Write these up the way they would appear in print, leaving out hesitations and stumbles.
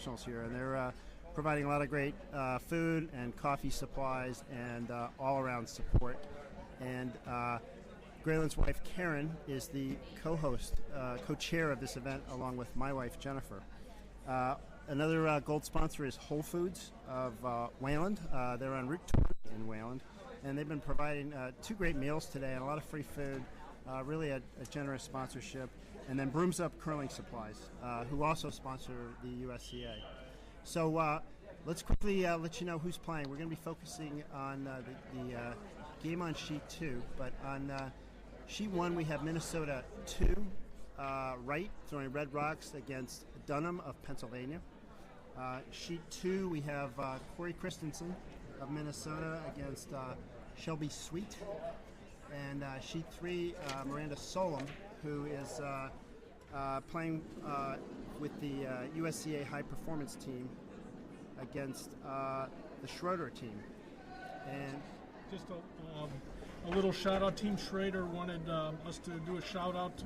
professionals here, and they're providing a lot of great food and coffee supplies and all-around support. And Grayland's wife, Karen, is the co-host, co-chair of this event, along with my wife, Jennifer. Another gold sponsor is Whole Foods of Wayland. They're on Route 20 in Wayland, and they've been providing 2 great meals today and a lot of free food. Really a generous sponsorship. And then Brooms Up Curling Supplies, who also sponsor the USCA. So let's quickly let you know who's playing. We're going to be focusing on the game on Sheet 2, but on Sheet 1 we have Minnesota 2, Wright throwing Red Rocks against Dunham of Pennsylvania. Sheet 2 we have Corey Christensen of Minnesota against Shelby Sweet. And Sheet 3, Miranda Solom, who is playing with the USCA High Performance team against the Schroeder team. And just a little shout out. Team Schrader wanted us to do a shout out to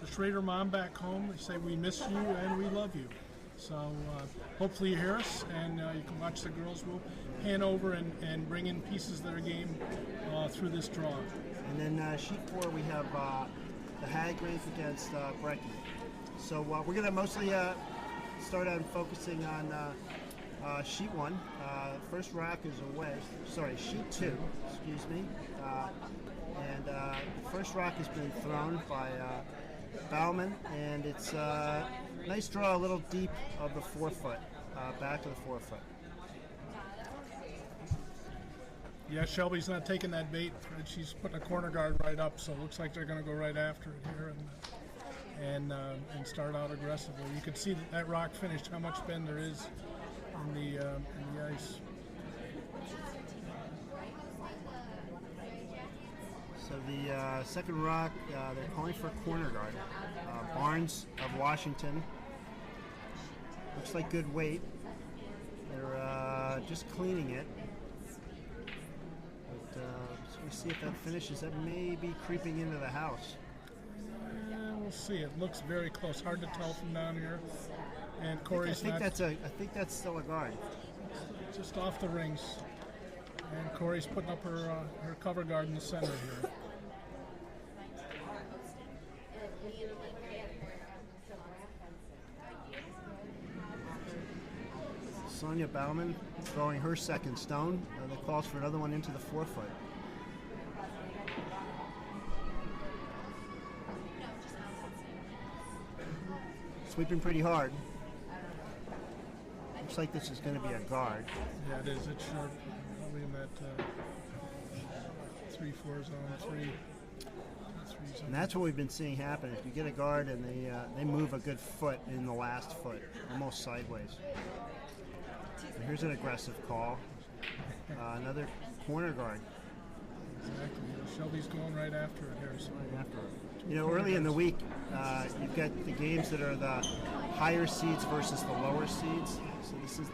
the Schrader mom back home. They say we miss you and we love you. So hopefully you hear us, and you can watch the girls. We'll hand over and bring in pieces of their game through this draw. And then Sheet 4 we have the Haggraves against Brecky. So we're going to mostly start on focusing on Sheet 1. First rock is away. Sorry, Sheet 2, excuse me. And the first rock has been thrown by Bauman, and it's nice draw, a little deep of the forefoot, back of the forefoot. Yeah, Shelby's not taking that bait. She's putting a corner guard right up, so it looks like they're going to go right after it here and start out aggressively. You can see that rock finished, how much bend there is in the ice. So the second rock, they're calling for a corner guard. Barnes of Washington. Looks like good weight. They're just cleaning it. But so we see if that finishes. That may be creeping into the house. We'll see. It looks very close. Hard to tell from down here. And Corey's I think that's still a guard. Just off the rings. And Corey's putting up her cover guard in the center here. Sonia Bauman throwing her second stone. That calls for another one into the forefoot. Sweeping pretty hard. Looks like this is going to be a guard. Yeah, it is. It's short. Probably in that 3-4 zone, 3 zone. And that's what we've been seeing happen. If you get a guard and they move a good foot in the last foot, almost sideways. And here's an aggressive call. Another corner guard. Exactly. Shelby's going right after it here. So right after it. You know, early in the week, you've got the games that are the higher seeds versus the lower seeds. So this is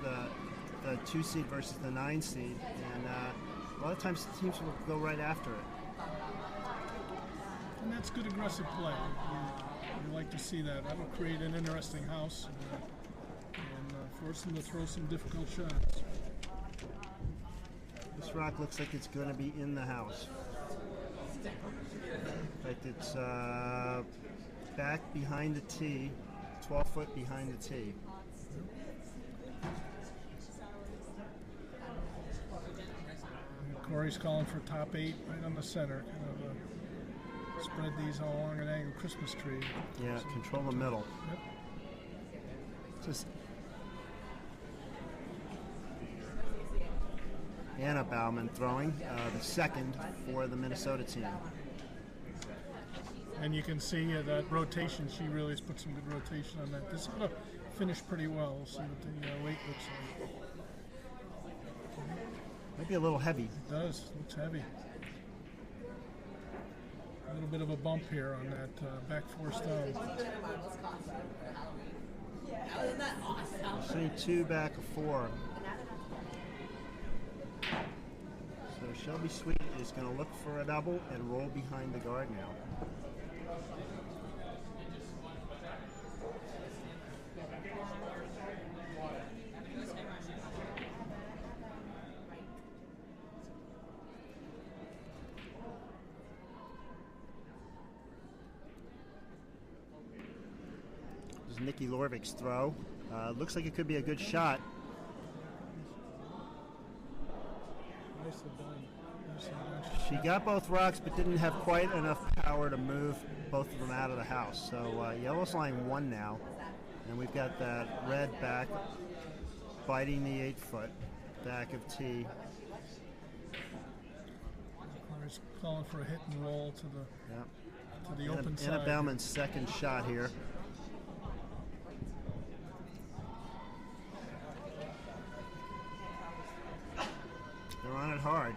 the 2 seed versus the 9 seed, and a lot of times teams will go right after it. And that's good aggressive play. You like to see that. That'll create an interesting house and force them to throw some difficult shots. This rock looks like it's going to be in the house. In fact, it's back behind the tee, 12 foot behind the tee. And Corey's calling for top 8 right on the center. Kind of spread these all along an angle Christmas tree. Yeah, so control the middle. Yep. Just Anna Bauman throwing the second for the Minnesota team. And you can see that rotation. She really has put some good rotation on that. This is going to finish pretty well. We'll see what the weight looks like. Might be a little heavy. It does. Looks heavy. A little bit of a bump here on that back 4 stone. Isn't that awesome? We're seeing 2 back of 4. So Shelby Sweet is going to look for a double and roll behind the guard now. This is Nikki Lorvik's throw. Looks like it could be a good shot. Nicely done. Nicely done. She got both rocks, but didn't have quite enough power to move both of them out of the house. So yellow's line 1 now, and we've got that red back biting the 8-foot back of tee. He's calling for a hit and roll to the open side. Anna Bauman's second shot here. They're on it hard.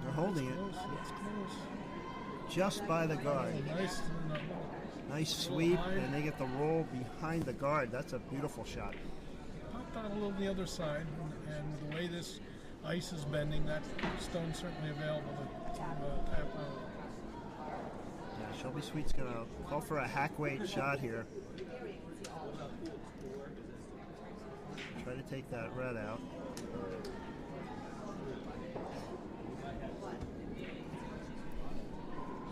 They're holding it. It's close. Just by the guard. Nice. Nice sweep, and they get the roll behind the guard. That's a beautiful shot. Popped out a little the other side, and the way this ice is bending, that stone's certainly available to tap out. Yeah, Shelby Sweet's going to call for a hack weight shot here. Try to take that red out.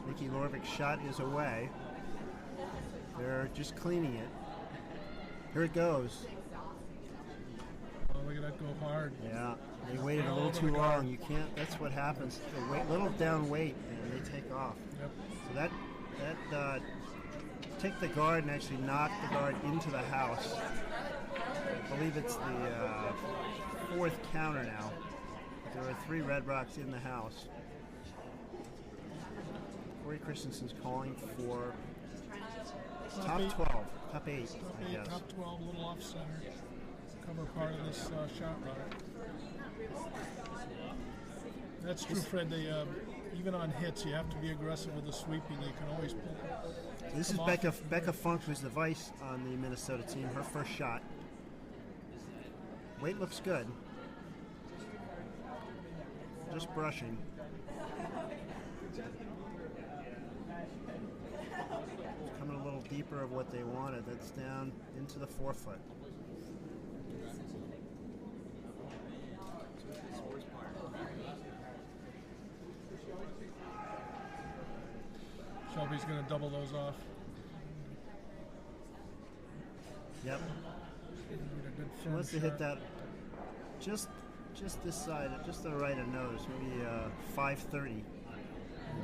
Nikki Lorvik's shot is away. They're just cleaning it. Here it goes. Oh, look at that go hard. Yeah, they waited a little too long. You can't. That's what happens. They wait, little down weight, and they take off. Yep. So that take the guard and actually knock the guard into the house. I believe it's the 4th counter now. There are 3 red rocks in the house. Corey Christensen's calling for top 12, top 8, I guess. Top 12, a little off center. Cover part of this shot rock. That's true, Fred. They, even on hits, you have to be aggressive with the sweeping. You can always pull. This is Becca Funk, who's the vice on the Minnesota team. Her first shot. Weight looks good. Just brushing. Coming a little deeper of what they wanted. That's down into the 4-foot. Shelby's going to double those off. Yep. She wants to hit that just this side, just to the right of nose, maybe 530, and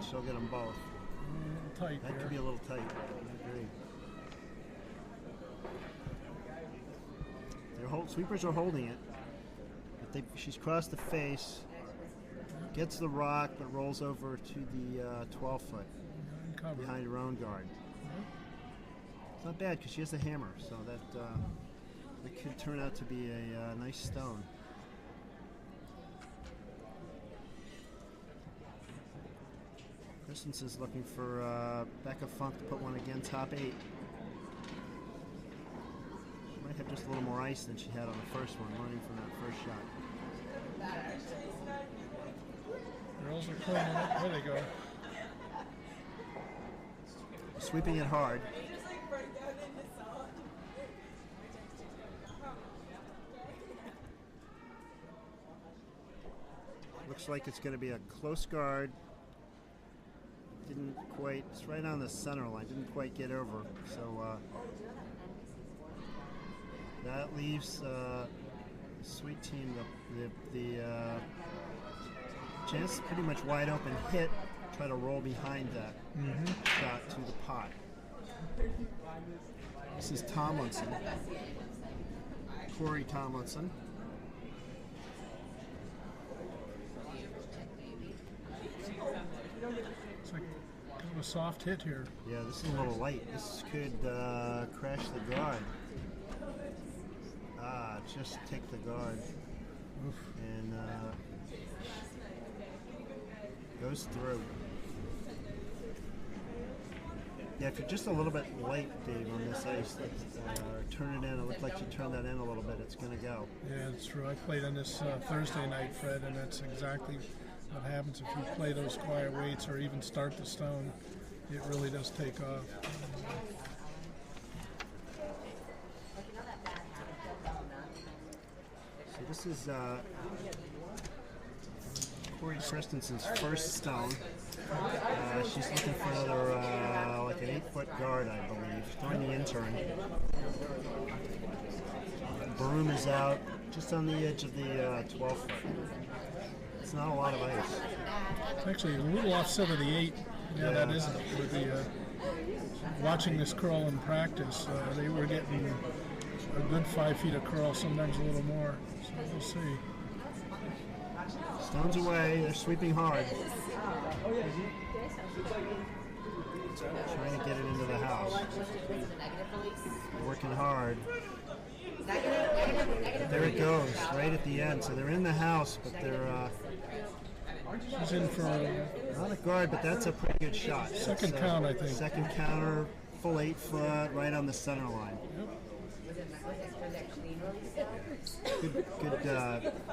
she'll get them both. Tight. That could be a little tight. I agree. Sweepers are holding it, but she's crossed the face, gets the rock, but rolls over to the 12-foot behind her own guard. It's not bad because she has a hammer, so that could turn out to be a nice stone. Christensen's looking for Becca Funk to put one again, top 8. She might have just a little more ice than she had on the first one, learning from that first shot. Girls are cleaning it. There they go. Sweeping it hard. Looks like it's going to be a close guard. Didn't quite, it's right on the center line, didn't quite get over. So that leaves Sweet Team the chance pretty much wide open hit. Try to roll behind that shot to the pot. This is Tomlinson, Corey Tomlinson. It's like kind of a soft hit here. Yeah, this is a little light. This could crash the guard. Just take the guard. Oof. And goes through. Yeah, if you're just a little bit light, Dave, on this ice, turn it in. It looked like you turned that in a little bit. It's going to go. Yeah, it's true. I played on this Thursday night, Fred, and that's exactly what happens if you play those quiet weights or even start the stone. It really does take off. So this is Corey Christensen's first stone. She's looking for another, like an 8-foot guard, I believe. Throwing the intern. Broom is out just on the edge of the 12-foot. It's not a lot of ice. It's actually a little offset of the 8. Yeah, that is it. With the watching this curl in practice, they were getting a good 5 feet of curl, sometimes a little more. So we'll see. Stones away. They're sweeping hard. Trying to get it into the house. Working hard. There it goes, right at the end. So they're in the house, but they're She's in for not a guard, but that's a pretty good shot. Second count, I think. Second counter, full 8-foot, right on the center line. Good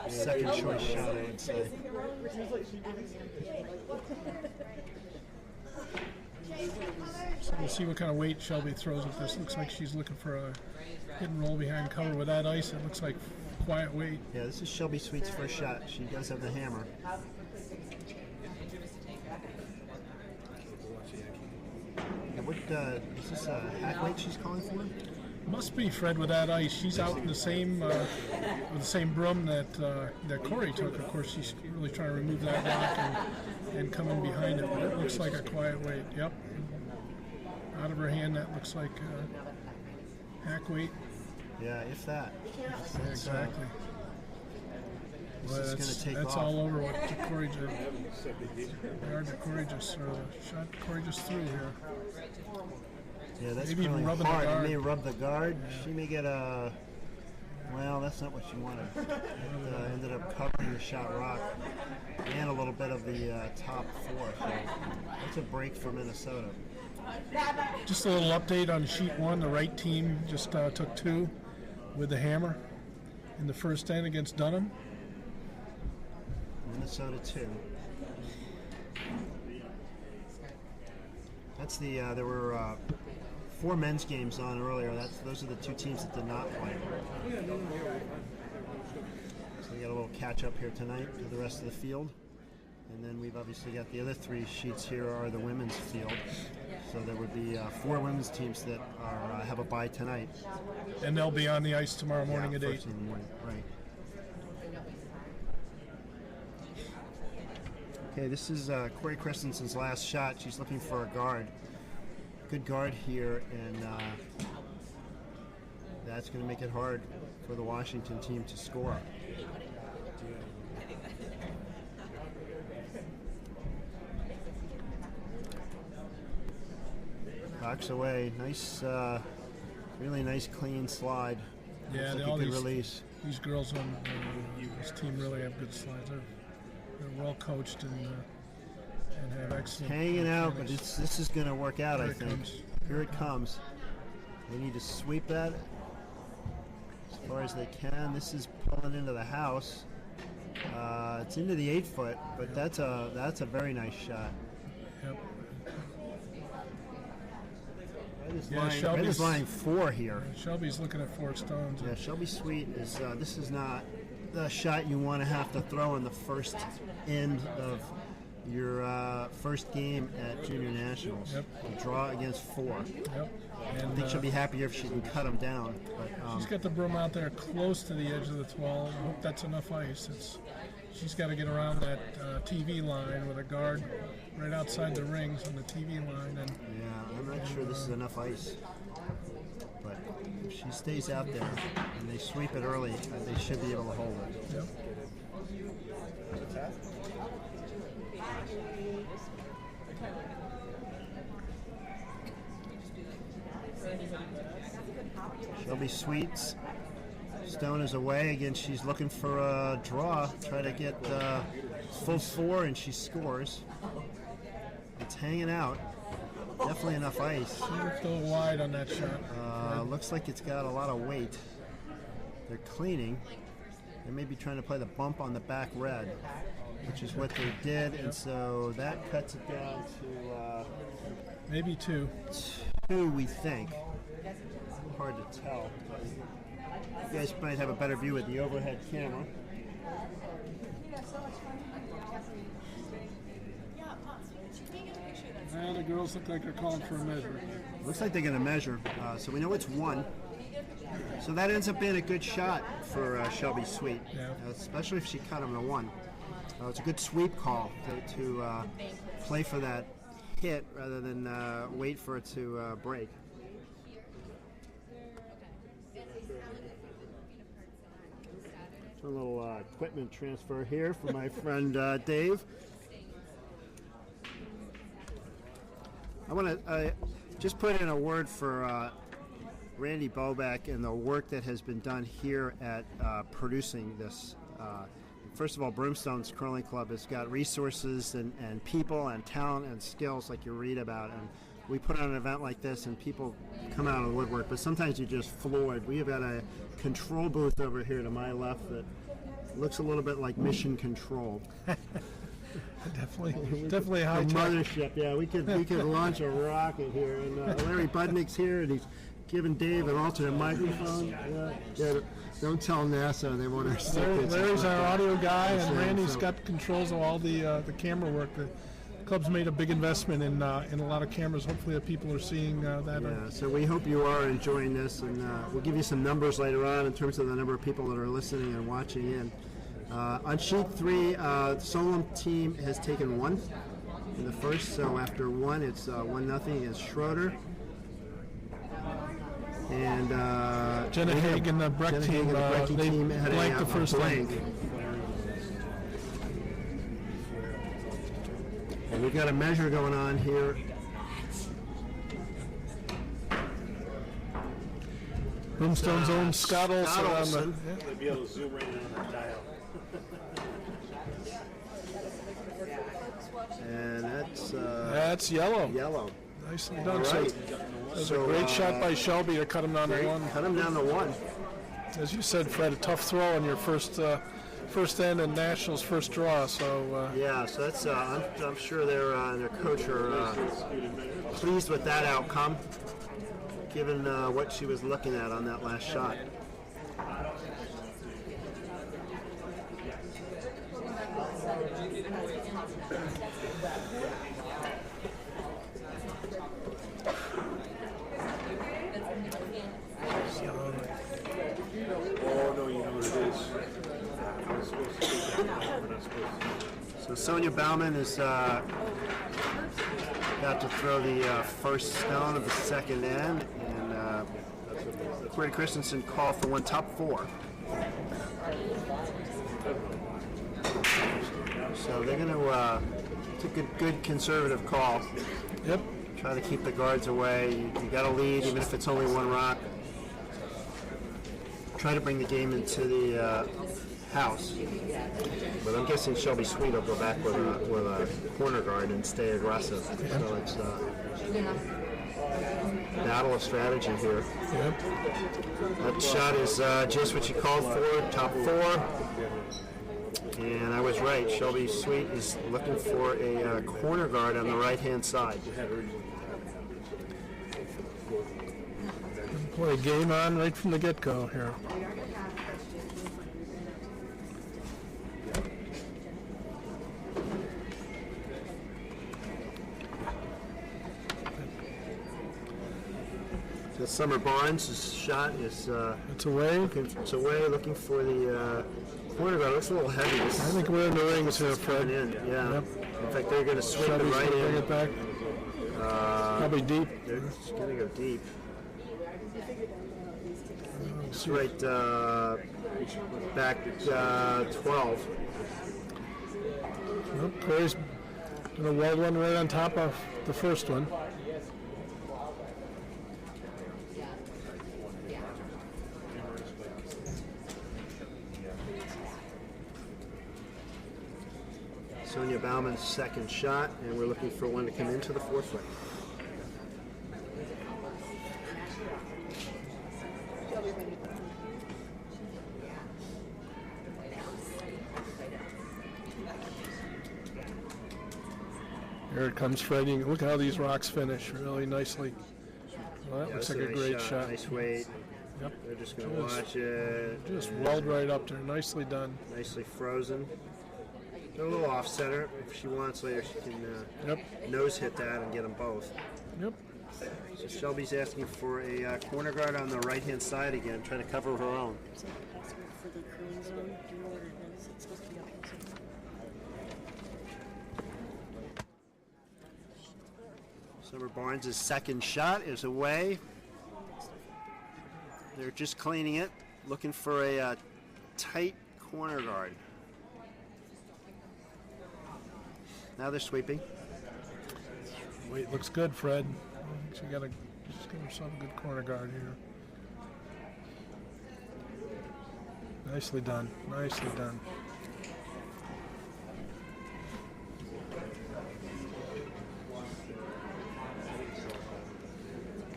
second choice shot, I would say. So we'll see what kind of weight Shelby throws at this. Looks like she's looking for a hit and roll behind cover. With that ice, it looks like quiet weight. Yeah, this is Shelby Sweet's first shot. She does have the hammer. What is this a hack weight she's calling for? Must be Fred with that ice. She's out in the same with the same broom that that Corey took. Of course, she's really trying to remove that rock and come in behind it. But it looks like a quiet weight. Yep. Out of her hand, that looks like hack weight. Yeah, if that. Exactly. This is going to take that's off. all over what Corey did. Guard that Corey just shot Corey just threw here. Yeah, that's maybe even really rubbing hard. the guard. It may rub the guard. Yeah. She may get a. Well, that's not what she wanted. It ended up covering the shot rock and a little bit of the top 4. So that's a break for Minnesota. Just a little update on sheet 1. The right team just took 2 with the hammer in the first end against Dunham. Minnesota 2. That's the. There were 4 men's games on earlier. Those are the 2 teams that did not play. So we got a little catch up here tonight to the rest of the field, and then we've obviously got the other 3 sheets here are the women's field. So there would be 4 women's teams that are have a bye tonight, and they'll be on the ice tomorrow morning at 8. First in the morning, right? Okay, this is Corey Christensen's last shot. She's looking for a guard. Good guard here, and that's going to make it hard for the Washington team to score. Box away. Nice, really nice clean slide. Yeah, like all a good release. These girls on this team really have good slides. They're well coached and have excellent. Hanging out, but this is going to work out, I think. Here it comes. They need to sweep that as far as they can. This is pulling into the house. It's into the 8-foot, but that's a very nice shot. Yep. Red is lying 4 here. Shelby's looking at 4 stones. Yeah, Shelby Sweet is. This is not the shot you want to have to throw in the first end of your first game at Junior Nationals. Yep. You draw against 4. Yep. And I think she'll be happier if she can cut them down. But, she's got the broom out there close to the edge of the 12. I hope that's enough ice. She's got to get around that TV line with a guard right outside the rings on the TV line. And yeah, I'm not sure this is enough ice. But if she stays out there and they sweep it early, they should be able to hold it. Yep. Shelby Sweets. Stone is away. Again, she's looking for a draw. Try to get full 4, and she scores. It's hanging out. Definitely enough ice. A little wide on that shot. Looks like it's got a lot of weight. They're cleaning. They may be trying to play the bump on the back red, which is what they did, and so that cuts it down to maybe 2. 2, we think. Hard to tell. You guys might have a better view with the overhead camera. Now the girls look like they're calling for a measure. Looks like they're going to measure, so we know it's 1. So that ends up being a good shot for Shelby Sweet, especially if she cut him to 1. It's a good sweep call to play for that hit rather than wait for it to break. A little equipment transfer here for my friend Dave. I want to just put in a word for Randy Boback and the work that has been done here at producing this. First of all, Broomstones Curling Club has got resources and people and talent and skills like you read about. And we put on an event like this and people come out of the woodwork, but sometimes you're just floored. We have got a control booth over here to my left that looks a little bit like Mission Control. Definitely high a tech. Mothership, yeah. We could launch a rocket here. And Larry Budnick's here, and he's giving Dave an alternate microphone. Yeah. Don't tell NASA they want our secrets. Larry's our audio guy, and Randy's got controls of all the camera work. The club's made a big investment in a lot of cameras. Hopefully, the people are seeing that. Yeah. So we hope you are enjoying this, and we'll give you some numbers later on in terms of the number of people that are listening and watching in. On sheet 3, the Solom team has taken 1 in the first, so after 1, it's 1-0 against Schroeder. And Jenna Haig and the Breck team, they blanked the first blank. And we've got a measure going on here. Broomstone's own Scott Olson. They'll be able to zoom right in on that dial. And that's yellow. Yellow. Nicely done. Right. That was a great shot by Shelby to cut him down to 1. Cut him down to 1. As you said, Fred, a tough throw on your first end and Nationals first draw. So yeah, so that's I'm sure their coach are pleased with that outcome, given what she was looking at on that last shot. Oh, no, you know what it is. I was supposed to take that, but we're not supposed to. So Sonia Bauman is about to throw the first stone of the second end, and Corey Christensen called for 1 top 4. So they're going to take a good conservative call. Yep. Try to keep the guards away. You got to lead, even if it's only 1 rock. Try to bring the game into the house. But I'm guessing Shelby Sweet will go back with a corner guard and stay aggressive. So it's battle of strategy here. Yep. That shot is just what you called for, top 4. And I was right. Shelby Sweet is looking for a corner guard on the right-hand side. Boy, game on right from the get-go here. So Summer Barnes' shot is It's away. looking for the corner guard. Looks a little heavy. I think we're in the rings here, Fred. In. Yeah. Yep. In fact, they're going to swing Shelby's the right gonna bring in. it back. Probably deep. They're going to go deep. It's right back 12. Well, Corey's going to weld one right on top of the first one. Sonia Bauman's second shot, and we're looking for one to come into the 4th foot. Here it comes, Freddie. Look how these rocks finish really nicely. Well, that looks like a great shot. Nice weight. Yep. They're just going to watch it. Just weld right up there. Nicely done. Nicely frozen. They're a little off center. If she wants later, she can nose hit that and get them both. Yep. So Shelby's asking for a corner guard on the right-hand side again, trying to cover her own. So the password for the curling zone, do you know what it is? It's supposed to be up here somewhere. Summer Barnes' second shot is away. They're just cleaning it, looking for a tight corner guard. Now they're sweeping. Weight looks good, Fred. She got just give her some good corner guard here. Nicely done. Nicely done.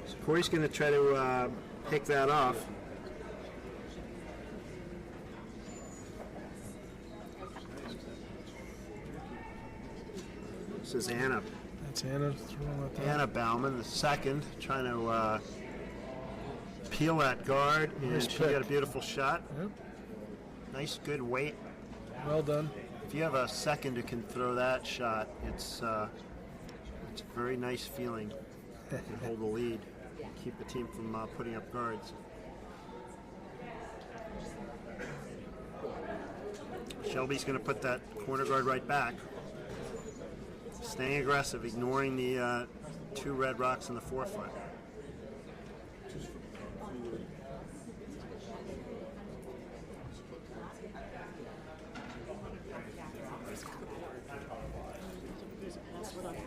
So Corey's going to try to pick that off. This is Anna. That's Anna throwing at that. Anna Bauman, the second, trying to peel that guard, and Nice she pick. got a beautiful shot. Yep. Nice, good weight. Well done. If you have a second who can throw that shot, it's a very nice feeling. You can hold the lead, keep the team from putting up guards. Shelby's going to put that corner guard right back. Staying aggressive, ignoring the two red rocks in the forefoot. There's a password on it.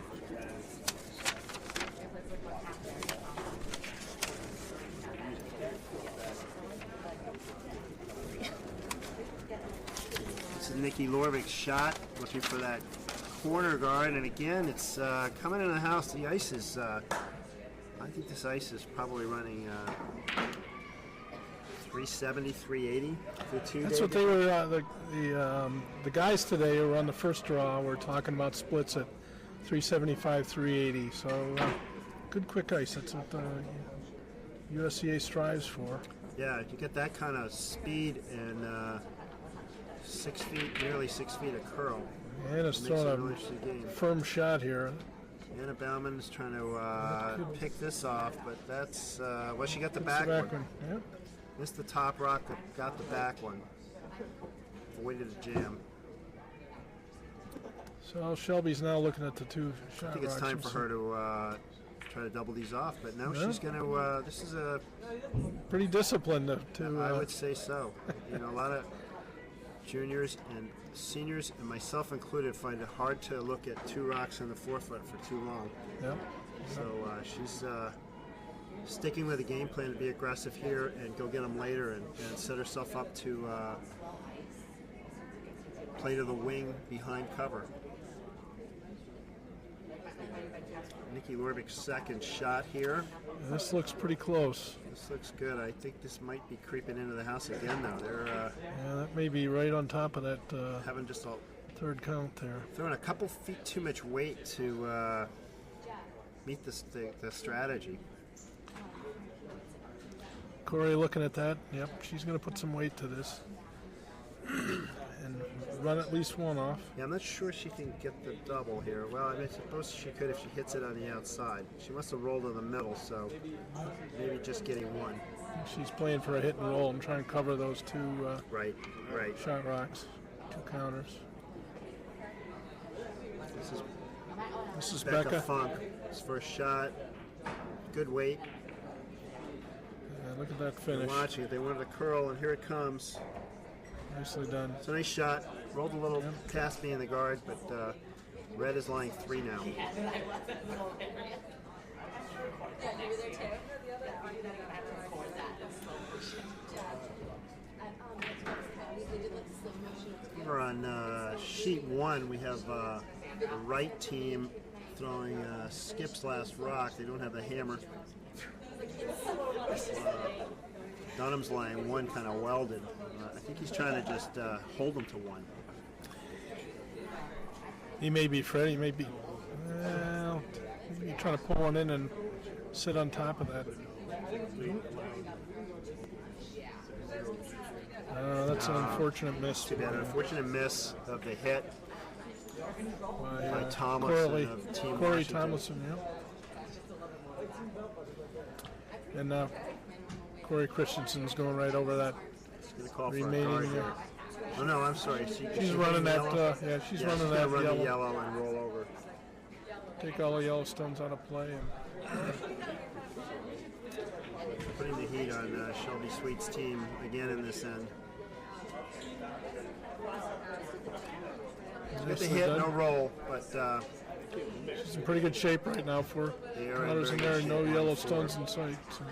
This is Nikki Lorvik's shot, looking for that corner guard, and again, it's coming in the house. The ice is, I think this ice is probably running 370, 380 for 2 That's days. what they were. The guys today who were on the first draw were talking about splits at 375, 380. So good quick ice. That's what the USCA strives for. Yeah, you get that kind of speed and 6 feet, nearly 6 feet of curl. Anna's Makes it a throwing really a interesting game. firm shot here. Anna Bauman's trying to pick this off, but that's well, she got the That's back the one. Yep. Missed the top rock, but got the back one. Avoided a jam. So Shelby's now looking at the two shot I think it's rocks. time for her to try to double these off, but now Yeah. she's going to. This is a. Pretty disciplined to I would say so. You know, a lot of juniors and seniors, and myself included, find it hard to look at two rocks on the forefoot for too long. yeah. So she's sticking with the game plan to be aggressive here and go get them later and set herself up to play to the wing behind cover. Nikki Lorvik's second shot here. This looks pretty close. This looks good. I think this might be creeping into the house again now. They're Yeah, that may be right on top of that having just third count there. throwing a couple feet too much weight to meet the strategy. Corey looking at that. Yep, she's going to put some weight to this and run at least one off. Yeah, I'm not sure she can get the double here. Well, I suppose she could if she hits it on the outside. She must have rolled in the middle, so maybe just getting one. She's playing for a hit and roll and trying to cover those two Right. shot rocks, two counters. This is Becca Becca. Funk. His first shot. Good weight. Yeah, look at that They're finish. watching it. They wanted a curl, and here it comes. Nicely done. It's a nice shot. Rolled a little past me in the guard, but red is lying 3 now. Over on sheet 1, we have the right team throwing Skip's last rock. They don't have the hammer. Dunham's lying 1 kind of welded. I think he's trying to just hold them to 1. He may be Fred. He may be. Well, maybe trying to pull one in and sit on top of that. That's an unfortunate miss. Too bad. An unfortunate miss of the hit. by Tomlinson of Team Corey Washington. Tomlinson, yeah. And now Corey Christensen's going right over that He's going to call for a remaining. card here. Oh no, I'm sorry. She's running that. She's running that run yellow. the yellow and roll over. Take all the Yellowstones out of play. And Putting the heat on Shelby Sweet's team again in this end. Get the hit, no roll, but she's in pretty good shape right now for colors in there, no Yellowstones in sight. So.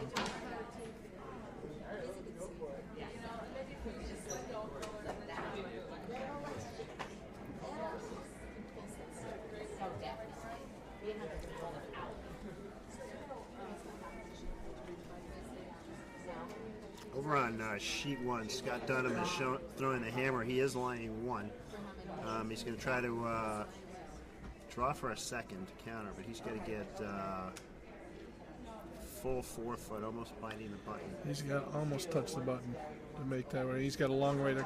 Over on sheet 1, Scott Dunham is throwing the hammer. He is lining 1. He's going to try to draw for a second counter, but he's got to get full 4 foot, almost biting the button. He's got almost touched the button to make that way. He's got a long way to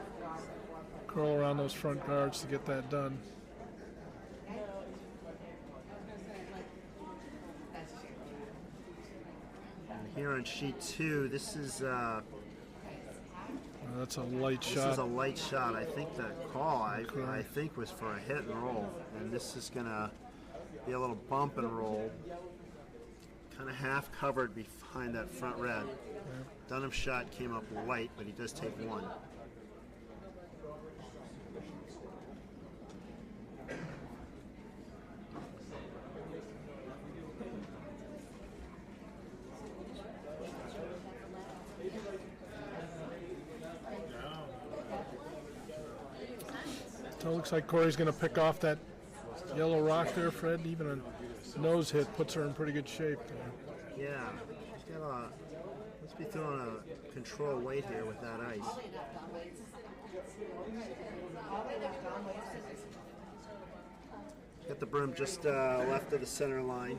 curl around those front guards to get that done. And here on sheet 2, this is That's a light shot. This is a light shot. I think the call, I think, was for a hit and roll. And this is going to be a little bump and roll. Kind of half covered behind that front red. Dunham's shot came up light, but he does take 1. So it looks like Corey's going to pick off that yellow rock there, Fred. Even a nose hit puts her in pretty good shape there. Yeah, she's got a. Let's be throwing a control weight here with that ice. Got the broom just left of the center line.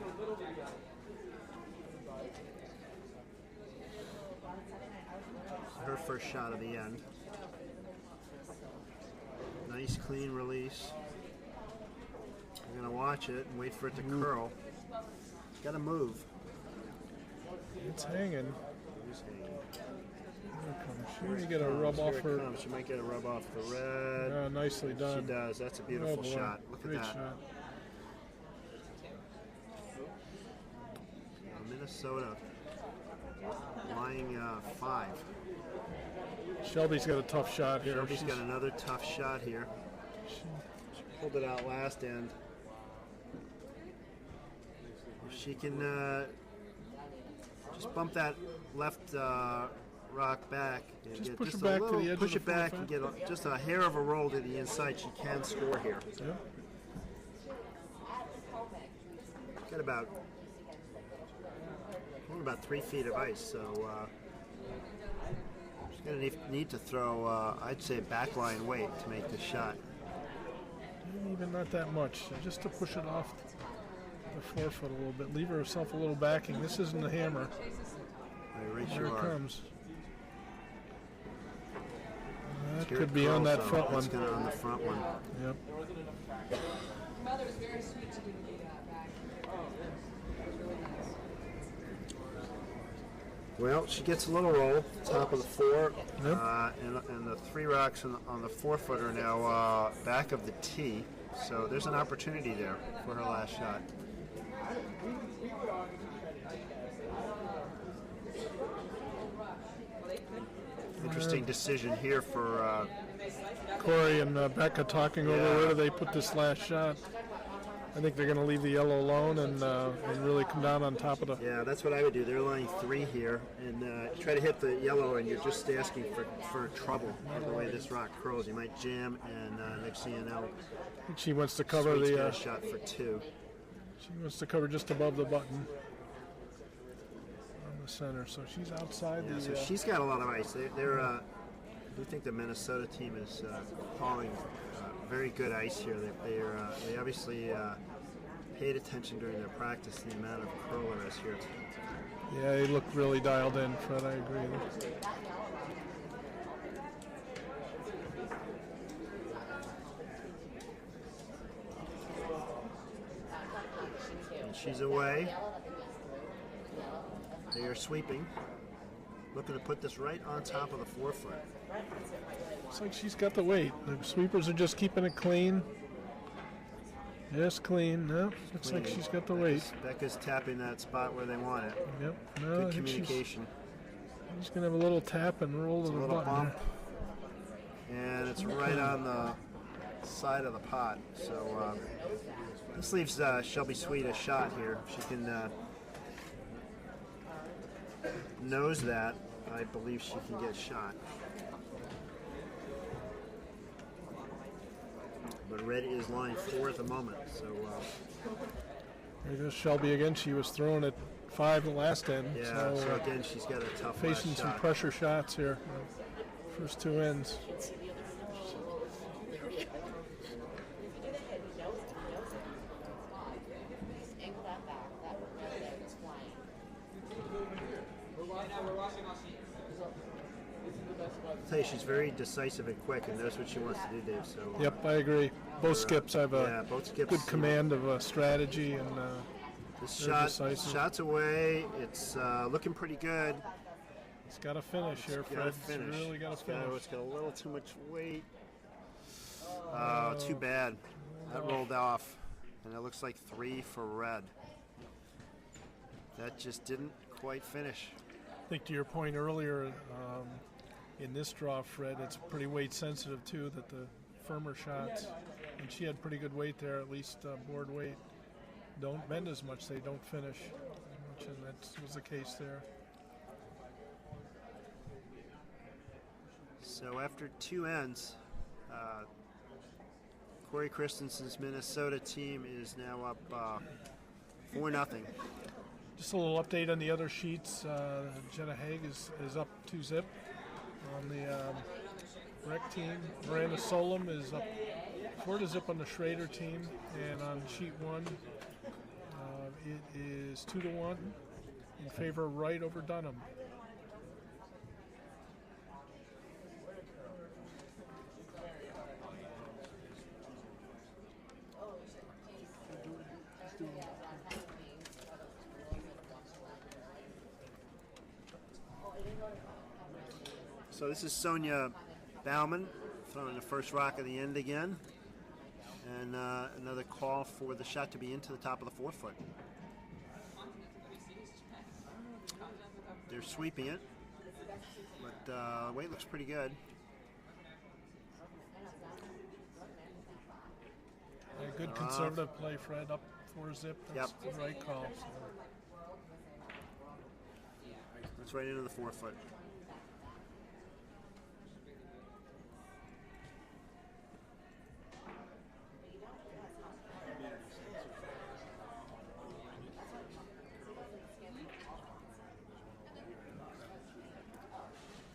Her first shot of the end. Nice clean release. I'm going to watch it and wait for it to curl. Got to move. It's hanging. It's hanging. She may get a rub off her. She might get a rub off the red. Yeah, nicely done. She does. That's a beautiful shot. Look Great at that. shot. Minnesota lying 5. Shelby's got a tough shot here. Shelby's got another tough shot here. She pulled it out last end. If she can just bump that left rock back and Just get push just it back a to little, the edge push of it the back full and get just a hair of a roll to the inside, she can score here. Yep. Got about only about 3 feet of ice, so she's going to need to throw, I'd say, backline weight to make this shot. Even not that much, just to push it off the 4 foot a little bit. Leave herself a little backing. This isn't a hammer. Right, Here it comes. That Here could it be on curls, that though. front one. That's going to on the front one. Yep. Mother was very sweet to do back. Well, she gets a little roll, top of the 4, Yep. and the 3 rocks on the 4 foot are now back of the tee, so there's an opportunity there for her last shot. Interesting decision here for Corey and Becca talking over where do they put this last shot. I think they're going to leave the yellow alone and really come down on top of the. yeah, that's what I would do. They're line 3 here, and try to hit the yellow, and you're just asking for trouble. The way this rock curls, you might jam, and next thing you know, I think she wants to cover Sweet's got the. a shot for 2. She wants to cover just above the button on the center, so she's outside Yeah, the. so she's got a lot of ice. I do think the Minnesota team is hauling very good ice here. They obviously paid attention during their practice to the amount of curl there is here. Yeah, they look really dialed in, Fred. I agree. She's away. They are sweeping. Looking to put this right on top of the forefoot. Looks like she's got the weight. The sweepers are just keeping it clean. Just clean. No, looks like she's got the weight. Becca's tapping that spot where they want it. Yep. No, Good communication. She's going to have a little tap and roll to the Little button. bump. And it's right on the side of the pot. So this leaves Shelby Sweet a shot here. If she can nose that, I believe she can get a shot. But red is line 4 at the moment. So There goes Shelby again. She was throwing at 5 the last end. yeah. So again, she's got a tough facing last some shot. pressure shots here. First 2 ends. I'll tell you, she's very decisive and quick, and knows what she wants to do, Dave. So Yep, I agree. Both skips have a both skips, good command of strategy and This they're decisive. shot's away. It's looking pretty good. it's got to finish here, Got to Fred. finish. It's really got to finish. It's got a little too much weight. Oh, too bad. That rolled off, and it looks like 3 for red. That just didn't quite finish. I think to your point earlier, in this draw, Fred, it's pretty weight sensitive too, that the firmer shots, and she had pretty good weight there, at least board weight, don't bend as much, they don't finish, and that was the case there. So after 2 ends, Corey Christensen's Minnesota team is now up 4-0. Just a little update on the other sheets. Jenna Haig is up 2-zip on the rec team. Miranda Solom is up 4-zip on the Schrader team, and on sheet 1, it is 2-1 in favor of Wright over Dunham. So this is Sonia Bauman throwing the first rock of the end again. And another call for the shot to be into the top of the forefoot. They're sweeping it, but weight looks pretty good. A good conservative play, Fred, up 4-zip. That's Yep. the right call. That's right into the forefoot.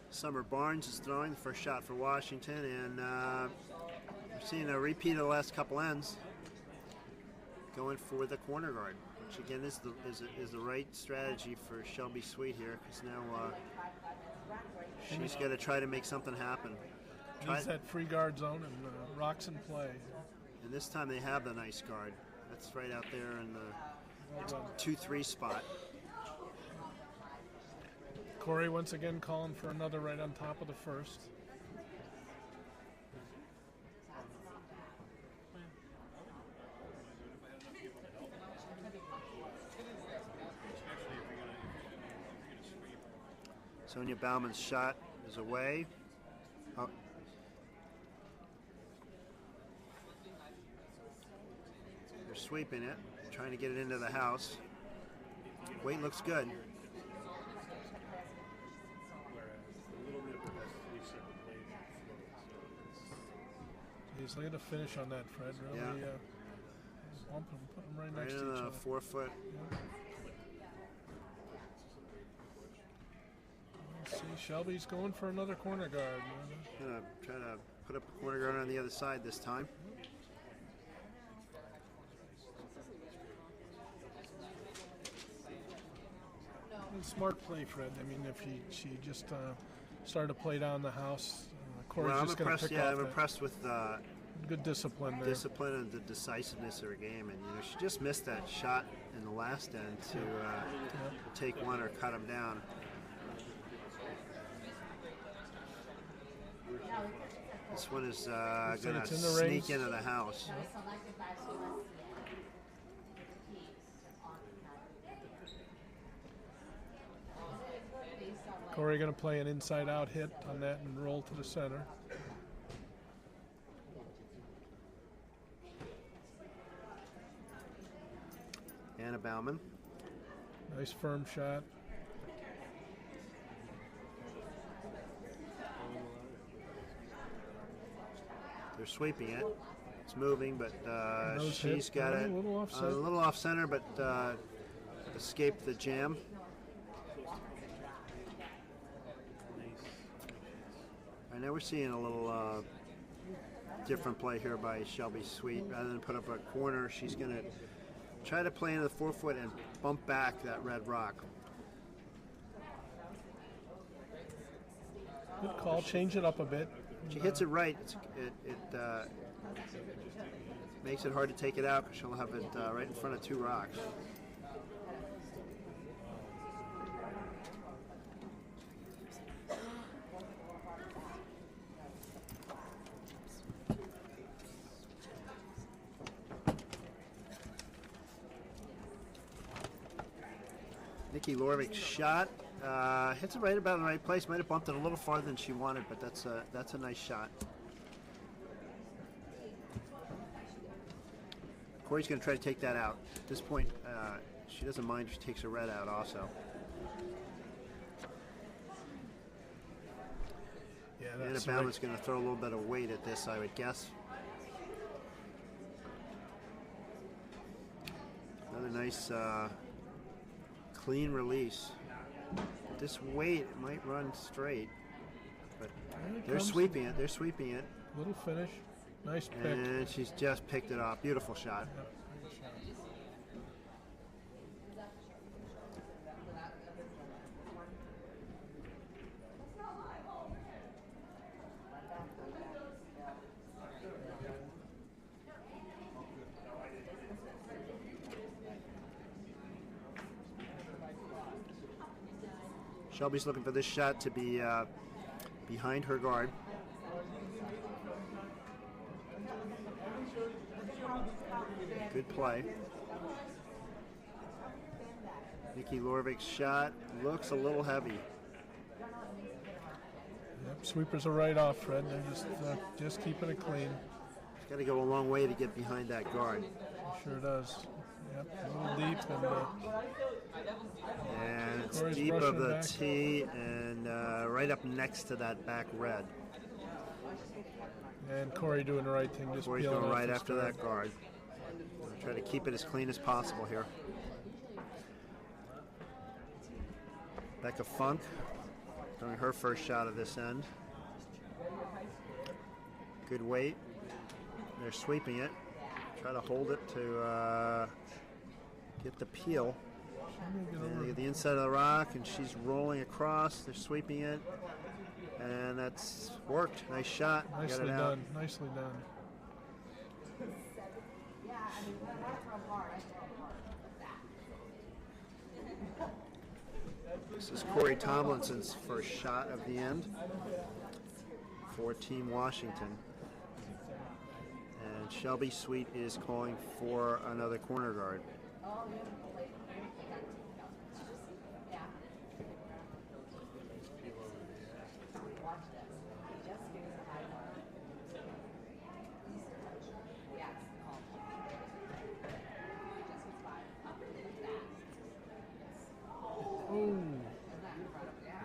Summer Barnes is throwing the first shot for Washington, and we're seeing a repeat of the last couple ends, going for the corner guard, which again is the right strategy for Shelby Sweet here, because now she's got to try to make something happen. Needs that free guard zone and rocks in play. And this time they have the nice guard. That's right out there in the 2-3 spot. Corey once again calling for another right on top of the first. Sonia Bauman's shot is away. Oh. They're sweeping it, trying to get it into the house. Weight looks good. He's looking to finish on that, Fred. Really bump him, put him right next to each Right in other. the forefoot. See, Shelby's going for another corner guard. Gonna try to put up a corner guard on the other side this time. Smart play, Fred. I mean, if she just started to play down the house, Corey's Well, I'm just going to impressed. pick Yeah, off I'm that. impressed with good discipline there. Discipline and the decisiveness of her game, and she just missed that shot in the last end to take one or cut him down. This one is going to sneak into the house. Corey going to play an inside-out hit on that and roll to the center. Anna Bauman. Nice firm shot. They're sweeping it. It's moving, but she's got it a little off center, but escaped the jam. I know we're seeing a little different play here by Shelby Sweet. Rather than put up a corner, she's going to try to play into the 4-foot and bump back that red rock. Good call. Change it up a bit. She hits it right. It makes it hard to take it out because she'll have it right in front of two rocks. Nikki Lorvik's shot hits it right about in the right place. Might have bumped it a little farther than she wanted, but that's a nice shot. Corey's going to try to take that out. At this point, she doesn't mind if she takes a red out also. Yeah, Anna that's Bauman's going to throw a little bit of weight at this, I would guess. Another nice clean release. This weight might run straight, but they're sweeping it. They're sweeping it. Little finish. Nice pick. And she's just picked it off. Beautiful shot. Yep. Shelby's looking for this shot to be behind her guard. Good play. Nikki Lorvik's shot looks a little heavy. Yep, sweepers are right off, Fred. They're just keeping it clean. It's got to go a long way to get behind that guard. It sure does. Yep, a little deep and it's Corey's deep of brushing the back. tee and right up next to that back red. And Corey doing the right thing, just Corey's peeling going off right his after guard. that guard. Try to keep it as clean as possible here. Becca Funk throwing her first shot of this end. Good weight. They're sweeping it. Try to hold it to get the peel. And they get the inside of the rock, and she's rolling across. They're sweeping it, and that's worked. Nice shot. Nicely Got it out. done. Nicely done. This is Corey Tomlinson's first shot of the end for Team Washington. And Shelby Sweet is calling for another corner guard.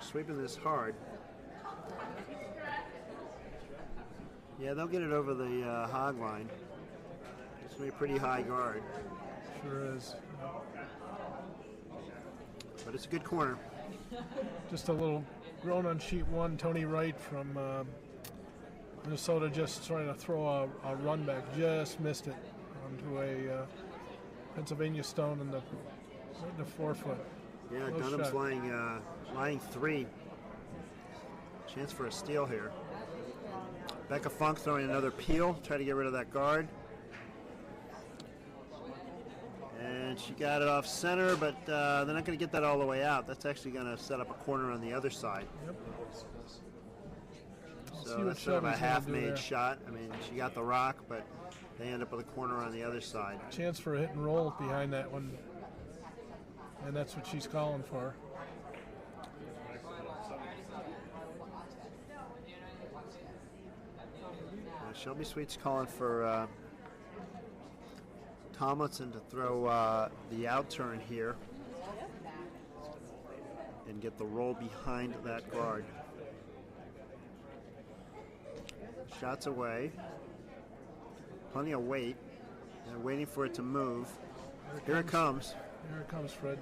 Sweeping this hard. Yeah, they'll get it over the hog line. It's going to be a pretty high guard. Sure is. But it's a good corner. Just a little grown on sheet one. Tony Wright from Minnesota just trying to throw a run back. Just missed it onto a Pennsylvania stone in the 4-foot. Yeah, Close Dunham's shot. lying three. Chance for a steal here. Becca Funk throwing another peel, try to get rid of that guard. And she got it off center, but they're not going to get that all the way out. That's actually going to set up a corner on the other side. Yep. So that's sort of a half-made shot. I mean, she got the rock, but they end up with a corner on the other side. Chance for a hit and roll behind that one. And that's what she's calling for. Shelby Sweet's calling for Tomlinson to throw the out turn here and get the roll behind that guard. Shots away. Plenty of weight. They're waiting for it to move. Here it comes. Here it comes, Fred.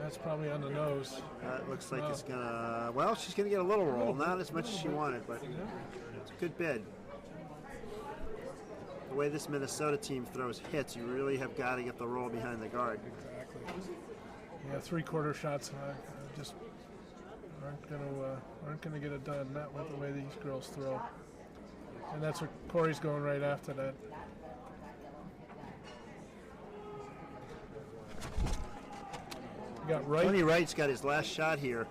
That's probably on the nose. That looks like it's gonna. Well, she's gonna get a little roll, not as much as she wanted, but it's a good bid. The way this Minnesota team throws hits, you really have got to get the roll behind the guard. Exactly. Yeah, three-quarter shots just aren't gonna get it done. Not with the way these girls throw. And that's what Corey's going right after that. Got Wright. Tony Wright's got his last shot here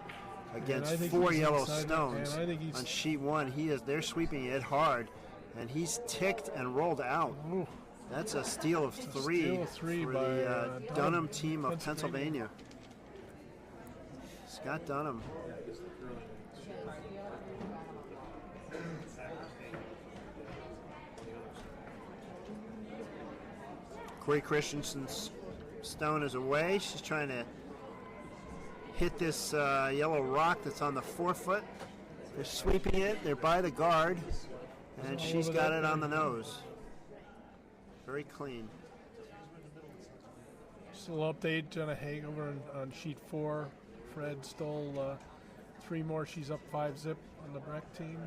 against 4 yellow stones on sheet 1. They're sweeping it hard, and he's ticked and rolled out. Ooh. That's a steal of 3 for the Dunham team of Pennsylvania. Scott Dunham. Corey Christensen's stone is away. She's trying to hit this yellow rock that's on the forefoot. They're sweeping it. They're by the guard, and she's got it on the nose. Very clean. Just a little update. Jenna Haig over on sheet 4. Fred stole 3 more. She's up 5-zip on the Breck team.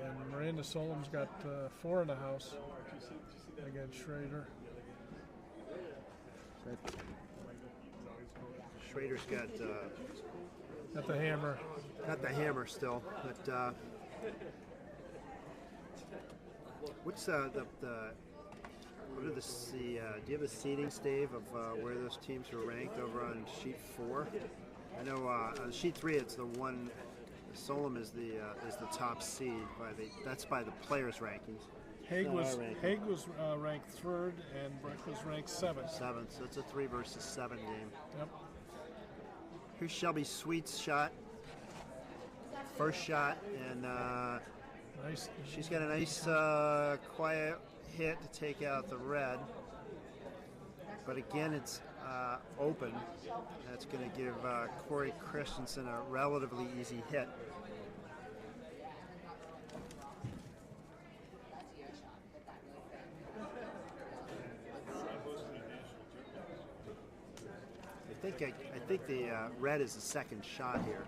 And Miranda Solom's got 4 in the house against Schrader. Schrader's got the hammer. Got the hammer still, but what's the what are the do you have the seedings, Dave, of where those teams are ranked over on sheet 4? I know on sheet 3 it's the one. Solom is the top seed that's by the players' rankings. Haig was ranked 3rd and Breck was ranked 7th. 7th, so it's a 3 versus 7 game. Yep. Here's Shelby Sweet's shot. First shot, and nice. She's got a nice quiet hit to take out the red. But again, it's open. That's going to give Corey Christensen a relatively easy hit. I think the red is the second shot here.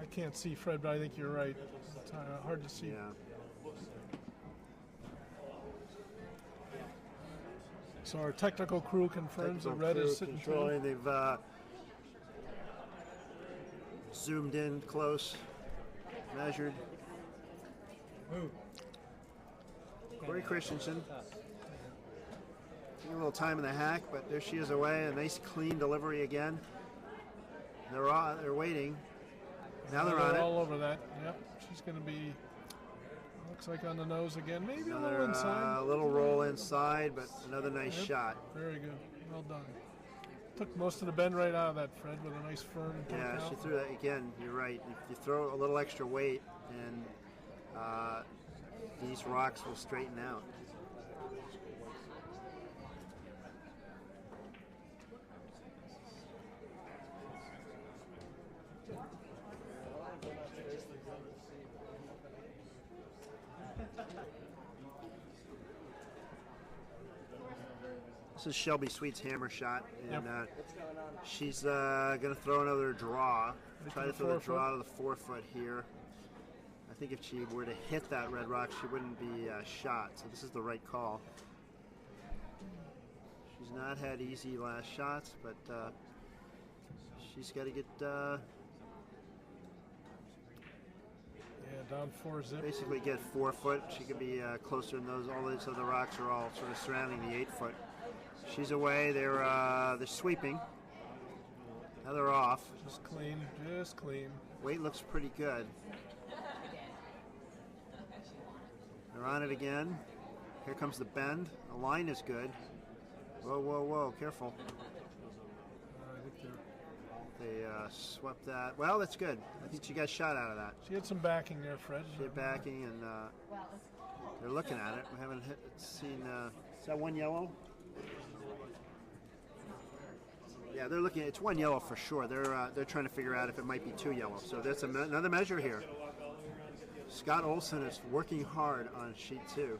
I can't see Fred, but I think you're right. It's hard to see. Yeah. So our technical crew confirms the red is sitting controlling. They've zoomed in close, measured. Corey Christensen. Taking a little time in the hack, but there she is away. A nice clean delivery again. They're waiting. Now they're on it. All over that. Yep. She's going to be. Looks like on the nose again. Maybe a little inside. A little roll inside, but another nice shot. Very good. Well done. Took most of the bend right out of that, Fred, with a nice firm. Yeah, she threw that again. You're right. If you throw a little extra weight, and these rocks will straighten out. This is Shelby Sweet's hammer shot, and she's going to throw another draw. Try to throw the draw to the forefoot here. I think if she were to hit that red rock, she wouldn't be shot, so this is the right call. She's not had easy last shots, but She's got to get down 4 zip. basically get 4 foot. She could be closer than those. All these other rocks are all sort of surrounding the 8 foot. She's away. They're sweeping. Now they're off. Just clean, just clean. Weight looks pretty good. They're on it again. Here comes the bend. The line is good. Whoa, whoa, whoa! Careful. I think They swept that. Well, that's good. I think she got a shot out of that. she had some backing there, Fred. She had backing, and they're looking at it. We haven't seen. Is that one yellow? Yeah, they're looking. It's one yellow for sure. They're trying to figure out if it might be 2 yellow. So that's another measure here. Scott Olson is working hard on sheet 2.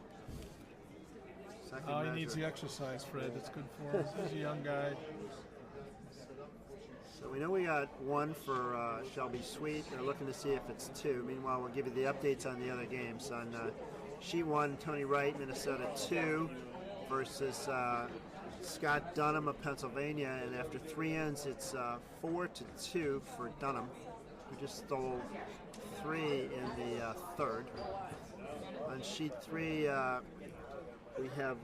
He needs the exercise, Fred. It's good for him. He's a young guy. So we know we got 1 for Shelby Sweet. They're looking to see if it's 2. Meanwhile, we'll give you the updates on the other games. On sheet 1, Tony Wright, Minnesota 2 versus Scott Dunham of Pennsylvania. And after 3 ends, it's 4-2 for Dunham, who just stole 3 in the third. On sheet 3, we have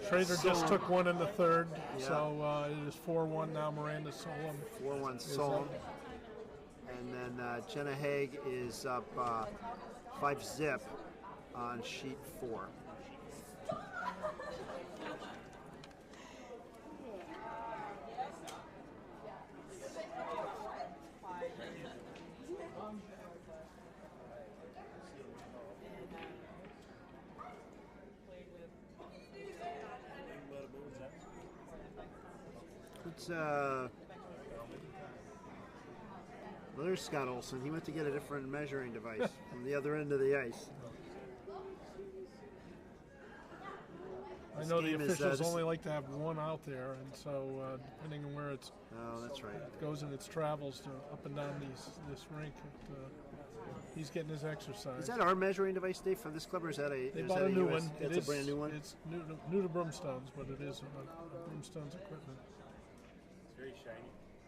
Schrader just took 1 in the third, Yeah. so it is 4-1 now. Miranda Solom. 4-1 Solon. And then Jenna Haig is up 5 zip on sheet 4. It's well, there's Scott Olson. He went to get a different measuring device from the other end of the ice. I know the game is, officials this- only like to have 1 out there, and so depending on where it Oh, that's right. goes in its travels to up and down this rink, he's getting his exercise. Is that our measuring device, Dave, for this club, or is that a? They is bought that a new US one. It's a brand new one. It's new to Broomstones, but it is a Broomstones equipment.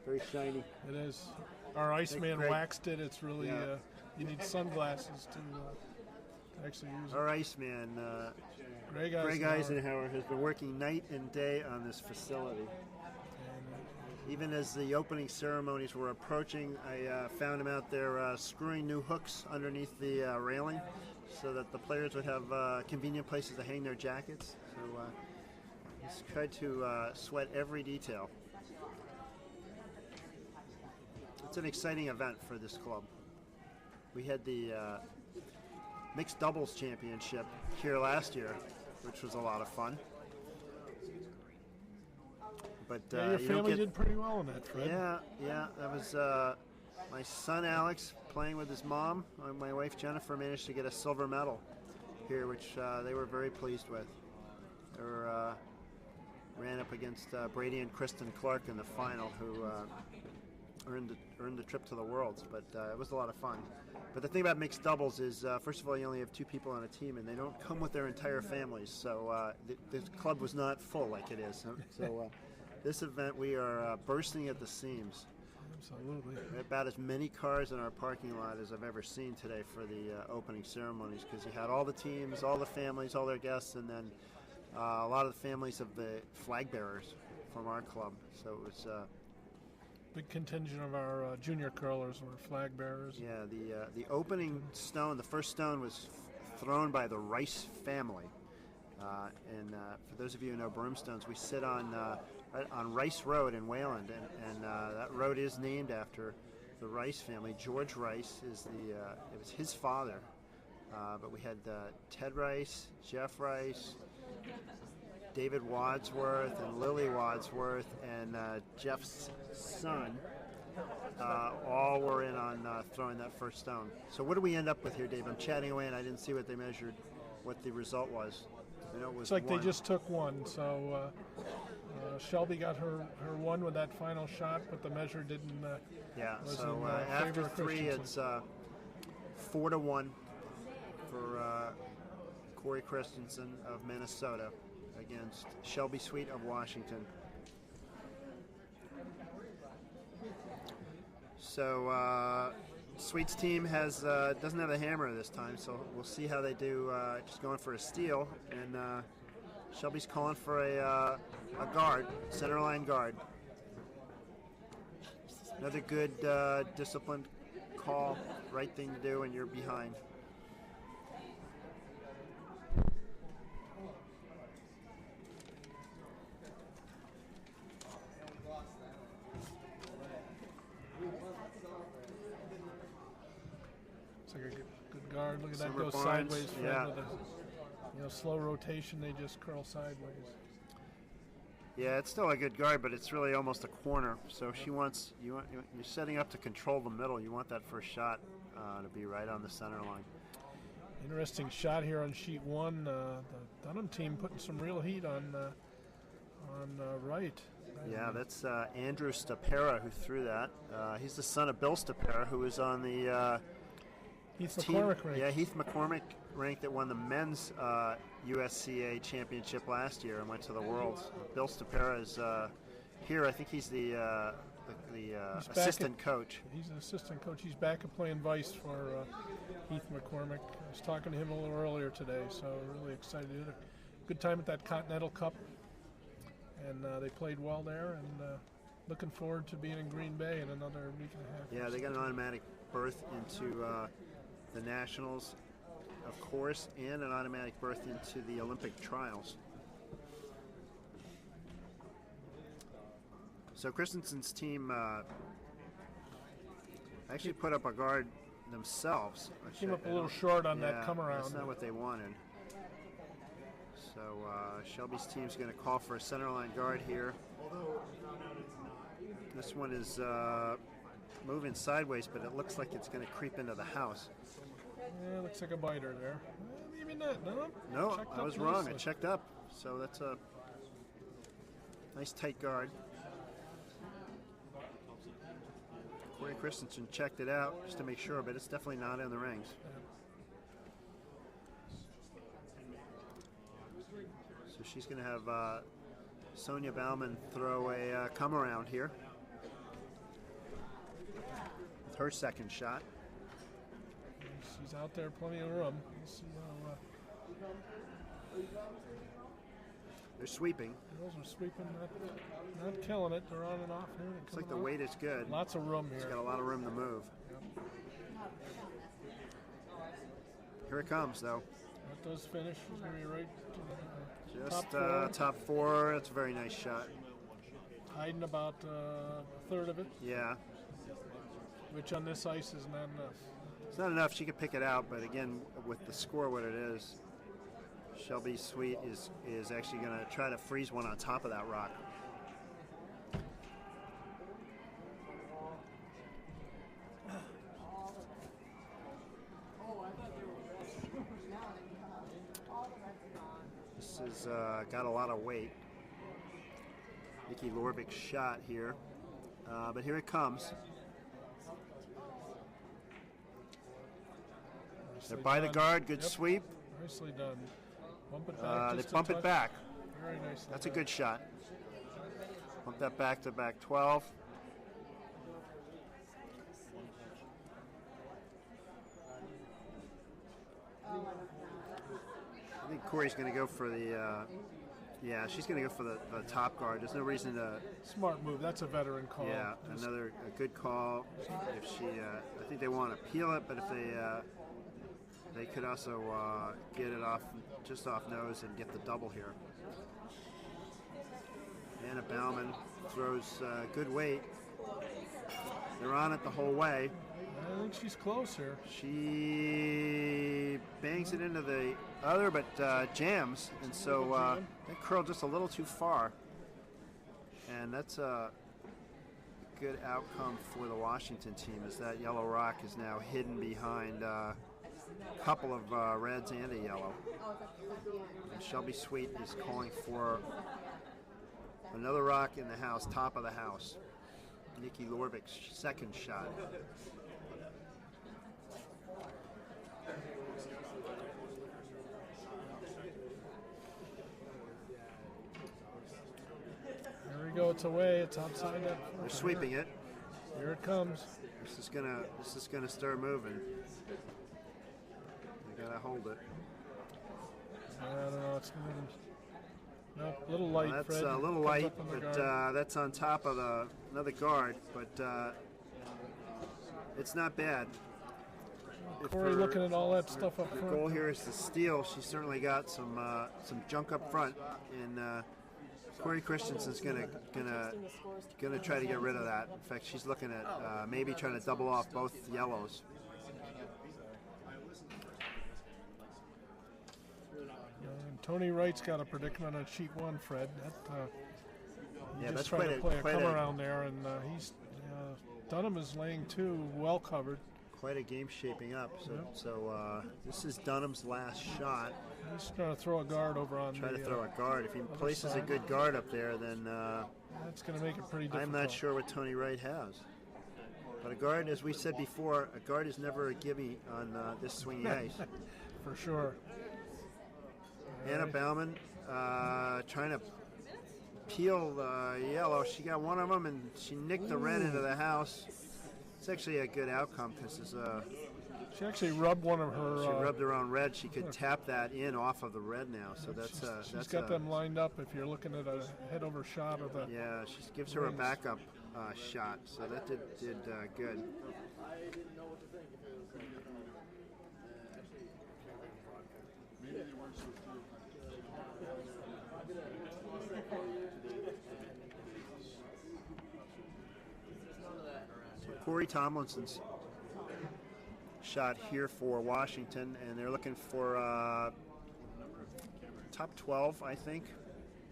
Very shiny. It is. Our Iceman Greg- waxed it. It's really Yeah. you need sunglasses to actually use it. Our Iceman, Greg Greg Eisenhower. Eisenhower, has been working night and day on this facility. Even as the opening ceremonies were approaching, I found him out there screwing new hooks underneath the railing so that the players would have convenient places to hang their jackets. So he's tried to sweat every detail. It's an exciting event for this club. We had the mixed doubles championship here last year, which was a lot of fun. But Yeah, your you don't family get- did pretty well in that, Fred. Yeah, that was my son Alex playing with his mom. My wife Jennifer managed to get a silver medal here, which they were very pleased with. They were, ran up against Brady and Kristen Clark in the final, who earned the trip to the Worlds. But it was a lot of fun. But the thing about mixed doubles is, first of all, you only have 2 people on a team, and they don't come with their entire families. So the club was not full like it is. So this event, we are bursting at the seams. Absolutely. We had about as many cars in our parking lot as I've ever seen today for the opening ceremonies, because you had all the teams, all the families, all their guests, and then a lot of the families of the flag bearers from our club. So it was Big contingent of our junior curlers were flag bearers. yeah. The opening stone, the first stone, was thrown by the Rice family. And for those of you who know Broomstones, we sit on Rice Road in Wayland, and that road is named after the Rice family. George Rice is it was his father, but we had Ted Rice, Jeff Rice, David Wadsworth, and Lily Wadsworth, and Jeff's son. All were in on throwing that first stone. So what do we end up with here, Dave? I'm chatting away, and I didn't see what they measured, what the result was. I know it was It's like 1. they just took 1. So Shelby got her 1 with that final shot, but the measure didn't. Yeah, was so in after favor of 3, Christensen. it's 4-1 for Corey Christensen of Minnesota against Shelby Sweet of Washington. So Sweet's team has doesn't have a hammer this time, so we'll see how they do. Just going for a steal, and Shelby's calling for a guard, center line guard. Another good disciplined call, right thing to do, and you're behind. It's like a good guard. Look at that, Summer go Barnes, sideways. yeah. With a, slow rotation, they just curl sideways. Yeah, it's still a good guard, but it's really almost a corner. So you're setting up to control the middle. You want that first shot to be right on the center line. Interesting shot here on sheet one. The Dunham team putting some real heat on right. Yeah, that's Andrew Stapera who threw that. He's the son of Bill Stapera, who was on the Heath team. McCormick rank. Yeah, Heath McCormick rank that won the men's USCA championship last year and went to the Worlds. Bill Stapera is here. I think he's the assistant coach. He's an assistant coach. He's back and playing vice for Heath McCormick. I was talking to him a little earlier today, so really excited. He had a good time at that Continental Cup, and they played well there, and looking forward to being in Green Bay in another week and a half. Yeah, they got an automatic berth into the Nationals, of course, and an automatic berth into the Olympic trials. So Christensen's team actually put up a guard themselves. Came up a little short on that come around. That's not what they wanted. So Shelby's team's going to call for a center line guard here. This one is moving sideways, but it looks like it's going to creep into the house. Yeah, looks like a biter there. Maybe not. No. No, Checked I up was wrong. I nicely. checked up. So that's a nice tight guard. Corey Christensen checked it out just to make sure, but it's definitely not in the rings. So she's going to have Sonia Bauman throw a come around here with her second shot. She's out there, plenty of room. We'll see how They're sweeping. girls are sweeping, not killing it. They're on and off here. Looks like the weight is good. Lots of room It's here. got a lot of room to move. Here it comes, though. That does finish. She's going to be right to the Just top four. top four. That's a very nice shot. Hiding about a third of it, Yeah. which on this ice is not enough. It's not enough. She could pick it out, but again, with the score what it is, Shelby Sweet is actually going to try to freeze one on top of that rock. This has got a lot of weight. Nikki Lorbeck's shot here, but here it comes. They're Nicely by the done. guard. Good Yep. sweep. Nicely done. Bump it back. They just a bump it touch. back. Very nicely. That's a done. good shot. Bump that back to back 12. I think Corey's going to go for the, she's going to go for the top guard. There's no reason to, Smart move. That's a veteran call. Just another a good call. If she, I think they want to peel it, but if they could also get it off, just off nose and get the double here. Anna Bauman throws good weight. They're on it the whole way. I think she's close here. She bangs it into the other, but jams, and so that curled just a little too far. And that's a good outcome for the Washington team, as that yellow rock is now hidden behind a couple of reds and a yellow. And Shelby Sweet is calling for another rock in the house, top of the house. Nikki Lorbeck's second shot. There we go. It's away. It's outside that. They're sweeping it. Here it comes. This is gonna start moving. I gotta hold it. I don't know. It's moving. No, a little light, That's Fred. a little Comes light, up on the but guard. that's on top of another guard. But it's not bad. Corey looking at all that stuff up The front. goal here is to steal. She's certainly got some junk up front, and Corey Christensen's gonna try to get rid of that. In fact, she's looking at maybe trying to double off both yellows. And Tony Wright's got a predicament on sheet 1, Fred. Yeah, just that's trying to play a come a around there, and he's Dunham is laying 2, well covered. quite a game shaping up. So this is Dunham's last shot. He's trying to throw a guard over on Try the, to throw a guard. If he places a good guard up there, then that's going to make it pretty difficult. I'm not sure what Tony Wright has. But a guard, as we said before, a guard is never a gimme on this swinging ice. For sure. Anna Bauman trying to peel yellow. She got one of them, and she nicked the red into the house. It's actually a good outcome because She actually rubbed one of her. she rubbed her own red. She could tap that in off of the red now. So She's got them lined up. If you're looking at a head-over shot of the. Yeah, she gives her a backup shot. So that did good. Corey Tomlinson's shot here for Washington, and they're looking for top 12, I think,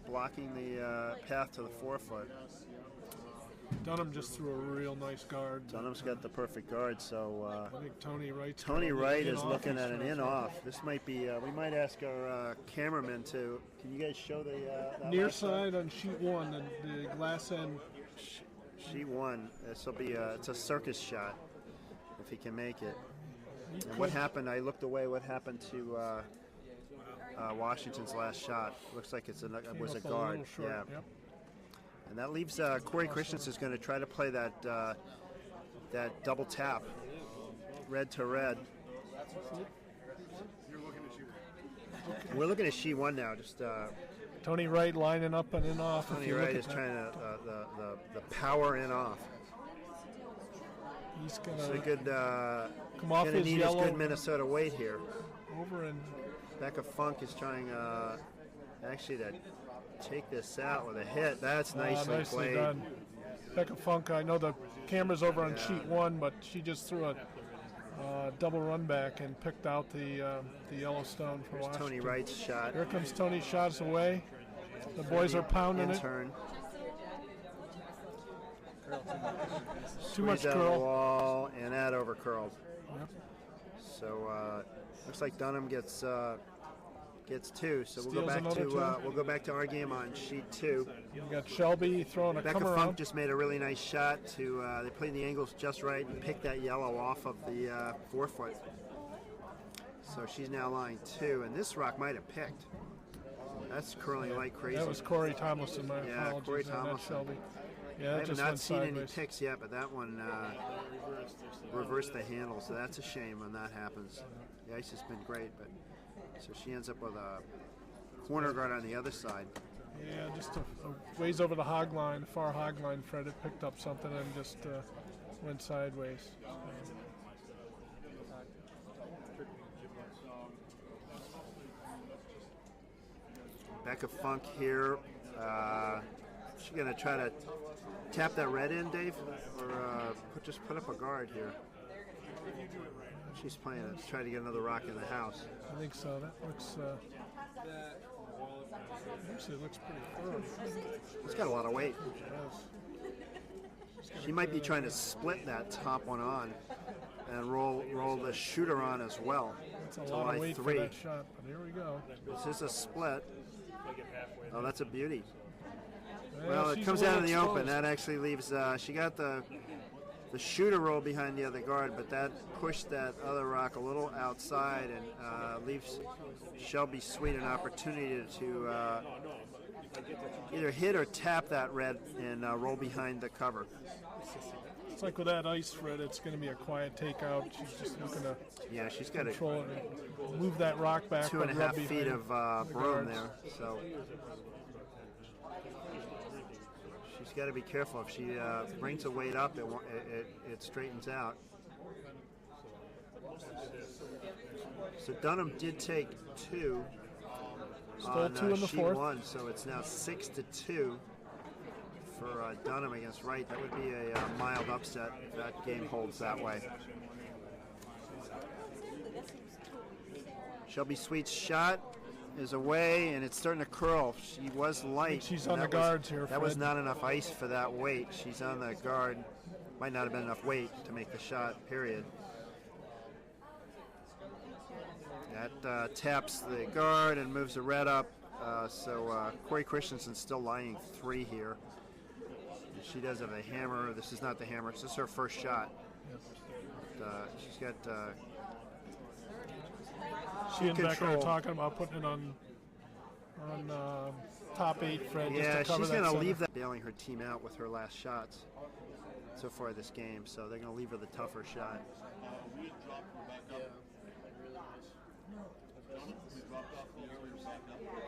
blocking the path to the forefoot. Dunham just threw a real nice guard. Dunham's got the perfect guard, so I think Tony Wright. Tony Wright is looking at an in-off. This might be, we might ask our cameraman to, can you guys show the that Near last shot? side on sheet 1, the glass end. She won. This will be it's a circus shot if he can make it. And what happened? I looked away. What happened to Washington's last shot? Looks like it was a guard. Short, yeah. Yep. And that leaves Corey Christensen is going to try to play that that double tap, red to red. We're looking at sheet 1 now. Just Tony Wright lining up and in off. Tony Wright is trying to the power in off. He's It's a gonna good. come off Gonna his need yellow his good Minnesota weight here. over and Becca Funk is trying actually to take this out with a hit. That's nicely played. done. Becca Funk, I know the camera's over on sheet 1, but she just threw a double run back and picked out the Yellowstone for Here's Washington. Tony Wright's shot. Here comes Tony, shots away. The boys are pounding it. Turn. Too much Squeeze out the curl. wall, and that over curled. Yep. So looks like Dunham gets 2. So Steals another 2. we'll go back to our game on sheet 2. We got Shelby throwing a Becca come Funk around. just made a really nice shot to. They played the angles just right and picked that yellow off of the forefoot. So she's now lying 2, and this rock might have picked. That's curling like crazy. That was Corey Tomlinson. My Yeah, apologies. Corey on that, Tomlinson. Shelby. Yeah, I it have just not went seen any sideways. picks yet, but that one reversed the handle, so that's a shame when that happens. The ice has been great, but so she ends up with a corner guard on the other side. Yeah, just a ways over the hog line, far hog line. Fred had picked up something and just went sideways. Becca Funk here. She's going to try to tap that red in, Dave, or just put up a guard here. She's playing to try to get another rock in the house. I think so. That looks. Actually, it looks pretty firm. It's got a lot of weight. It does. She might be trying to split that top one on and roll the shooter on as well. It's a to lot lie of weight 3. for that shot, but here we go. This is a split. Oh, that's a beauty. Yeah, Well, it she's comes a out little in the open. exposed. That actually leaves. She got the shooter roll behind the other guard, but that pushed that other rock a little outside and leaves Shelby Sweet an opportunity to either hit or tap that red and roll behind the cover. It's like with that ice, Fred, it's going to be a quiet takeout. She's just looking to She's got control it and move that rock back. 2.5 feet of broom there, so she's got to be careful. If she brings the weight up, it straightens out. So Dunham did take 2 on 2 in the sheet fourth. 1, so it's now 6-2 for Dunham against Wright. That would be a mild upset if that game holds that way. Shelby Sweet's shot is away, and it's starting to curl. She was light. She's on the guards here, That was Fred. not enough ice for that weight. She's on the guard. Might not have been enough weight to make the shot, period. That taps the guard and moves the red up. So Corey Christensen's still lying 3 here. She does have a hammer. This is not the hammer. This is her first shot. But, she's got She and Becker are control. talking about putting it on top 8, Fred. Yeah, just to cover she's that going to center. leave that, bailing her team out with her last shots so far this game. So they're going to leave her the tougher shot.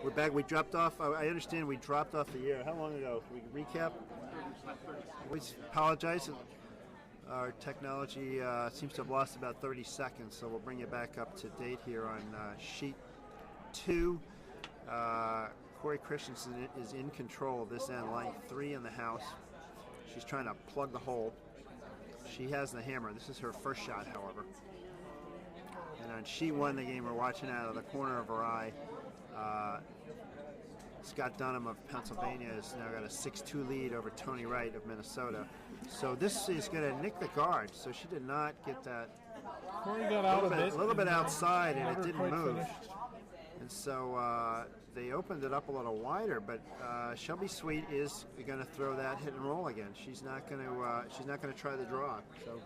We're back. We dropped off. I understand we dropped off the air. How long ago? Can we recap? We apologize. Our technology seems to have lost about 30 seconds, so we'll bring you back up to date here on sheet 2. Corey Christensen is in control of this end, line 3 in the house. She's trying to plug the hole. She has the hammer. This is her first shot, however. And on sheet 1, the game we're watching out of the corner of her eye, Scott Dunham of Pennsylvania has now got a 6-2 lead over Tony Wright of Minnesota. So this is going to nick the guard. So she did not get that. Corey got out a bit. A little bit outside, and it Never didn't quite move. finished. And so they opened it up a little wider. But Shelby Sweet is going to throw that hit and roll again. She's not going to. She's not going to try the draw. So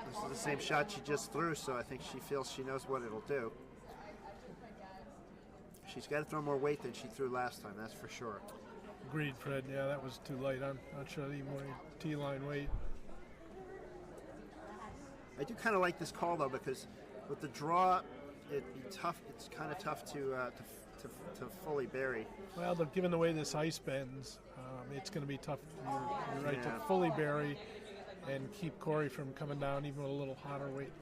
this is the same shot she just threw. So I think she feels she knows what it'll do. She's got to throw more weight than she threw last time, that's for sure. Agreed, Fred. Yeah, that was too light. I'm not sure the more T-line weight. I do kind of like this call, though, because with the draw, it'd be tough. It's kind of tough to fully bury. Well, given the way this ice bends, it's going to be tough. You're right to Yeah. fully bury and keep Corey from coming down even with a little hotter weight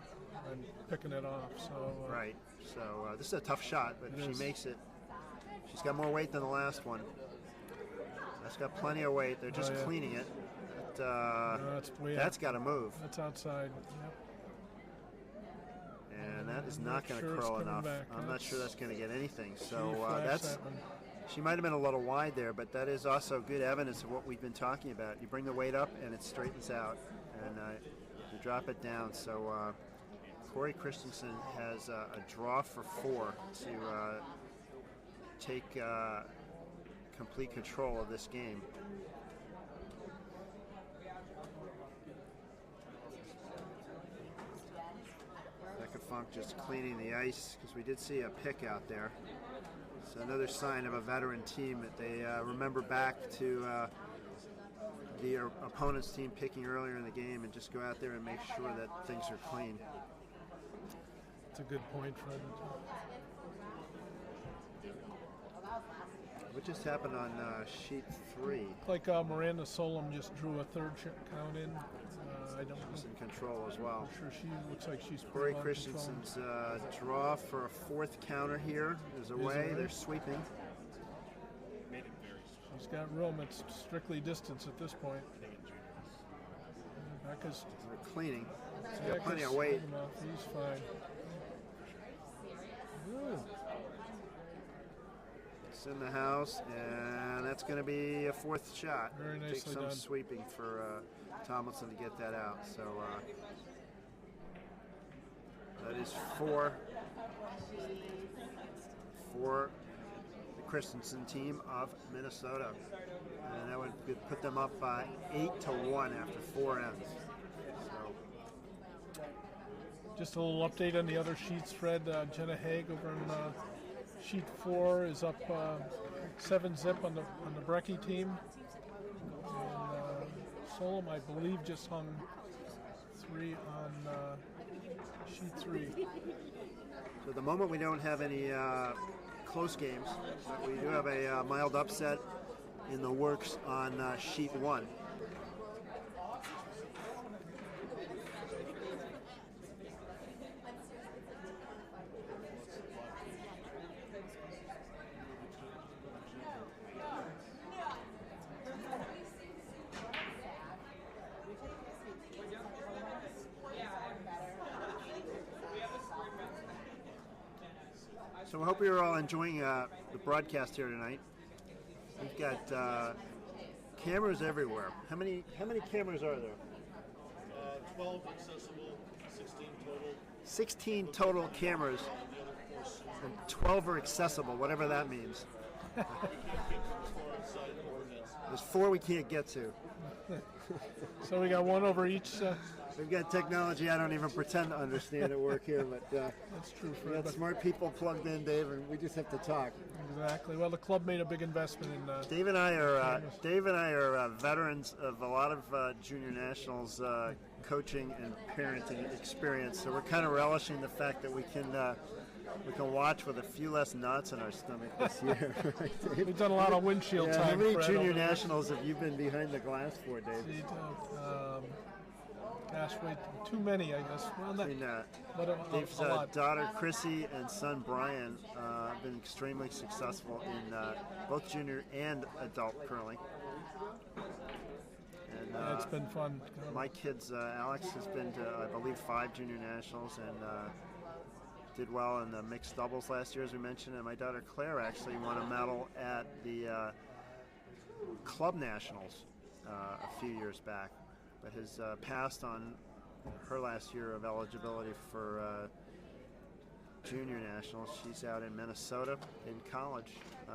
and picking it off. So Right. So this is a tough shot, but if It she is. makes it, she's got more weight than the last one. That's got plenty of weight. They're just yeah. cleaning it. But, that's way that's got to move, That's outside. Yep. and that is not going to sure it's curl coming enough. back. I'm not sure that's going to get anything. So She flashed that's. that one. She might have been a little wide there, but that is also good evidence of what we've been talking about. You bring the weight up, and it straightens out, and you drop it down. So Corey Christensen has a draw for 4 to take complete control of this game. Becca Funk just cleaning the ice, because we did see a pick out there. So another sign of a veteran team that they remember back to the opponent's team picking earlier in the game and just go out there and make sure that things are clean. It's a good point, Fred. What just happened on sheet 3? Like Miranda Solom just drew a third count in. I don't know. She's in control as well. I'm sure she looks like she's Corey pretty well controlled. Christensen's draw for a 4th counter here is away. away. They're sweeping. She's got room. It's strictly distance at this point. Becca's They're cleaning. She's got plenty of weight. He's fine. Ooh. It's in the house, and that's going to be a 4th shot. Very Take nicely some done. sweeping for Tomlinson to get that out. So that is 4 for the Christensen team of Minnesota, and that would put them up by 8-1 after 4 ends. So Just a little update on the other sheets, Fred. Jenna Haig over in Sheet 4 is up 7-zip on the Brecky team. And Solom, I believe, just hung 3 on sheet 3. So at the moment we don't have any close games, but we do have a mild upset in the works on sheet 1. So I hope you're all enjoying the broadcast here tonight. We've got cameras everywhere. How many cameras are there? 12 accessible, 16 total. 16 total cameras, and 12 are accessible, whatever that means. There's 4 we can't get to. So we got one over each. We've got technology I don't even pretend to understand at work here, but That's true, we Fred. got smart people plugged in, Dave, and we just have to talk. Exactly. Well, the club made a big investment in. Dave and I are veterans of a lot of junior nationals coaching and parenting experience, so we're kind of relishing the fact that we can watch with a few less knots in our stomach this year. Right, Dave? We've done a lot of windshield Yeah, time. how many Fred, junior over there. nationals have you been behind the glass for, Dave? Gosh, wait, too many, I guess. Well, I mean, but Dave's a lot. daughter Chrissy and son Brian have been extremely successful in both junior and adult curling. And Yeah, it's been fun. my kids, Alex has been to, I believe, 5 junior nationals and did well in the mixed doubles last year, as we mentioned. And my daughter Claire actually won a medal at the club nationals a few years back, but has passed on her last year of eligibility for junior nationals. She's out in Minnesota in college.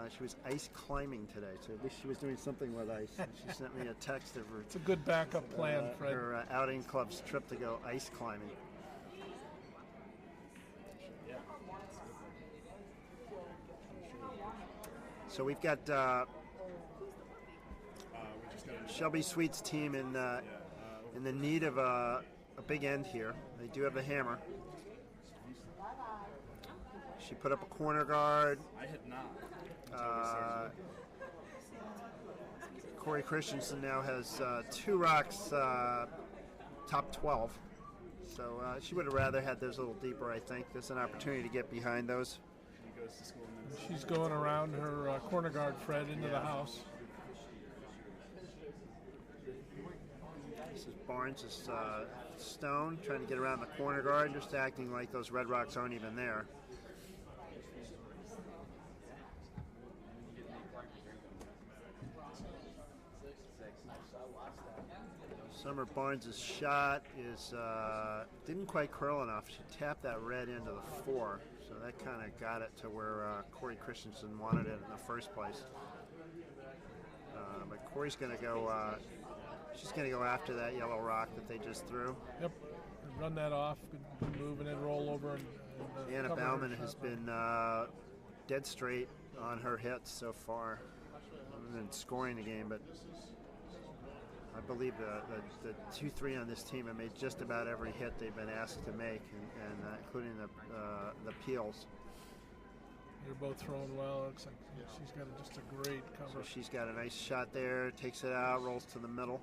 She was ice climbing today, so at least she was doing something with ice. And she sent me a text of her, It's a good backup plan, Fred. her outing club's trip to go ice climbing. So we've got Shelby Sweet's team in the need of a big end here. They do have the hammer. She put up a corner guard. I had not. Corey Christensen now has 2 rocks top 12. So she would have rather had those a little deeper, I think. There's an opportunity to get behind those. He goes to school in Minnesota. She's going around her corner guard, Fred, into the house. This is Barnes' Stone trying to get around the corner guard, just acting like those red rocks aren't even there. Summer Barnes' shot is didn't quite curl enough. She tapped that red into the 4, so that kind of got it to where Corey Christensen wanted it in the first place. But Corey's going to go. She's going to go after that yellow rock that they just threw. Yep. Run that off. Good move, and then roll over. And Anna cover her Bauman shot. has been dead straight on her hits so far. Other than scoring the game, but I believe the 2-3 on this team have made just about every hit they've been asked to make, and including the peels. They're both throwing well. Looks like she's got just a great So cover. she's got a nice shot there, takes it out, rolls to the middle.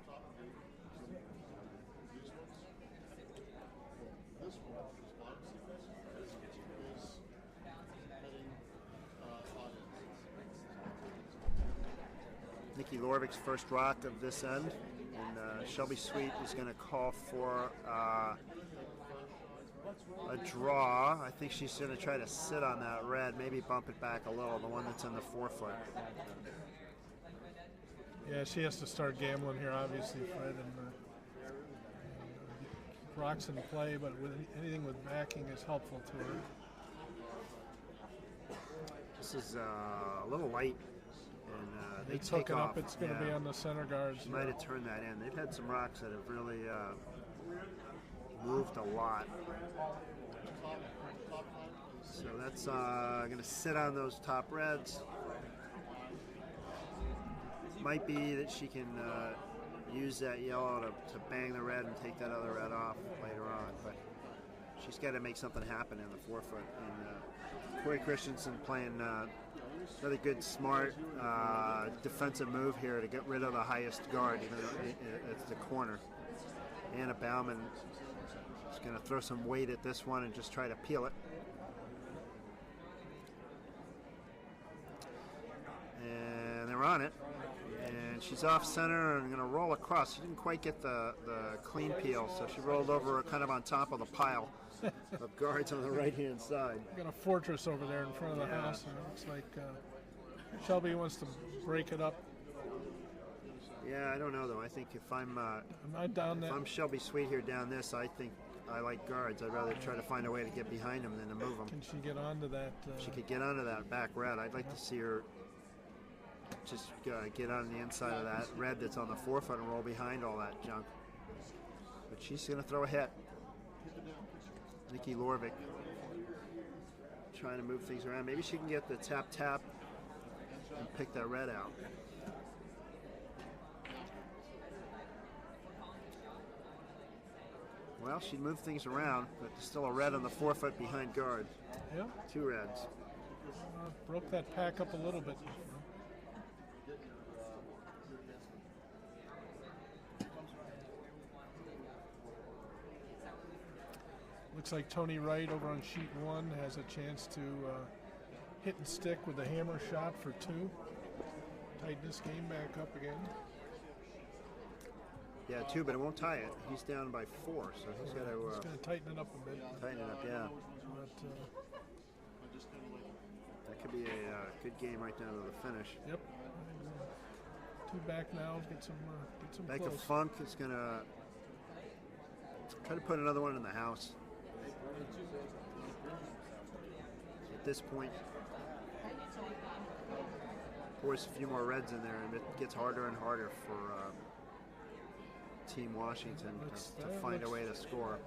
Nikki Lorvik's first rock of this end, and Shelby Sweet is going to call for a draw. I think she's going to try to sit on that red, maybe bump it back a little, the one that's in the 4-foot. Yeah, she has to start gambling here, obviously, Fred, and rocks in play, but with anything with backing is helpful to her. This is a little light, and they It's take hooking off. up. It's going to be on the center guards. She might have turned that in. They've had some rocks that have really moved a lot. So that's going to sit on those top reds. Might be that she can use that yellow to bang the red and take that other red off later on, but she's got to make something happen in the forefoot. And Corey Christensen playing really good, smart defensive move here to get rid of the highest guard, even though it's the corner. Anna Bauman is going to throw some weight at this one and just try to peel it. And they're on it. And she's off center and going to roll across. She didn't quite get the clean peel, so she rolled over kind of on top of the pile of guards on the right-hand side. Got a fortress over there in front of the house, and it looks like Shelby wants to break it up. Yeah, I don't know though. I think if I'm Shelby Sweet here down this, I think I like guards. I'd rather try to find a way to get behind them than to move them. Can she get onto that? She could get onto that back red. I'd like to see her just get on the inside of that red that's on the forefoot and roll behind all that junk. But she's going to throw a hit. Nikki Lorvik trying to move things around. Maybe she can get the tap and pick that red out. Well, she moved things around, but there's still a red on the forefoot behind guard. Yeah. Two reds. Broke that pack up a little bit. Looks like Tony Wright over on sheet 1 has a chance to hit and stick with the hammer shot for 2. Tighten this game back up again. Yeah, 2, but it won't tie it. He's down by 4, so he's got to... He's going to tighten it up a bit. Tighten it up, yeah. But, that could be a good game right down to the finish. Yep. 2 back now. Get some Becca close. Funk is going to try to put another one in the house. At this point, pours a few more reds in there, and it gets harder and harder for Team Washington to find a way to score.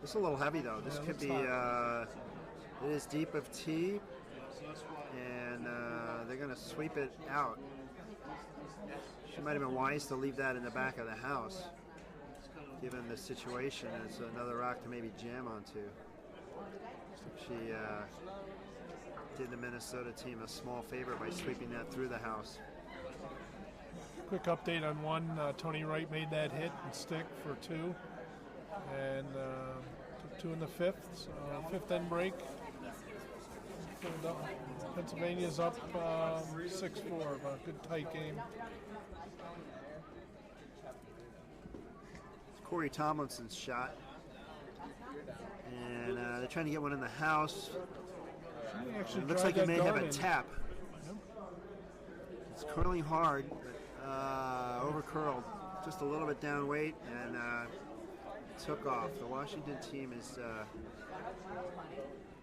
This is a little heavy though. This could be, it is deep of tea, and they're going to sweep it out. She might have been wise to leave that in the back of the house, given the situation. It's another rock to maybe jam onto. She did the Minnesota team a small favor by sweeping that through the house. Quick update on 1. Tony Wright made that hit and stick for 2. And took 2 in the 5th. So 5th end break. Pennsylvania's up 6-4. A good tight game. Corey Tomlinson's shot. And they're trying to get one in the house. It looks like it may have a tap. Yep. It's curling hard, but over curled. Just a little bit down weight and took off. The Washington team has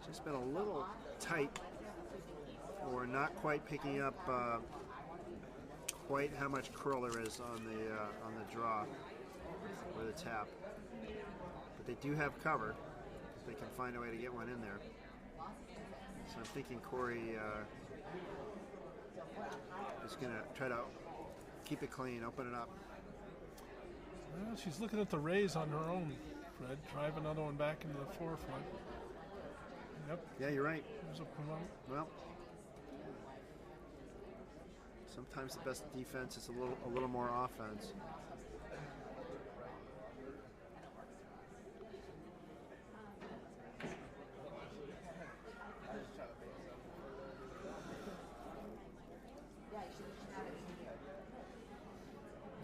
just been a little tight, or not quite picking up quite how much curl there is on the draw or the tap. But they do have cover if they can find a way to get one in there. So I'm thinking Corey is going to try to keep it clean, open it up. Well, she's looking at the raise on her own, Fred. Drive another one back into the forefront. Yep. Yeah, you're right. There's a promote. Well, sometimes the best defense is a little more offense.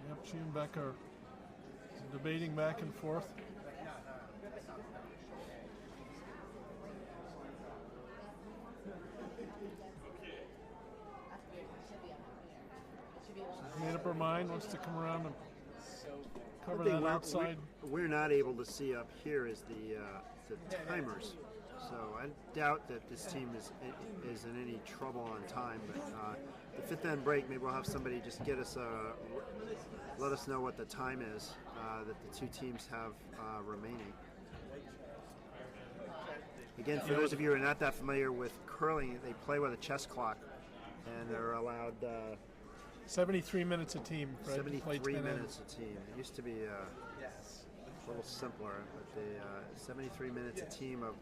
Yep, she and Beck are debating back and forth. She's made up her mind, wants to come around and cover that outside. We're not able to see up here is the timers. So I doubt that this team is in any trouble on time. But the 5th end break, maybe we'll have somebody just get us let us know what the time is that the two teams have remaining. Again, for those of you who are not that familiar with curling, they play with a chess clock, and they're allowed 73 minutes a team. Fred, 73 minutes a team. It used to be a little simpler, but the 73 minutes a team of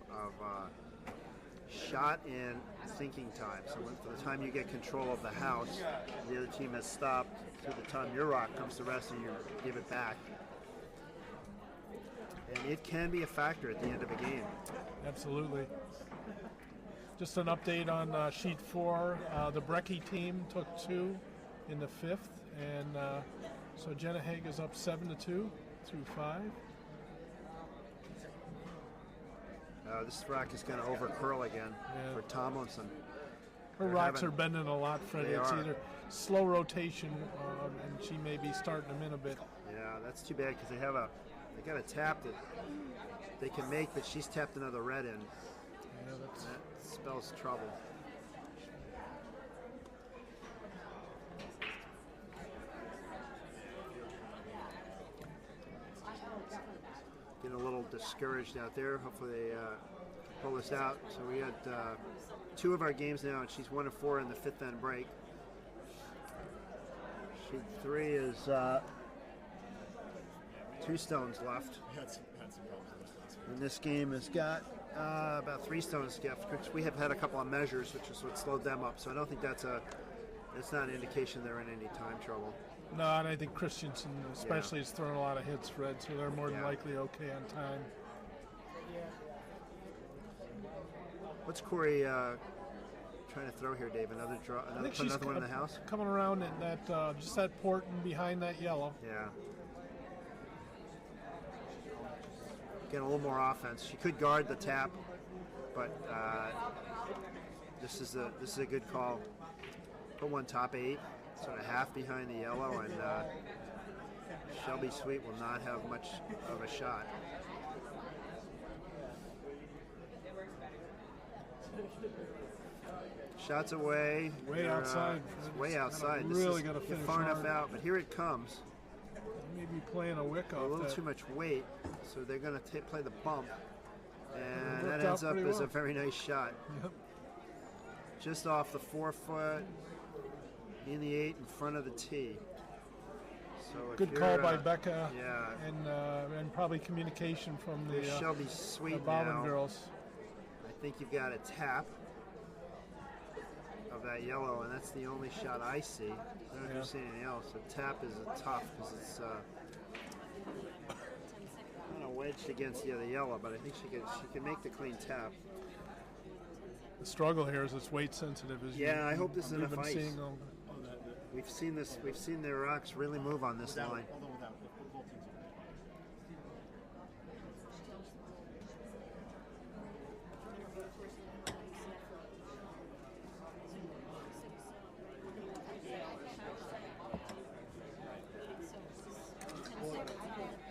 shot and thinking time. So by the time you get control of the house, the other team has stopped. To the time your rock comes to rest and you give it back. And it can be a factor at the end of a game. Absolutely. Just an update on sheet 4. The Brecky team took 2 in the 5th, and so Jenna Haig is up 7-2 through 5. This rock is going to over curl again for Tomlinson. Her rocks are bending a lot, Fred. It's are. either slow rotation, and she may be starting them in a bit. Yeah, that's too bad because they got a tap that they can make, but she's tapped another red in. Yeah, That spells trouble. Getting a little discouraged out there. Hopefully they pull this out. So we had 2 of our games now, and she's 1 of 4 in the 5th end break. Sheet 3 is 2 stones left. Had some problems with this last week. And this game has got about 3 stones left, which we have had a couple of measures, which is what slowed them up. So I don't think that's not an indication they're in any time trouble. No, and I think Christensen especially has thrown a lot of hits, Fred, so they're more than likely okay on time. What's Corey trying to throw here, Dave? Another draw? Another one in the house? Coming around in that just that port and behind that yellow. Yeah. Getting a little more offense. She could guard the tap, but this is a good call. Put one top 8, sort of half behind the yellow, and Shelby Sweet will not have much of a shot. Shots away. Way outside. It's way outside. Really got to finish far enough hard. out, but here it comes. Maybe playing a wick A off little that. too much weight, so they're going to play the bump, and worked that ends out up pretty as a well. very nice shot. Yep. Just off the 4-foot, in the 8, in front of the tee. So if Good you're, call by Becca. Yeah. And probably communication from the Shelby Sweet Bobbin now. girls. I think you've got a tap of that yellow, and that's the only shot I see. I don't know if you see anything else. A tap is a tough because it's kind of wedged against the other yellow, but I think she can make the clean tap. The struggle here is it's weight sensitive. I hope this is enough ice. Seeing them. We've seen this. We've seen their rocks really move on this line. Although without both teams.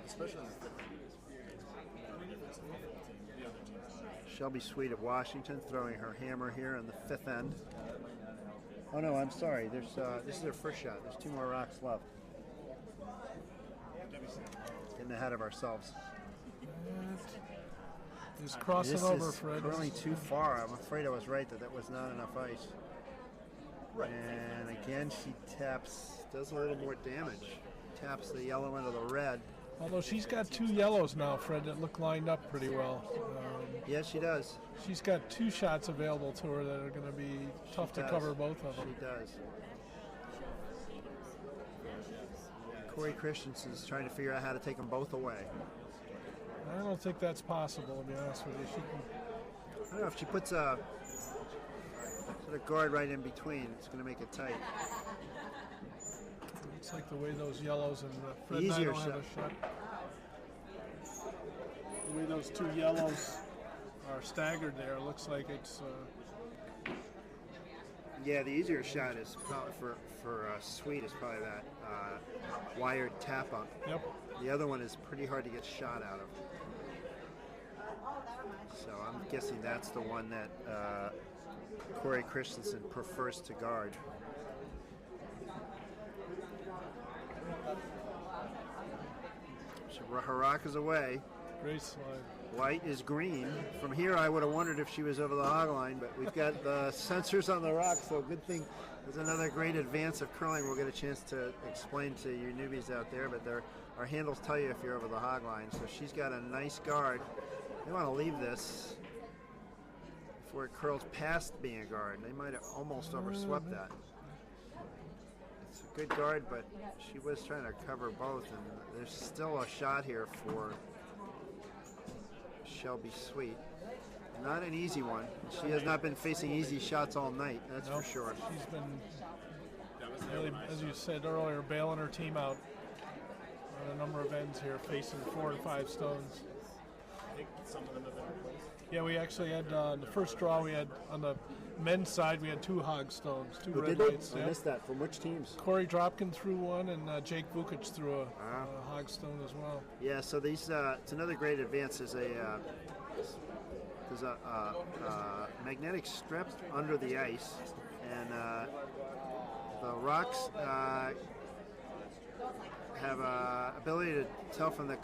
Especially in the 50s. Shelby Sweet of Washington throwing her hammer here on the 5th end. Oh no, I'm sorry. This is their first shot. There's 2 more rocks left. Getting ahead of ourselves. He's crossing This over, is Fred. curling too far. I'm afraid I was right that was not enough ice. Right. And again, she does a little more damage. Taps the yellow into the red. Although she's got 2 yellows now, Fred, that look lined up pretty well. Yes, she does. She's got 2 shots available to her that are going to be tough to cover both of them. She does. Corey Christensen is trying to figure out how to take them both away. I don't think that's possible, to be honest with you. She can, I don't know if she puts a sort of guard right in between. It's going to make it tight. it's like the way those yellows and Fred The and I easier don't have a shot. shot. The way those 2 yellows are staggered there, it looks like it's. Yeah, the easier shot is probably for Sweet is probably that wired tap up. Yep. The other one is pretty hard to get shot out of. So I'm guessing that's the one that Corey Christensen prefers to guard. Her rock is away. Great slide. White is green. From here, I would have wondered if she was over the hog line, but we've got the sensors on the rock, so good thing. There's another great advance of curling we'll get a chance to explain to you newbies out there, but our handles tell you if you're over the hog line. So she's got a nice guard. They want to leave this before it curls past being a guard. They might have almost overswept that. It's a good guard, but she was trying to cover both, and there's still a shot here for Shelby Sweet. Not an easy one. She has not been facing easy shots all night, that's for sure. She's been, really, as you said earlier, bailing her team out on a number of ends here, facing 4 and 5 stones. I think some of them have been replaced. Yeah, we actually had, in the first draw, we had, on the men's side, we had 2 hog stones, 2 red lights. I missed that. From which teams? Corey Dropkin threw one, and Jake Vukic threw a hog stone as well. Yeah, so these, it's another great advance. There's a magnetic strip under the ice, and the rocks have ability to tell from the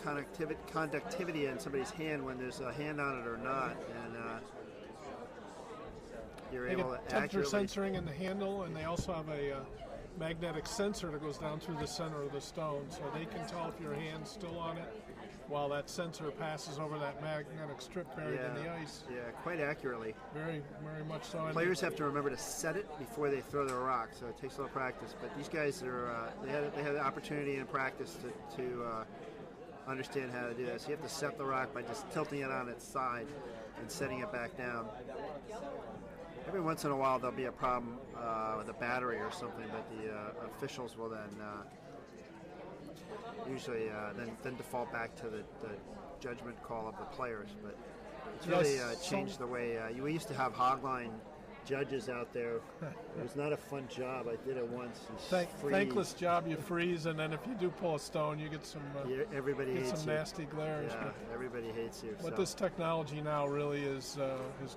conductivity in somebody's hand when there's a hand on it or not, and you're They able get to temperature accurately. censoring in the handle, and they also have a magnetic sensor that goes down through the center of the stone, so they can tell if your hand's still on it while that sensor passes over that magnetic strip buried in the ice. Yeah, quite accurately. Very, very much so. And Players have to remember to set it before they throw their rock, so it takes a little practice. But these guys are they had the opportunity in practice to understand how to do this. You have to set the rock by just tilting it on its side and setting it back down. Every once in a while there'll be a problem with a battery or something, but the officials will then usually then default back to the judgment call of the players. But it's really changed the way we used to have hogline judges out there. It was not a fun job. I did it once. thankless job. You freeze, and then if you do pull a stone, you get some everybody get hates some you. nasty glares. Yeah, everybody hates you. But so. this technology now really is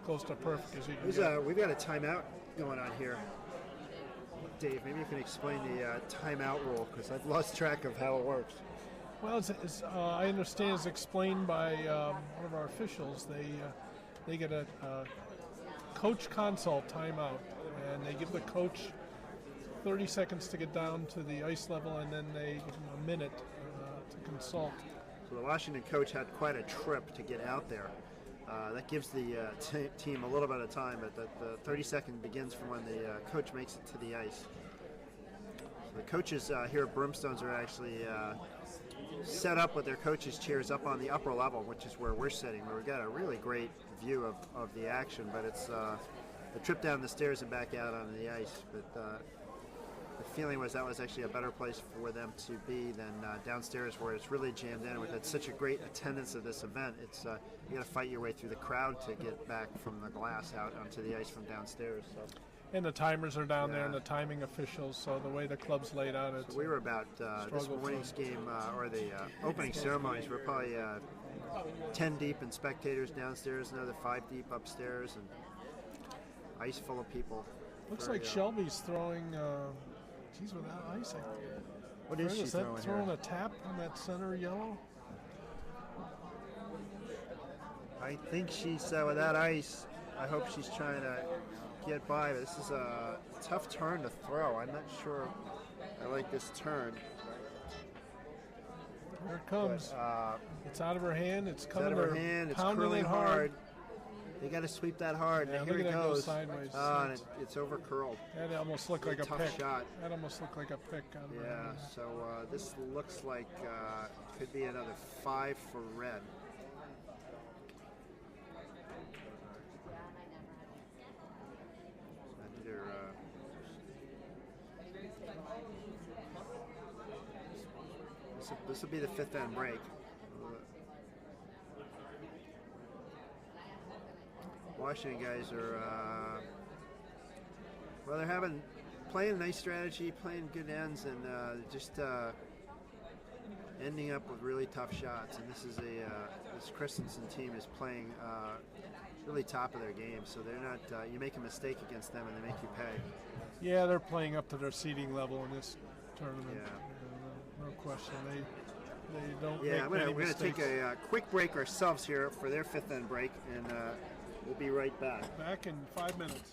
close to perfect as you can get. We've got a timeout going on here. Dave, maybe you can explain the timeout rule, because I've lost track of how it works. Well, I understand it's explained by one of our officials. They get a coach consult timeout, and they give the coach 30 seconds to get down to the ice level, and then they give them a minute to consult. So the Washington coach had quite a trip to get out there. That gives the team a little bit of time, but the 30-second begins from when the coach makes it to the ice. So the coaches here at Broomstones are actually set up with their coaches' chairs up on the upper level, which is where we're sitting, where we've got a really great view of the action, but it's the trip down the stairs and back out onto the ice. But the feeling was that was actually a better place for them to be than downstairs, where it's really jammed in. We've had such a great attendance of this event. It's you got to fight your way through the crowd to get back from the glass out onto the ice from downstairs. So. And the timers are down there, and the timing officials. So the way the club's laid out, it's so we were about this morning's game or the opening ceremonies. We're probably 10 deep in spectators downstairs, another 5 deep upstairs, and ice full of people. Looks like Shelby's throwing. She's without ice. What is she throwing here? Throwing a tap on that center yellow? I think she's without ice. I hope she's trying to get by. This is a tough turn to throw. I'm not sure I like this turn. Here it comes. But, it's out of her hand. It's coming out of her hand. It's curling hard. They got to sweep that hard. Yeah, and here it go goes. Sideways. And it's over curled. That almost looked like a tough pick. Shot. That almost looked like a pick. Yeah. So this looks like could be another 5 for red. This will be the 5th end break. Washington guys are they're playing a nice strategy, playing good ends, and just ending up with really tough shots. And this is this Christensen team is playing really top of their game, so they're not. You make a mistake against them, and they make you pay. Yeah, they're playing up to their seeding level in this tournament. Yeah. No question. They don't Yeah, make we're many going to take mistakes. a quick break ourselves here for their fifth end break, and we'll be right back. Back in 5 minutes.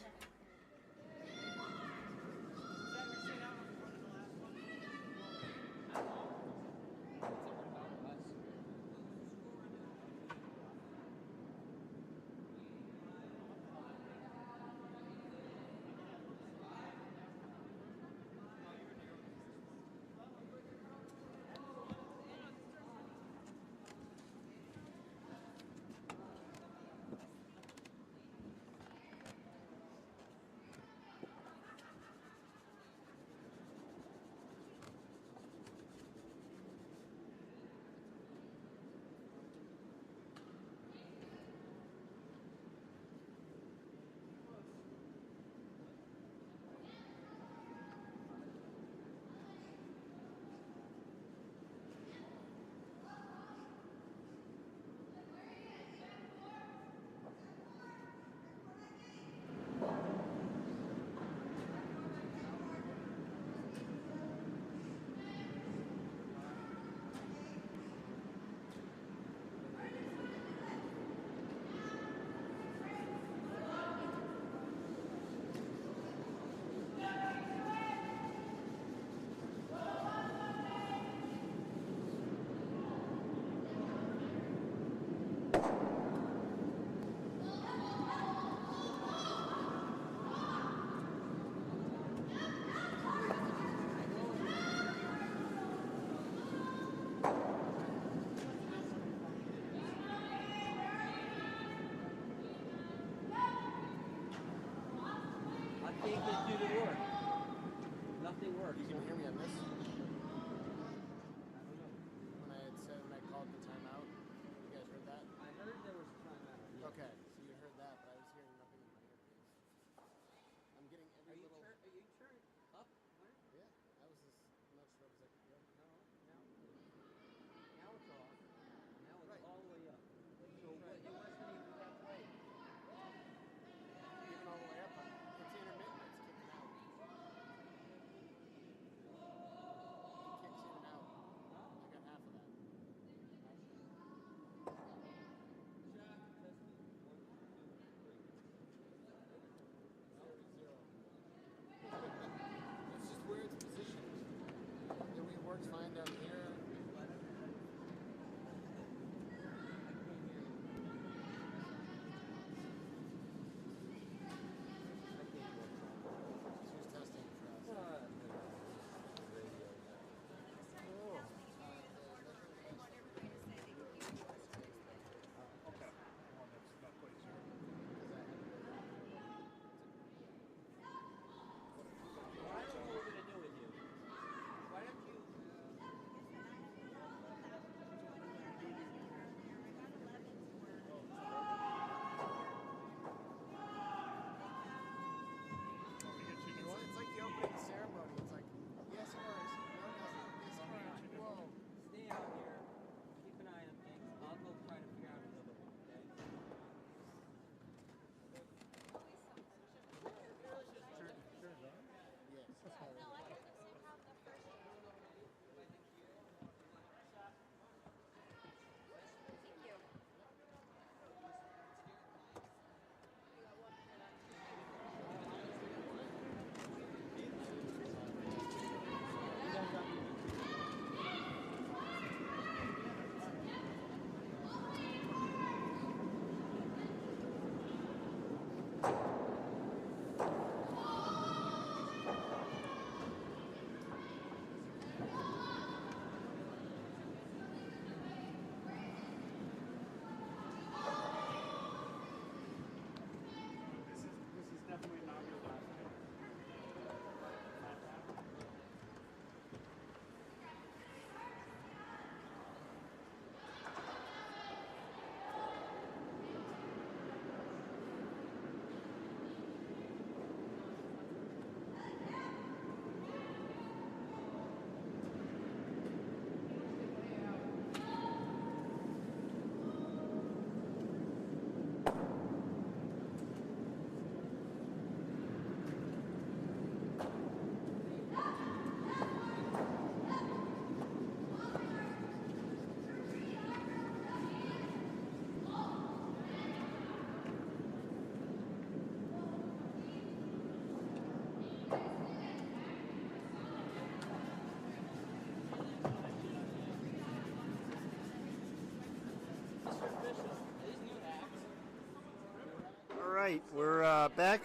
right, we're back.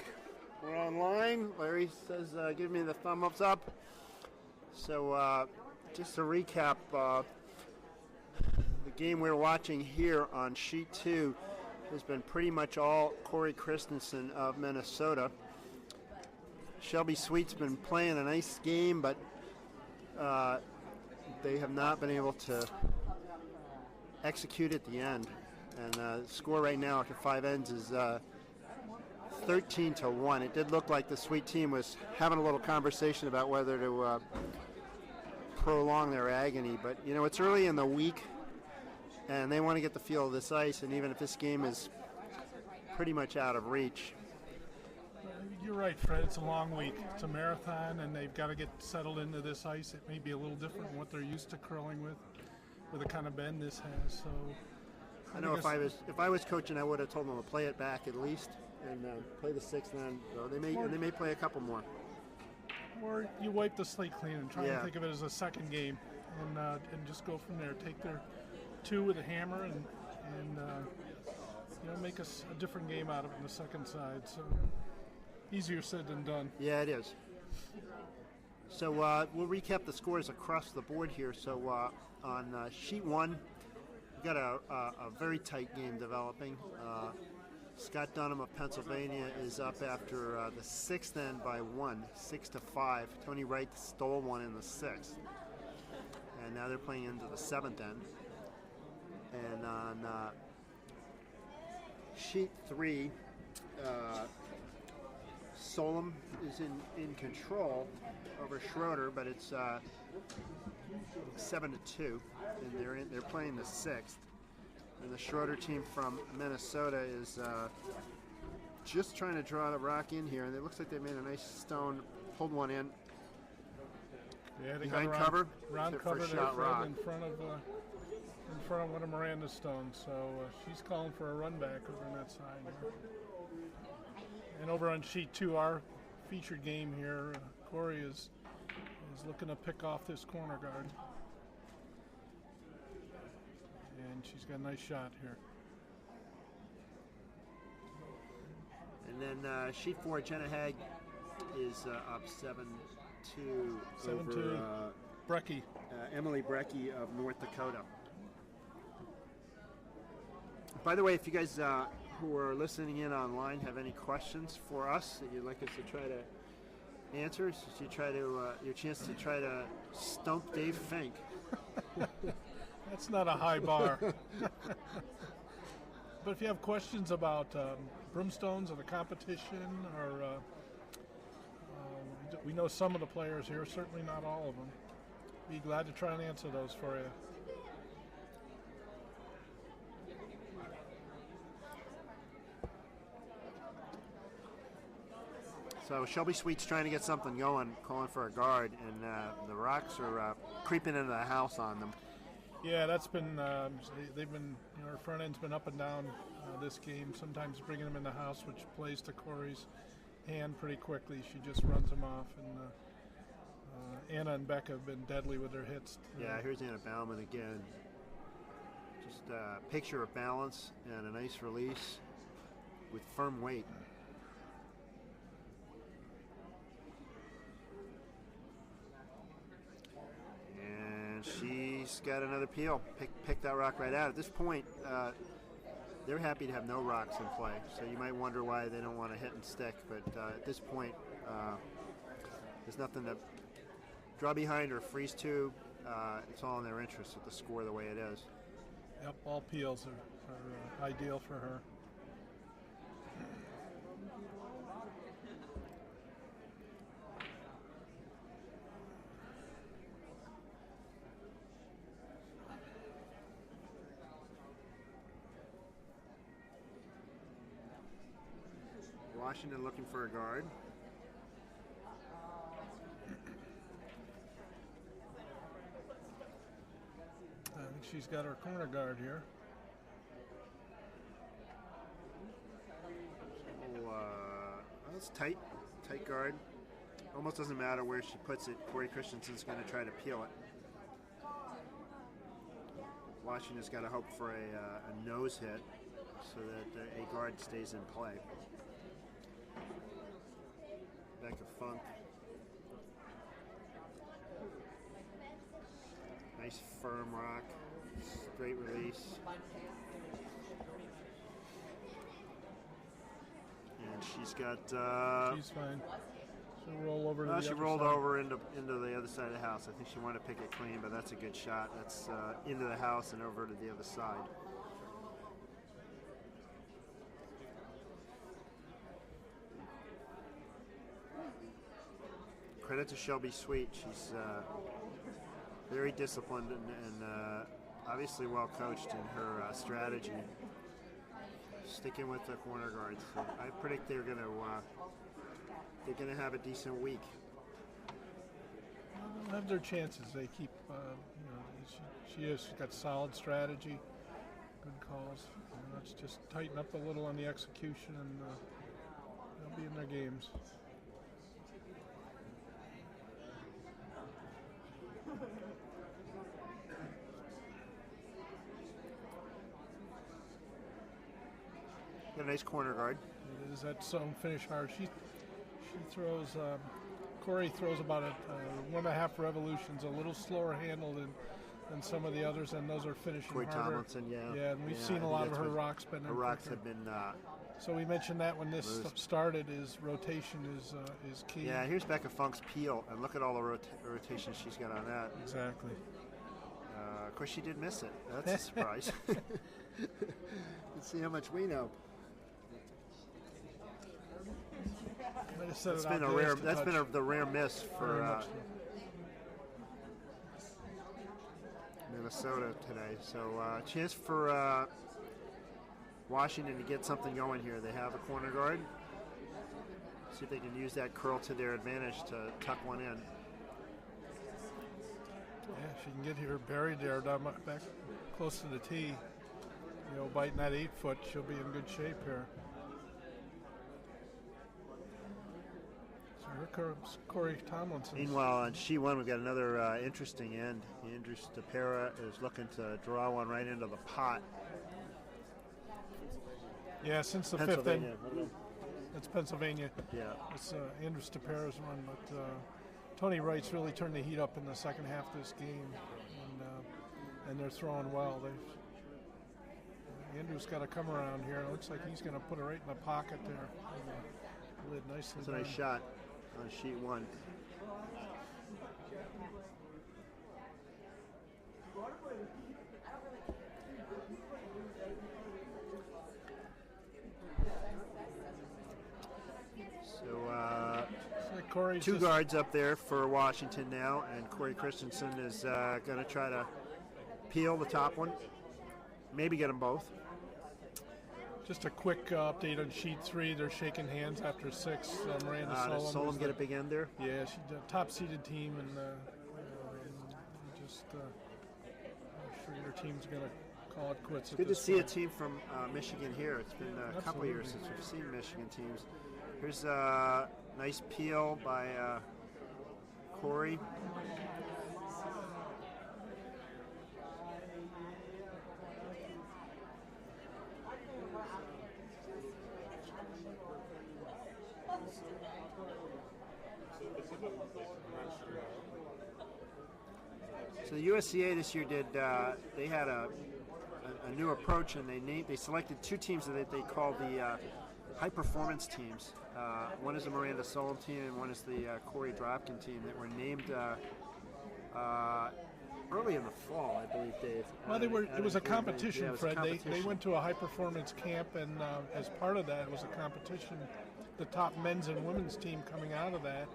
We're online. Larry says, give me the thumbs up. So, just to recap, the game we're watching here on sheet 2 has been pretty much all Corey Christensen of Minnesota. Shelby Sweet's been playing a nice game, but they have not been able to execute at the end. And the score right now after 5 ends is 13-1. It did look like the Sweet team was having a little conversation about whether to prolong their agony. But, you know, it's early in the week, and they want to get the feel of this ice. And even if this game is pretty much out of reach. You're right, Fred. It's a long week. It's a marathon, and they've got to get settled into this ice. It may be a little different than what they're used to curling with the kind of bend this has. So I know if I was coaching, I would have told them to play it back at least and play the 6th. Then they may play a couple more. Or you wipe the slate clean and try Yeah. and think of it as a second game, and just go from there. Take their 2 with a hammer and make us a different game out of it on the second side. So easier said than done. Yeah, it is. So we'll recap the scores across the board here. So on sheet 1, we've got a very tight game developing. Scott Dunham of Pennsylvania is up after the 6th end by 1, 6-5. Tony Wright stole one in the 6th. And now they're playing into the 7th end. And on sheet 3, Solom is in control over Schroeder, but it's 7-2, and they're playing the 6th. And the Schroeder team from Minnesota is just trying to draw the rock in here, and it looks like they made a nice stone, pulled one in. Yeah, they behind got cover round for cover there, shot Fred, rock. in front of one of Miranda's stones. So she's calling for a run back over on that side. And over on sheet 2, our featured game here, Corey is looking to pick off this corner guard. And she's got a nice shot here. And then sheet 4, Jenna Haag is up 7-2 over Brecky. Emily Brecky of North Dakota. By the way, if you guys who are listening in online have any questions for us that you'd like us to try to answer, so you try to your chance to try to stump Dave Fink. That's not a high bar. But if you have questions about Broomstones or the competition, or we know some of the players here, certainly not all of them. Be glad to try and answer those for you. So Shelby Sweet's trying to get something going, calling for a guard, and the Rocks are creeping into the house on them. Yeah, that's been, they've been, our front end's been up and down this game, sometimes bringing them in the house, which plays to Corey's hand pretty quickly. She just runs them off, and Anna and Becca have been deadly with their hits. Yeah, here's Anna Bauman again. Just a picture of balance and a nice release with firm weight. And she's got another peel. Pick that rock right out. At this point, they're happy to have no rocks in play. So you might wonder why they don't want to hit and stick. But at this point, there's nothing to draw behind or freeze to. It's all in their interest with the score the way it is. Yep, all peels are ideal for her. Washington looking for a guard. I think she's got her corner guard here. So, that's tight guard. Almost doesn't matter where she puts it. Corey Christensen's going to try to peel it. Washington's got to hope for a nose hit so that a guard stays in play. Becca Funk. Nice firm rock, straight release. And she's got. She's fine. She'll roll over to the She other rolled side. over into the other side of the house. I think she wanted to pick it clean, but that's a good shot. That's into the house and over to the other side. Credit to Shelby Sweet. She's very disciplined and obviously well coached in her strategy. Sticking with the corner guards. So I predict they're gonna have a decent week. They'll have their chances. They keep, she has got solid strategy, good calls. Let's just tighten up a little on the execution, and they'll be in their games. Got a nice corner guard. It is that some finish hard. She throws. Corey throws about 1.5 revolutions, a little slower handle than some of the others, and those are finishing Corey harder. Tomlinson, yeah. Yeah, and we've Yeah, seen I a think lot of that's her what- rocks been. Her rocks have been. So we mentioned that when this started, is rotation is key. Yeah, here's Becca Funk's peel, and look at all the rotations she's got on that. Exactly. Of course, she did miss it. That's a surprise. Let's see how much we know. Might have set That's it been out a there rare. to That's touch. been the rare miss Very for much so. Minnesota today. So chance for Washington to get something going here. They have a corner guard. See if they can use that curl to their advantage to tuck one in. Yeah, she can get here buried there, back close to the tee. Biting that 8-foot, she'll be in good shape here. So here comes Corey Tomlinson. Meanwhile, on She-1, we've got another interesting end. Andrew Stapera is looking to draw one right into the pot. Yeah, since the fifth end. Pennsylvania. It's Pennsylvania. Yeah. It's Andrew Stapera's run, but Tony Wright's really turned the heat up in the second half of this game, and they're throwing well. Andrew's got to come around here. It looks like he's going to put it right in the pocket there. Lid nicely That's a nice done. shot on Sheet-1. So Looks like Corey's two just- guards up there for Washington now, and Corey Christensen is going to try to peel the top one. Maybe get them both. Just a quick update on sheet 3. They're shaking hands after 6. Miranda Does Solom. Solom was get the- a big end there? Yeah, she's a top-seeded team, and just I'm sure your team's going to call it quits. At Good to this see a point. team from Michigan here. It's been a couple Absolutely. years since we've seen Michigan teams. Here's a nice peel by Corey. So the USCA this year did. They had a new approach, and they selected two teams that they called the high performance teams. One is the Miranda Solom team, and one is the Corey Dropkin team that were named early in the fall, I believe, Dave. Well, it was a competition, Yeah, it was a Fred. They competition. went to a high-performance camp, and as part of that, it was a competition. The top men's and women's team coming out of that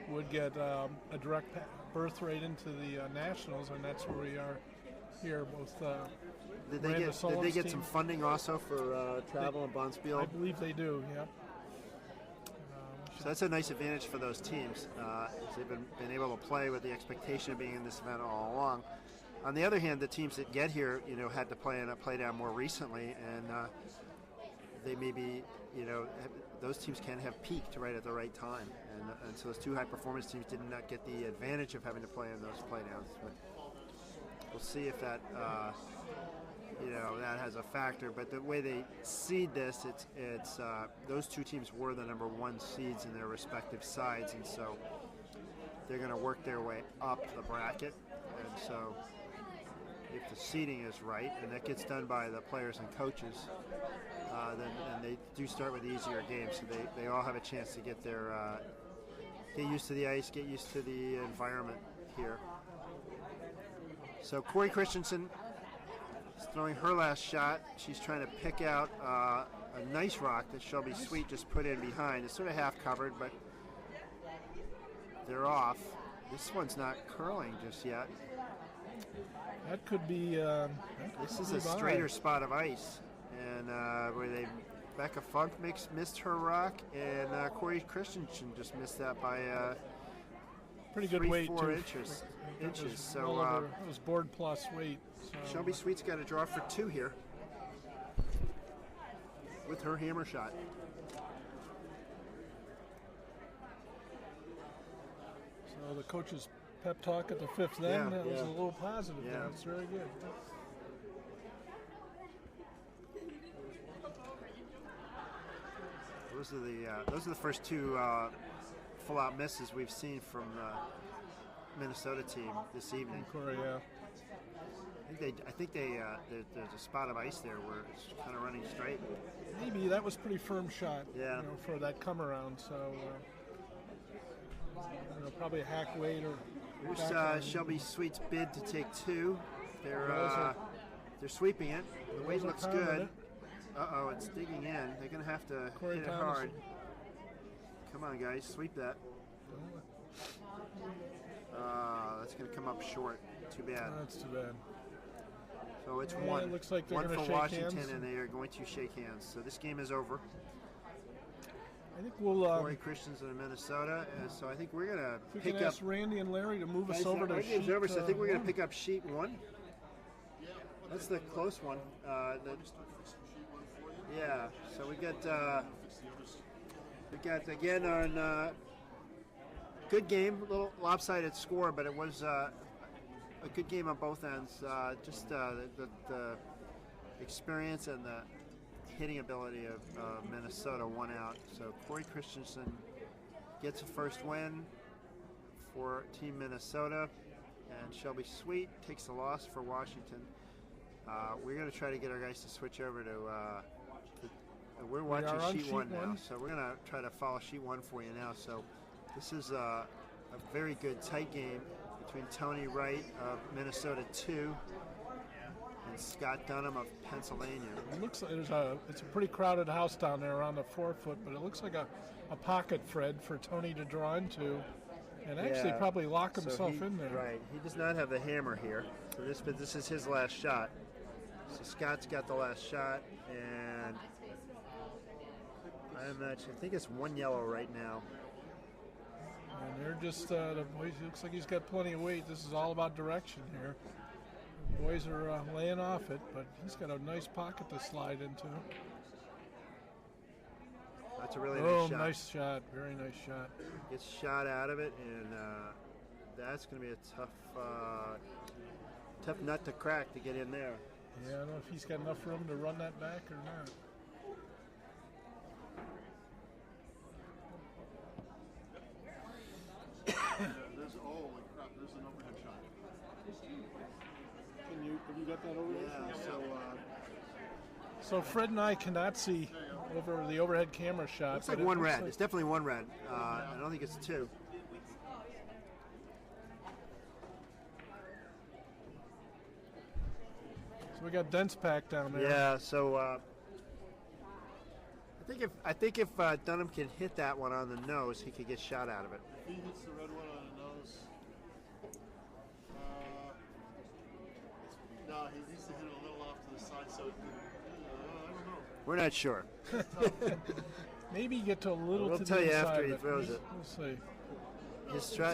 would get a direct berth right into the Nationals, and that's where we are here. Both Did Miranda they Solom's get team- some funding also for travel and I Bonspiel? believe they do, yeah. So that's a nice advantage for those teams. As they've been able to play with the expectation of being in this event all along. On the other hand, the teams that get here, had to play down more recently, and they may be, those teams can have peaked right at the right time, and so those two high-performance teams did not get the advantage of having to play in those playdowns. But we'll see if that that has a factor. But the way they seed this, it's those two teams were the number 1 seeds in their respective sides, and so they're going to work their way up the bracket. And so if the seeding is right, and that gets done by the players and coaches, then they do start with easier games, so they all have a chance to get used to the ice, get used to the environment here. So Corey Christensen is throwing her last shot. She's trying to pick out a nice rock that Shelby Sweet just put in behind. It's sort of half covered, but they're off. This one's not curling just yet. That could be. This is a straighter spot of ice, and where Becca Funk missed her rock, and Corey Christensen just missed that by pretty good weight, 4 too. inches. So it was board plus weight. So. Shelby Sweet's got a draw for 2 here with her hammer shot. So the coach's pep talk at the 5th end, that was a little positive. Yeah. That's very good. Those are the first 2 full-out misses we've seen from the Minnesota team this evening. Korea. I think there's a spot of ice there where it's kind of running straight. Maybe that was pretty firm shot. Yeah. For that come around. So probably a hack weight or. Here's Shelby Sweet's bid to take 2. They're sweeping it. The weight looks good. Uh-oh, it's digging in. They're going to have to hit it hard. Come on, guys, sweep that. That's going to come up short. Too bad. That's too bad. So it's 1. It looks like they're one going to for shake Washington, hands. and they are going to shake hands. So this game is over. I think we'll. Corey Christensen in Minnesota, and so I think we're going to we pick can up. ask Randy and Larry to move us over to Our game's sheet, over, so I think we're going to 1. pick up sheet 1. That's the close one. Yeah, so we got again on good game, a little lopsided score, but it was a good game on both ends. Just the experience and the hitting ability of Minnesota won out. So Corey Christensen gets a first win for Team Minnesota, and Shelby Sweet takes the loss for Washington. We're going to try to get our guys to switch over to. We're watching sheet 1 now, so we're going to try to follow sheet 1 for you now. So this is a very good tight game between Tony Wright of Minnesota 2 and Scott Dunham of Pennsylvania. It looks like it's a pretty crowded house down there around the 4-foot, but it looks like a pocket, Fred, for Tony to draw into and actually probably lock himself in there. Right. He does not have the hammer here. So this is his last shot. So Scott's got the last shot, and I think it's 1 yellow right now. And they're just, the boys, looks like he's got plenty of weight. This is all about direction here. The boys are laying off it, but he's got a nice pocket to slide into. That's a really nice shot. Nice shot. Very nice shot. Gets shot out of it, and that's going to be a tough nut to crack to get in there. Yeah, I don't know if he's got enough room to run that back or not. There's an overhead shot. Have you got that over there? So Fred and I cannot see over the overhead camera shot. Looks like one red. It's definitely 1 red. I don't think it's 2. So we got dense pack down there. Yeah. So I think if Dunham can hit that one on the nose, he could get shot out of it. If he hits the red one on the nose, no, he needs to hit it a little off to the side. So I don't know. We're not sure. Maybe get to a little. We'll to tell the you inside after he of it. throws it. We'll see.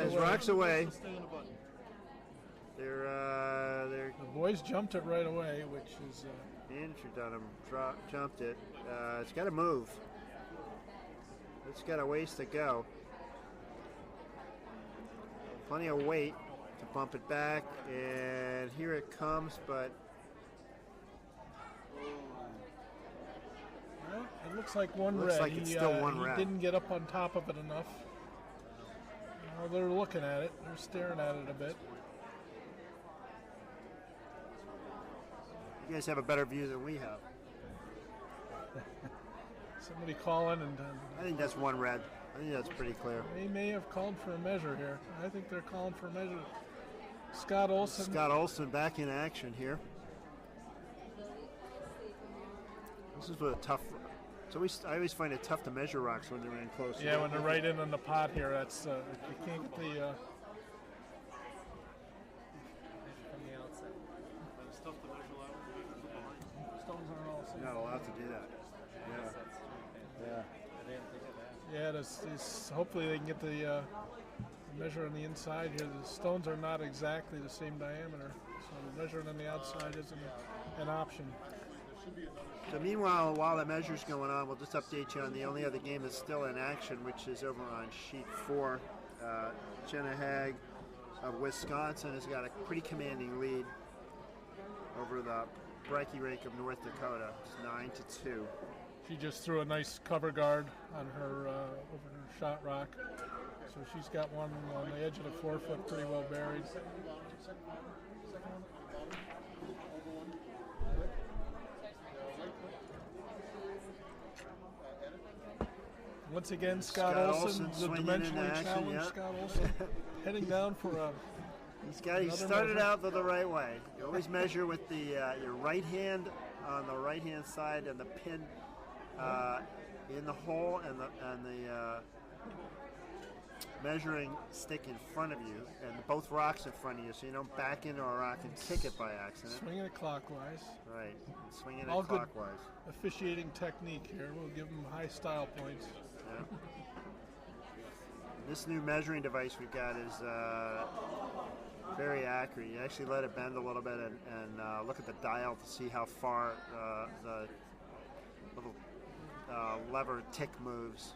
His rock's away. Stay on the button. They're The boys jumped it right away, which is. Andrew Dunham jumped it. It's got to move. It's got a ways to go. Plenty of weight to bump it back, and here it comes, but Well, it looks like one Looks red. like it's still one red. He didn't get up on top of it enough. Well, they're looking at it. They're staring at it a bit. You guys have a better view than we have. Somebody calling, and I think that's one red. I think that's pretty clear. they may have called for a measure here. I think they're calling for a measure. Scott Olson. Scott Olson back in action here. This is a tough. I always find it tough to measure rocks when they're in close. Yeah, when they're right in on the pot here, that's you can't get the. It's tough to measure out from behind. Stones aren't all the same. You're not allowed to do that. Yeah. Yeah, hopefully they can get the measure on the inside here. The stones are not exactly the same diameter, so measuring on the outside isn't an option. So meanwhile, while the measure's going on, we'll just update you on the only other game that's still in action, which is over on sheet 4. Jenna Haag of Wisconsin has got a pretty commanding lead over the Brecky Rake of North Dakota. It's 9-2. She just threw a nice cover guard on her over her shot rock, so she's got one on the edge of the forefoot pretty well buried. Once again, Scott Olson, the swinging into dimensionally action, challenged yeah. Scott Olson, heading down for a. He started out the right way. You always measure with the your right hand on the right hand side and the pin in the hole and the measuring stick in front of you and both rocks in front of you, so you don't back into a rock and kick it by accident. Swinging it clockwise. Right, and swinging it All good clockwise. officiating technique here. We'll give them high style points. Yeah. This new measuring device we've got is very accurate. You actually let it bend a little bit and look at the dial to see how far the little lever tick moves.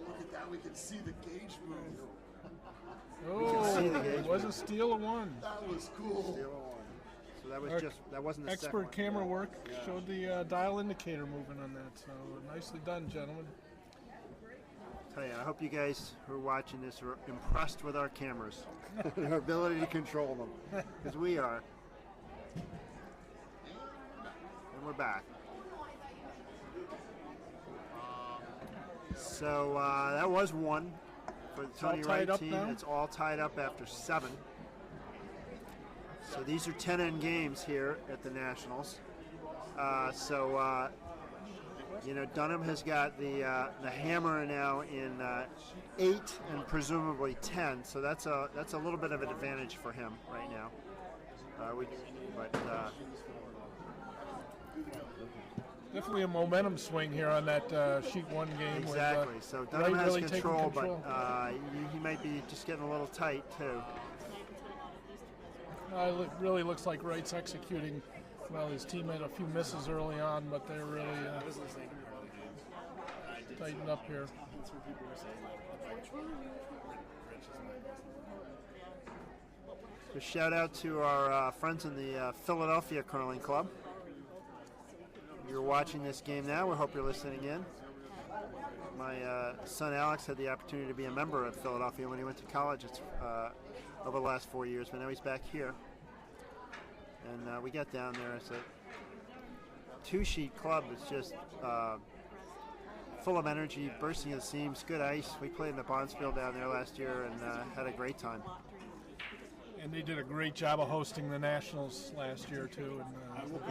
Look at that, we can see the gauge move. Oh, see the gauge it was a steal of one. That was cool. So that was that wasn't the second Expert one. camera work showed the dial indicator moving on that, so nicely done, gentlemen. Tell you, I hope you guys who are watching this are impressed with our cameras, our ability to control them, because we are. And we're back. So that was one for the Tony all tied Wright up team. now? It's all tied up after 7. So these are 10-end games here at the Nationals. Dunham has got the hammer now in 8 and presumably 10. So that's a little bit of an advantage for him right now. Definitely a momentum swing here on that sheet 1 game. Exactly. With, So Dunham Wright has really taking control, but he might be just getting a little tight too. It really looks like Wright's executing well. His team had a few misses early on, but they're really tightened up here. So shout out to our friends in the Philadelphia Curling Club. You're watching this game now. We hope you're listening in. My son Alex had the opportunity to be a member of Philadelphia when he went to college over the last 4 years, but now he's back here. And we got down there. It's a 2-sheet club. It's just full of energy, bursting at the seams, good ice. We played in the Bondsfield down there last year and had a great time. And they did a great job of hosting the Nationals last year too.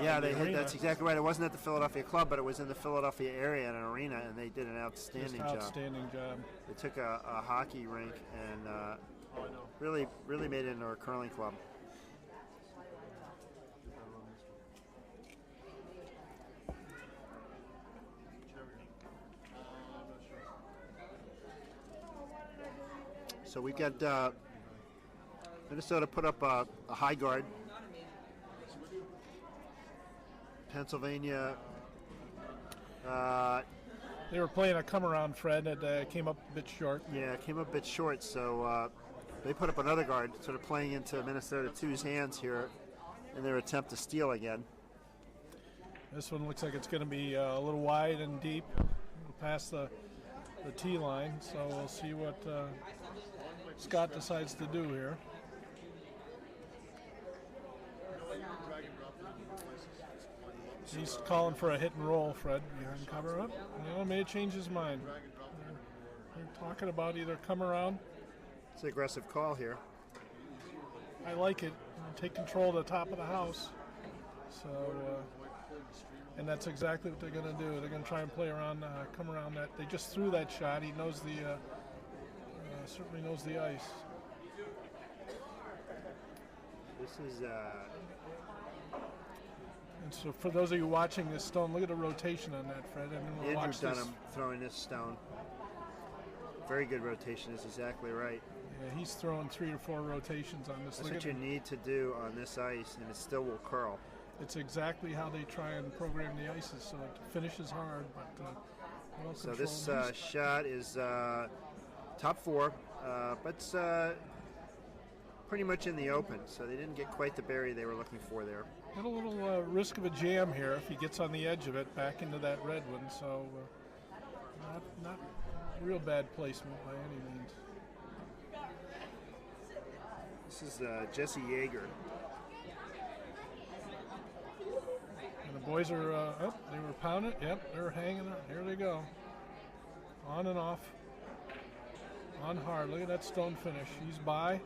Yeah, that's exactly right. It wasn't at the Philadelphia Club, but it was in the Philadelphia area in an arena, and they did an outstanding job. They took a hockey rink and really made it into a curling club. So we've got Minnesota put up a high guard. Pennsylvania. They were playing a come around, Fred. It came up a bit short. Yeah, it came up a bit short. So They put up another guard, sort of playing into Minnesota 2's hands here in their attempt to steal again. This one looks like it's going to be a little wide and deep past the tee line, so we'll see what Scott decides to do here. He's calling for a hit and roll, Fred, behind cover up. May change his mind. They're talking about either come around. It's an aggressive call here. I like it. Take control of the top of the house. So, and that's exactly what they're going to do. They're going to try and play around, come around that. They just threw that shot. He knows certainly knows the ice. This is. And so, for those of you watching this stone, look at the rotation on that, Fred. And then we'll Andrew watch Dunham throwing this stone. Very good rotation. Is exactly right. Yeah, he's throwing 3 or 4 rotations on this. That's what you need to do on this ice, and it still will curl. It's exactly how they try and program the ices, so it finishes hard, but well So controlled. this shot is top 4, but it's pretty much in the open, so they didn't get quite the berry they were looking for there. Got a little risk of a jam here if he gets on the edge of it back into that red one, so not real bad placement by any means. This is Jesse Yeager. And the boys are, they were pounding. Yep, they're hanging on. Here they go. On and off. On hard. Look at that stone finish. He's by.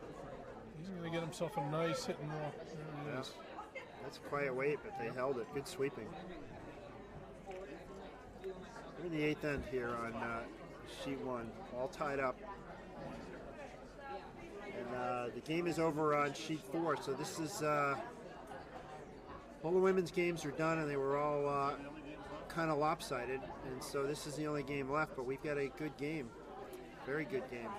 He's going to get himself a nice hit and roll. There it is. That's quiet weight, but they held it. Good sweeping. We're in the 8th end here on sheet 1. All tied up. And the game is over on sheet 4. So this is all the women's games are done, and they were all kind of lopsided. And so this is the only game left, but we've got a good game. Very good game.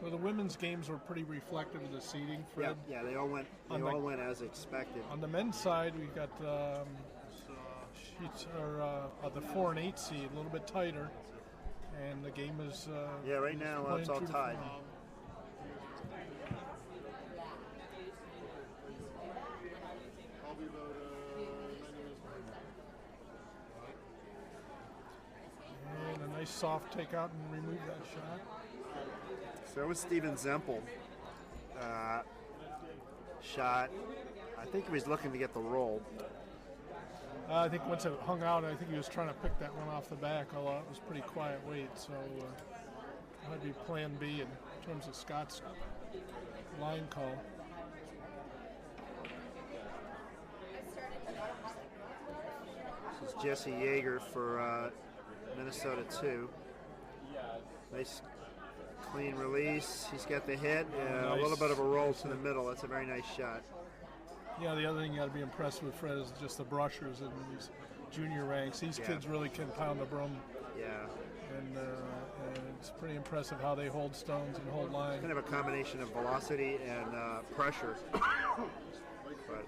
So the women's games were pretty reflective of the seeding, Fred. Yeah, they all went. They all went as expected. On the men's side, we've got sheets are the 4 and 8 seed, a little bit tighter, and the game is. Right now it's all tied. And a nice soft takeout and remove that shot. So was Steven Zempel. Shot. I think he was looking to get the roll. I think once it hung out, I think he was trying to pick that one off the back, although it was pretty quiet weight. So that'd be plan B in terms of Scott's line call. This is Jesse Yeager for Minnesota 2. Nice clean release. He's got the hit. A little bit of a roll to the middle. That's a very nice shot. Yeah, the other thing you got to be impressed with, Fred, is just the brushers in these junior ranks. These kids really can pound the broom. Yeah. And it's pretty impressive how they hold stones and hold line. Kind of a combination of velocity and pressure. But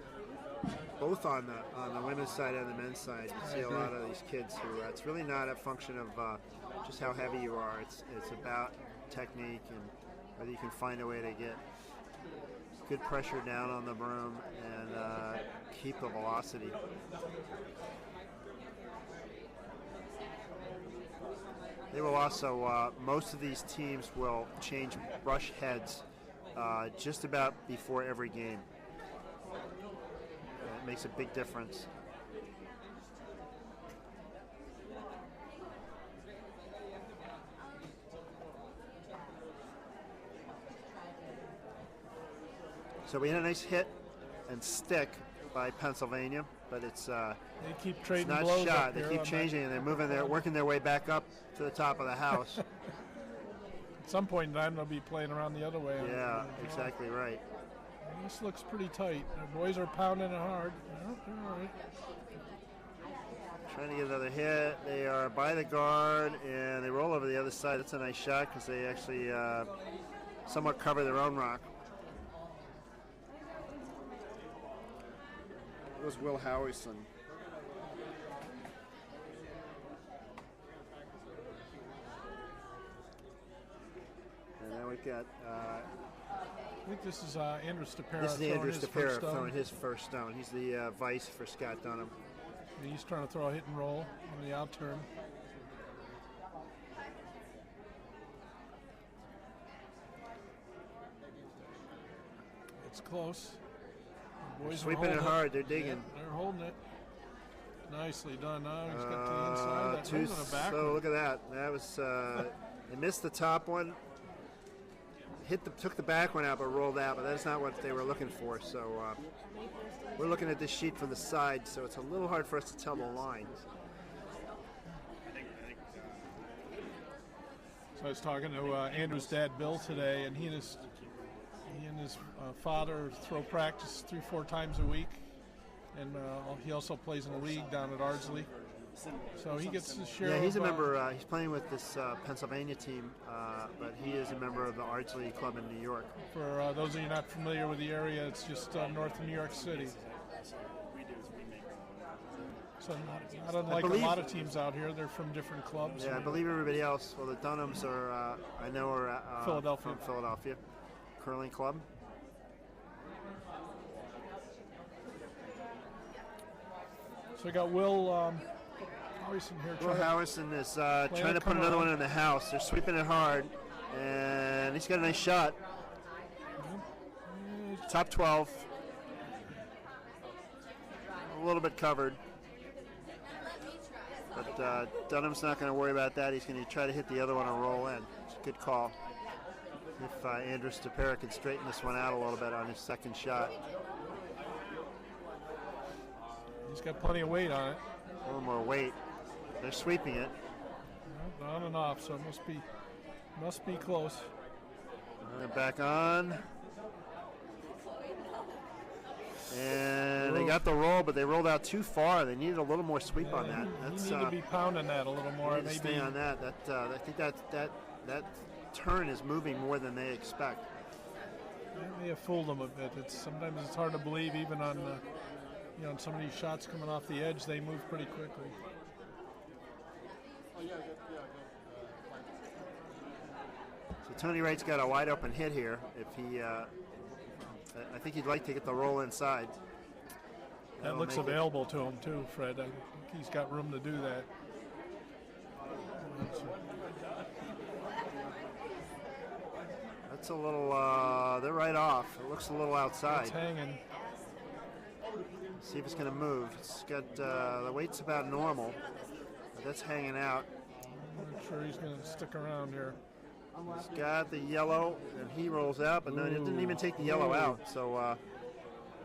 both on the women's side and the men's side, you see a lot of these kids who it's really not a function of just how heavy you are. It's about technique and whether you can find a way to get good pressure down on the broom and keep the velocity. They will also, most of these teams will change brush heads just about before every game. It makes a big difference. So we had a nice hit and stick by Pennsylvania, but it's they keep trading not blows shot. up They here keep on changing, and they're moving. They're working their way back up to the top of the house. At some point in time, they'll be playing around the other way. Yeah, exactly right. This looks pretty tight. The boys are pounding it hard. Well, they're all right. Trying to get another hit. They are by the guard, and they roll over the other side. That's a nice shot because they actually somewhat cover their own rock. It was Will Howison. And then we've got think this is Andrew Stapera. This is throwing Andrew his Stapera first stone. throwing his first stone. He's the vice for Scott Dunham. And he's trying to throw a hit and roll on the out turn. It's close. The boys are Sweeping it holding hard. They're digging. Yeah, they're holding it. Nicely done. Now he's got to the inside. That Two, moves on a back. so look at that. That was they missed the top one. Took the back one out, but rolled out. But that's not what they were looking for. So we're looking at this sheet from the side, so it's a little hard for us to tell the line. So I was talking to Andrew's dad, Bill, today, and he and his father throw practice 3-4 times a week, and he also plays in a league down at Ardsley. So he gets his share. Yeah, he's of, a member. He's playing with this Pennsylvania team, but he is a member of the Ardsley Club in New York. For those of you not familiar with the area, it's just north of New York City. So not unlike a lot of teams out here, they're from different clubs. Yeah, I believe everybody else. Well, the Dunhams are, I know, are Philadelphia. from Philadelphia, curling club. So we got Will Howison here. Will Howison is trying to put another one in the house. They're sweeping it hard, and he's got a nice shot. Top 12. A little bit covered. But Dunham's not going to worry about that. He's going to try to hit the other one and roll in. It's a good call. If Andrew Stapera can straighten this one out a little bit on his second shot. He's got plenty of weight on it. A little more weight. They're sweeping it. On and off, so it must be close. And they're back on. And they got the roll, but they rolled out too far. They needed a little more sweep on that. You need to be pounding that a little more. Maybe stay on that. I think that turn is moving more than they expect. That may have fooled them a bit. Sometimes it's hard to believe, even on on some of these shots coming off the edge, they move pretty quickly. So Tony Wright's got a wide open hit here. If he, I think he'd like to get the roll inside. That looks available to him too, Fred. I think he's got room to do that. That's a little. They're right off. It looks a little outside. It's hanging. See if it's going to move. It's got the weight's about normal, but that's hanging out. I'm not sure he's going to stick around here. He's got the yellow, and he rolls out, but no, he didn't even take the yellow out. So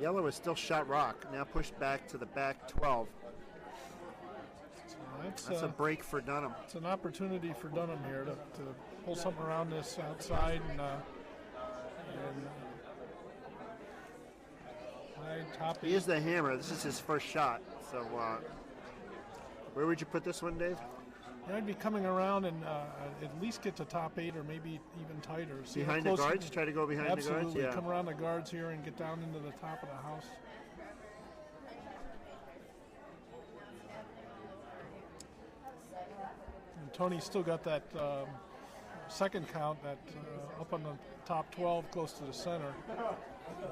yellow is still shot rock. Now pushed back to the back 12. So that's a break for Dunham. It's an opportunity for Dunham here to pull something around this outside and top. He is the hammer. This is his first shot. So where would you put this one, Dave? I'd be coming around and at least get to top 8 or maybe even tighter. See behind the guards? Try to go behind the guards? Absolutely. Yeah. Come around the guards here and get down into the top of the house. And Tony's still got that second count that up on the top 12 close to the center.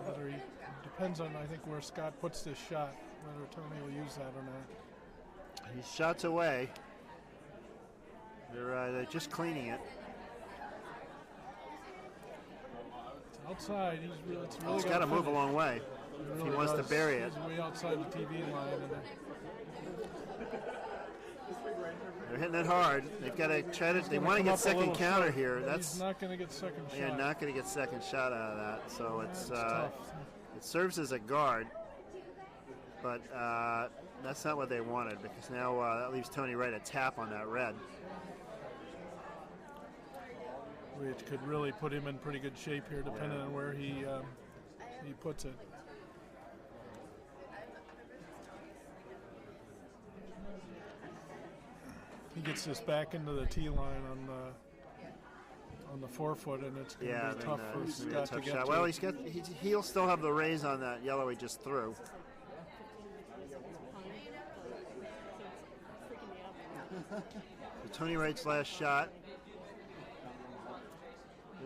Whether he depends on, I think, where Scott puts this shot, whether Tony will use that or not. He's shots away. They're just cleaning it. It's outside. He's got to move a long way if he wants to bury it. He's way outside the TV line. They're hitting it hard. They've got to try to. They want to get second counter here. He's not going to get second shot. They're not going to get second shot out of that. So it's tough. it serves as a guard, but that's not what they wanted because now that leaves Tony Wright a tap on that red. Which could really put him in pretty good shape here, depending on where he puts it. He gets this back into the tee line on the forefoot, and it's going to be tough for Scott to get shot. to. Well, he'll still have the raise on that yellow he just threw. So Tony Wright's last shot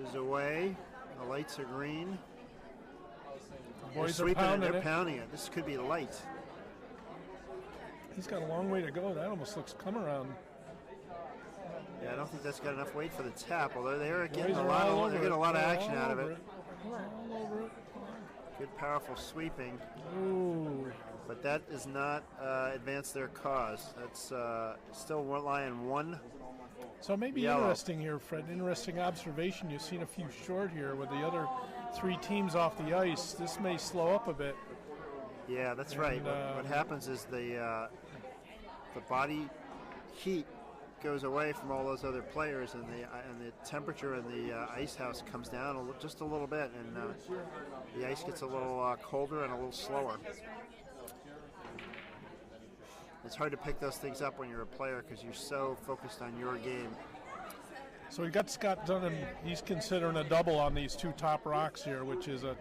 is away. The lights are green. boys are sweeping it. pounding They're it. pounding it. This could be light. He's got a long way to go. That almost looks come around. Yeah, I don't think that's got enough weight for the tap. Although they're getting Boys a are lot all of over they're getting a it. lot of They're action all out of over it. All over it. Good, powerful sweeping. Ooh. But that does not advance their cause. That's still lying one. So maybe Yellow. interesting here, Fred. Interesting observation. You've seen a few short here with the other 3 teams off the ice. This may slow up a bit. Yeah, that's right. What happens is the body heat goes away from all those other players, and the temperature in the ice house comes down just a little bit, and the ice gets a little colder and a little slower. It's hard to pick those things up when you're a player because you're so focused on your game. So we got Scott Dunham. He's considering a double on these 2 top rocks here, which is a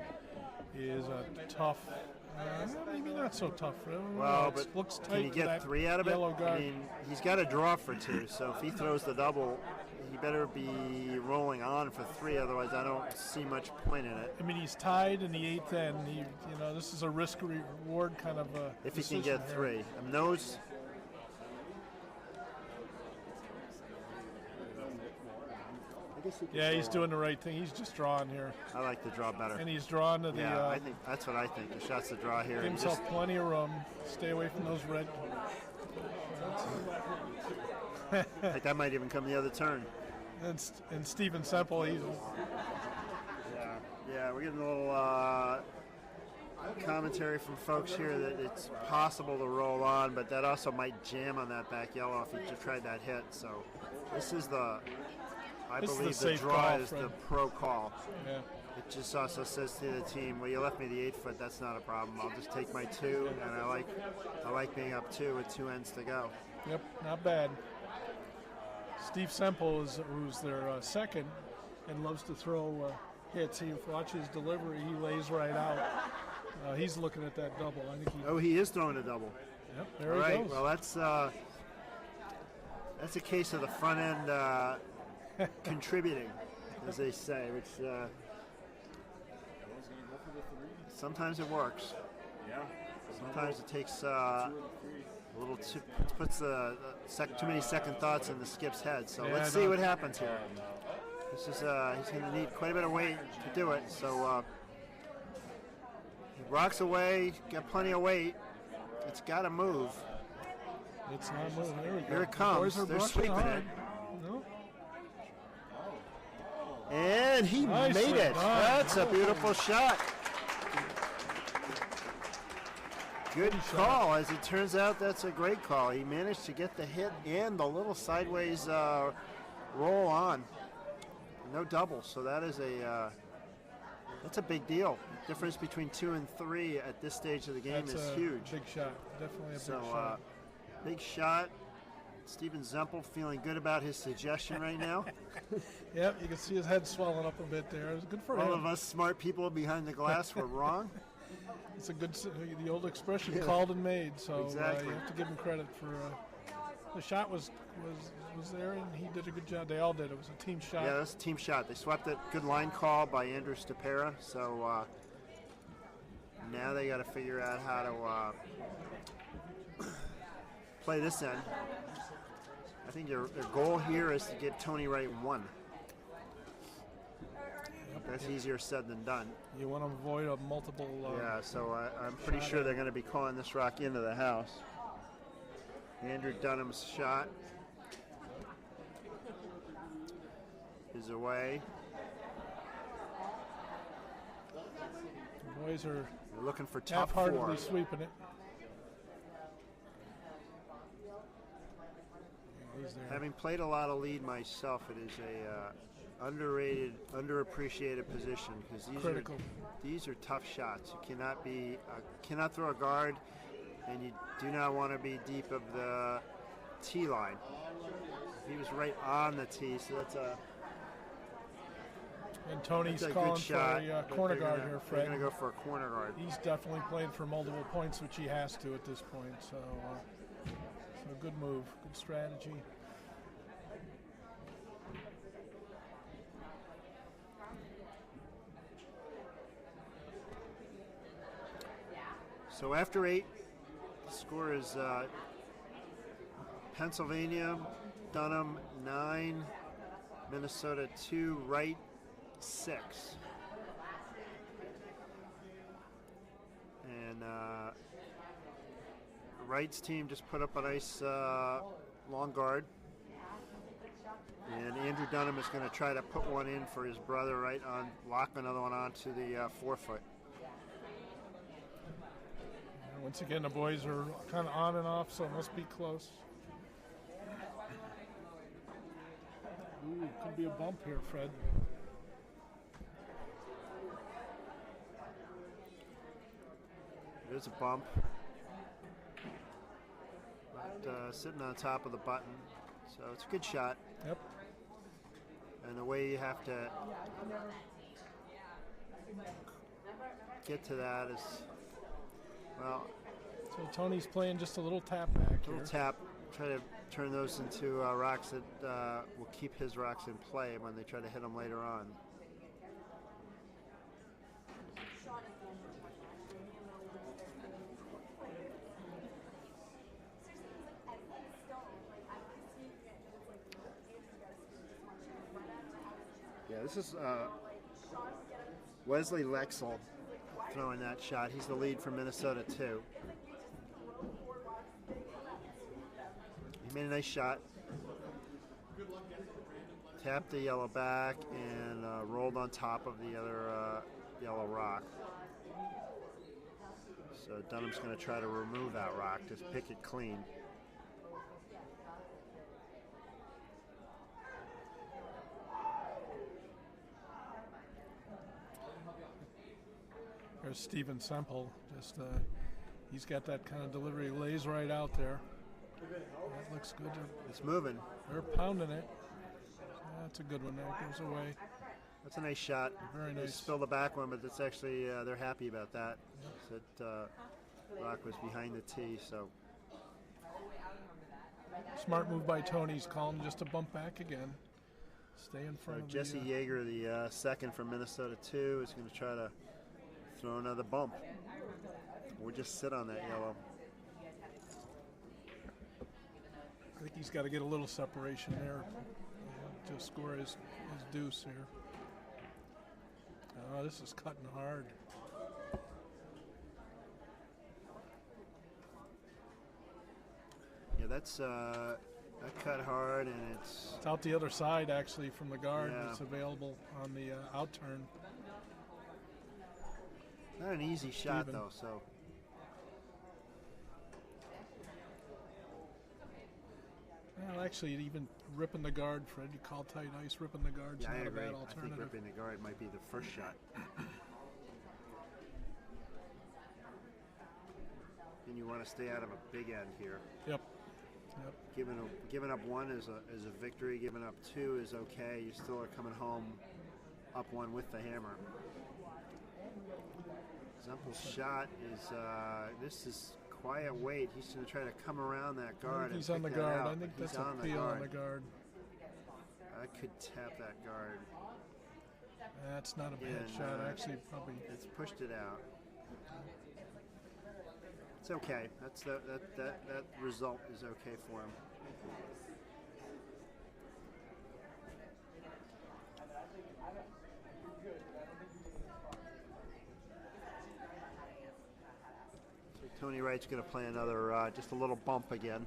tough. Maybe not so tough. Well, It but looks tight can he for get that 3 out of it? yellow guard. I mean, he's got to draw for 2, so if he throws the double, he better be rolling on for 3. Otherwise, I don't see much point in it. I mean, he's tied in the 8th end. This is a risk reward kind of a. If he can decision get here. 3, and those. Yeah, he's doing the right thing. He's just drawing here, I like the draw better. and he's drawing to the. Yeah, I think that's what I think. The shot's the draw here. Give He himself just- plenty of room. Stay away from those red. I think that might even come the other turn. And Stephen Semple, he's. Yeah, we're getting a little commentary from folks here that it's possible to roll on, but that also might jam on that back yellow if he just tried that hit. So this is I This is the believe the safe draw call, is Fred. the pro call. Yeah. It just also says to the team, well, you left me the 8-foot, that's not a problem. I'll just take my 2, and I like being up 2 with 2 ends to go. Yep, not bad. Steve Semple who's their second, and loves to throw hits. He watches delivery. He lays right out. He's looking at that double. I think he. Oh, he is throwing a double. Yep, there All he right, goes. well, that's a case of the front end contributing, as they say, which sometimes it works. Sometimes it takes a little puts too many second thoughts in the skip's head. So let's see what happens here. This is he's going to need quite a bit of weight to do it. So he rocks away, got plenty of weight. It's got to move. It's not moving. There we go. Here it The comes. boys are They're brushing sweeping hard. it. No? And he Nicely made it. done. That's a beautiful shot. Good call. As it turns out, that's a great call. He managed to get the hit and the little sideways roll on. No double. So that is that's a big deal. Difference between 2 and 3 at this stage of the game That's is a huge. Big shot. Definitely a big So shot. big shot. Stephen Zempel feeling good about his suggestion right now. Yep, you can see his head swelling up a bit there. It was good for All him. of us smart people behind the glass were wrong. It's a good, the old expression, called and made. So Exactly. you have to give him credit for the shot was there, and he did a good job. They all did. It was a team shot. Yeah, that's a team shot. They swept it. Good line call by Andrew Stapera. So now they got to figure out how to play this end. I think their goal here is to get Tony Wright 1. That's easier said than done. You want to avoid a multiple. Yeah, so I'm pretty sure they're going to be calling this rock into the house. Andrew Dunham's shot is away. The boys are They're looking for top 4. half-heartedly sweeping it. Yeah, he's there. Having played a lot of lead myself, it is a underrated, underappreciated position because these are tough shots. You cannot throw a guard, and you do not want to be deep of the tee line. He was right on the tee, so that's a And Tony's good calling shot. for a but corner they're guard gonna- here, They're Fred. going to go for a corner guard. He's definitely playing for multiple points, which he has to at this point. So good move, good strategy. So after 8, the score is Pennsylvania, Dunham 9, Minnesota 2, Wright 6. And Wright's team just put up a nice long guard. And Andrew Dunham is going to try to put one in for his brother right on, lock another one onto the forefoot. Once again, the boys are kind of on and off, so it must be close. Ooh, could be a bump here, Fred. There's a bump. But sitting on top of the button. So it's a good shot. Yep. And the way you have to get to that is, well, So Tony's playing just a little tap back a little here. tap. Try to turn those into rocks that will keep his rocks in play when they try to hit them later on. Yeah, this is Wesley Lexel throwing that shot. He's the lead for Minnesota too. He made a nice shot. Tapped the yellow back and rolled on top of the other yellow rock. So Dunham's going to try to remove that rock, just pick it clean. There's Steven Semple. Just he's got that kind of delivery, lays right out there. That looks good. It's moving. They're pounding it. That's a good one. There goes away. That's a nice shot. Very They nice. spilled the back one, but it's actually they're happy about that. That rock was behind the tee, so Smart move by Tony. He's calling just a bump back again. Stay in front of Jesse the, Yeager, the second from Minnesota 2, is going to try to throw another bump. Or just sit on that yellow. I think he's got to get a little separation there to score his deuce here. Oh, this is cutting hard. Yeah, that's that cut hard, and it's It's out the other side, actually, from the guard. Yeah. It's available on the out turn. not an easy shot, Steven. though, so Well, actually, even ripping the guard, Fred, you call tight ice, ripping the guard's yeah, I not a agree. bad I think alternative. ripping the guard might be the first shot. And you want to stay out of a big end here. Yep. Giving up one is a victory. Giving up two is okay. You still are coming home up one with the hammer. Zempel's shot is this is quiet weight. He's going to try to come around that I guard. think he's and on the pick that guard. out, I think but that's he's a on the peel on guard. the guard. I could tap that guard. That's not a bad And, shot. Actually, probably. It's pushed it out. It's okay. That's that result is okay for him. So Tony Wright's going to play another, just a little bump again.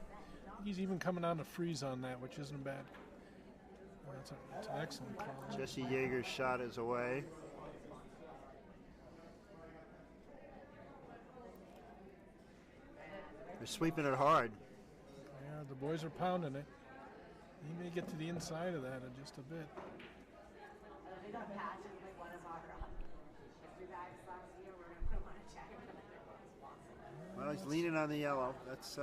He's even coming on to freeze on that, which isn't bad. That's an excellent call. Jesse Yeager's shot is away. They're sweeping it hard. Yeah, the boys are pounding it. He may get to the inside of that in just a bit. Well, he's leaning on the yellow. That's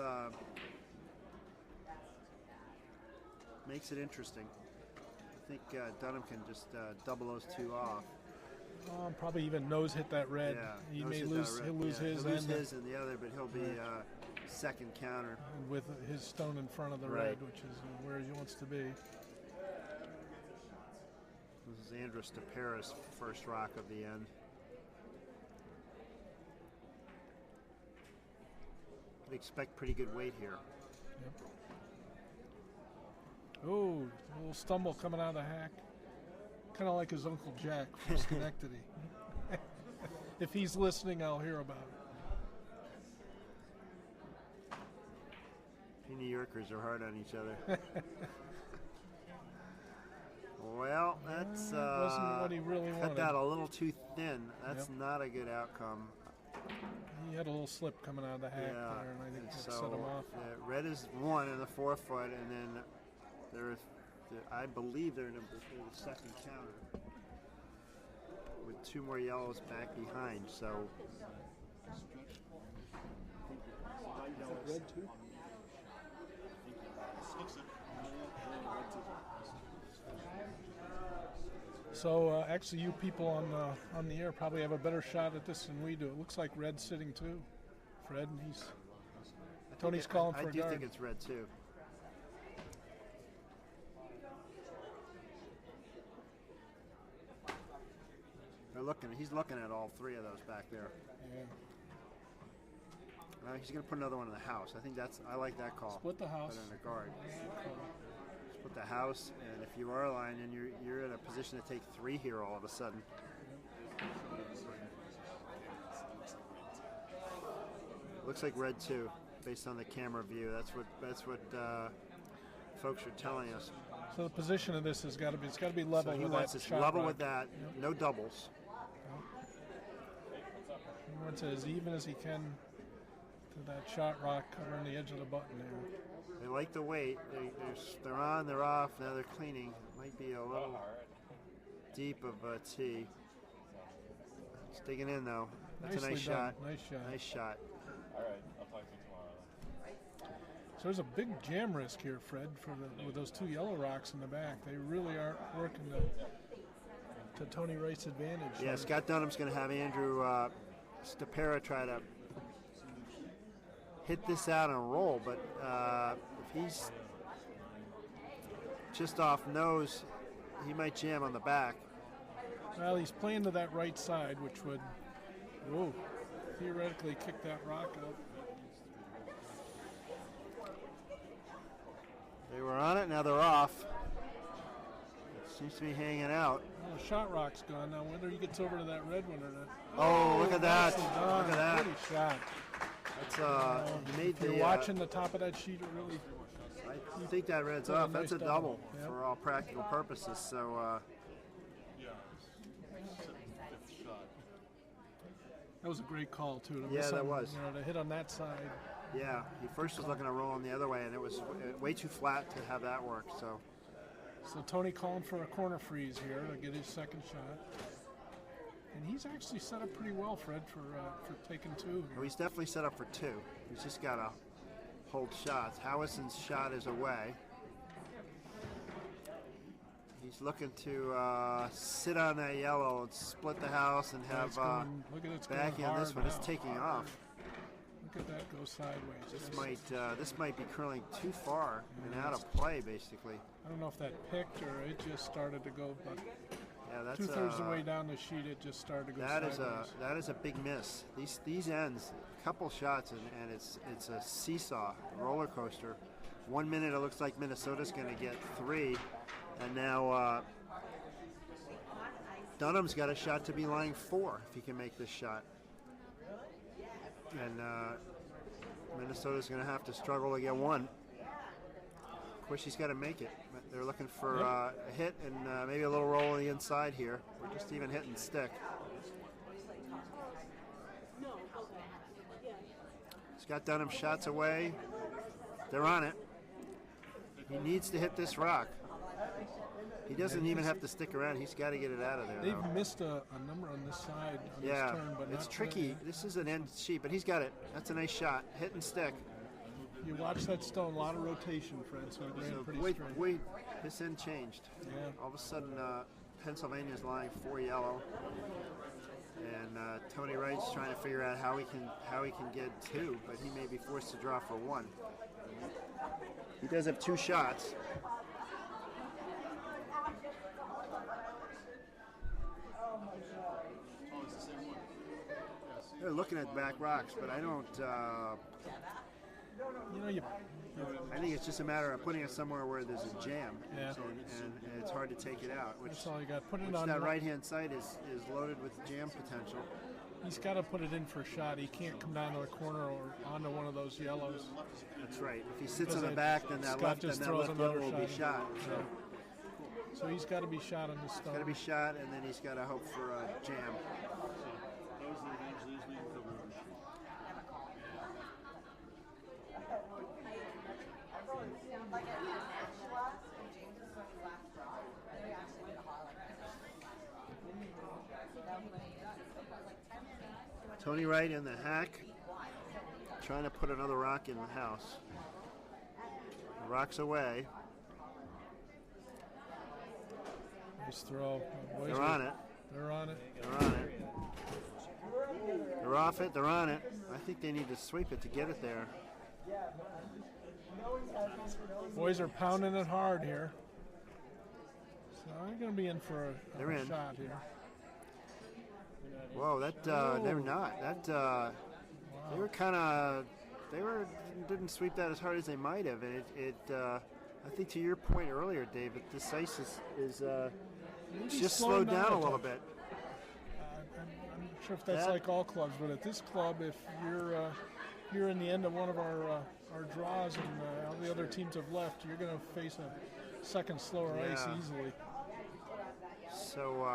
makes it interesting. I think Dunham can just double those two off. Probably even nose hit that red. Yeah, He nose may hit that lose. red. He'll lose Yeah, his he'll lose and his and the other, but he'll be second counter. with his stone in front of the Right. red, which is where he wants to be. This is Andrus DeParis' first rock of the end. expect pretty good weight here. Oh, a little stumble coming out of the hack. Kind of like his Uncle Jack from Schenectady. If he's listening, I'll hear about it. You New Yorkers are hard on each other. Well, that's wasn't what he really cut wanted. that a little too thin. That's not a good outcome. He had a little slip coming out of the hack there, and I think that set him off. Red is 1 in the forefoot, and then I believe they're in the second counter with 2 more yellows back behind. So Red too? So actually, you people on the air probably have a better shot at this than we do. It looks like Red's sitting too, Fred, and Tony's calling for a guard. I do think it's Red too. He's looking at all 3 of those back there. Yeah. He's going to put another one in the house. I like that call. Split the house. Put it in the guard. Split the house, and if you are a line, and you're in a position to take 3 here all of a sudden. Looks like Red too, based on the camera view. That's what folks are telling us. So the position of this has got to be level. So he with wants that it shot level rock. with that. Yep. No doubles. He wants it as even as he can to that shot rock covering the edge of the button there. They like the weight. They're on, they're off. Now they're cleaning. Might be a little deep of a tee. It's digging in though. That's Nicely a nice done. shot. Nice shot. Nice shot. All right, I'll talk to you tomorrow. So there's a big jam risk here, Fred, with those 2 yellow rocks in the back. They really aren't working to Tony Wright's advantage. Yeah, Scott Dunham's going to have Andrew Stapera try to hit this out and roll, but if he's just off nose, he might jam on the back. Well, he's playing to that right side, which would, theoretically kick that rock out. They were on it, now they're off. It seems to be hanging out. Well, the shot rock's gone. Now, whether he gets over to that red one or not. Oh, look at that. Nicely done. Look at that. Pretty shot. That's, he made If you're the, watching the top of that sheet, it really... I think that red's What a off. That's nice a double Yep. for all practical purposes. So, That was a great call, too. To Yeah, miss that on, was. to hit on that side. yeah, he first was looking to roll on the other way, and it was way too flat to have that work. So, So Tony calling for a corner freeze here to get his second shot. And he's actually set up pretty well, Fred, for taking 2 well, here. he's definitely set up for 2. He's just got to hold shots. Howison's shot is away. He's looking to sit on that yellow and split the house and have Look at it's going backing on this hard one. It's now. taking off. Look at that go sideways. This might be curling too far and out of play, basically. I don't know if that picked or it just started to go, but Yeah, that's 2/3 of the way down the sheet, it just started to go that sideways. that is a big miss. These ends, a couple shots, and it's a seesaw roller coaster. 1 minute it looks like Minnesota's going to get 3, and now Dunham's got a shot to be lying 4 if he can make this shot. And Minnesota's going to have to struggle to get 1. Of course, he's got to make it. But they're looking for a hit and maybe a little roll on the inside here, or just even hit and stick. Scott Dunham shots away. They're on it. He needs to hit this rock. He doesn't even have to stick around. He's got to get it out of there. They've though. missed a number on this side on this Yeah, turn, but it's not tricky. really. This is an end sheet, but he's got it. That's a nice shot. Hit and stick. You watch that stone, a lot of rotation, Fred, so it ran pretty straight. Wait, this end changed. Yeah. All of a sudden, Pennsylvania's lying 4 yellow, and Tony Wright's trying to figure out how he can get 2, but he may be forced to draw for 1. He does have 2 shots. They're looking at back rocks, but I don't. You know, I think it's just a matter of putting it somewhere where there's a jam, Yeah. and it's hard to take it out. Which, that's all you got. Put it which on. that right-hand side is loaded with jam potential. He's got to put it in for a shot. He can't come down to the corner or onto one of those yellows. That's right. If he sits on Because the back, then that Scott left just and that throws left another yellow will be shot. shot. So he's got to be shot on the stone. Got to be shot, and then he's got to hope for a jam. Those are the games that usually cover. Tony Wright in the hack, trying to put another rock in the house. The rock's away. Nice throw. Boys They're on it. They're on it. They're on it. They're off it. They're on it. I think they need to sweep it to get it there. Boys are pounding it hard here. So I'm going to be in for They're a in. shot here. Whoa, that they're not. That they were kind of didn't sweep that as hard as they might have, and it I think to your point earlier, David, this ice is Maybe just slowing slowed down a little touch. bit. I'm not sure if that's That- like all clubs, but at this club, if you're in the end of one of our draws and all the other teams have left, you're going to face a second slower ice Yeah. easily. So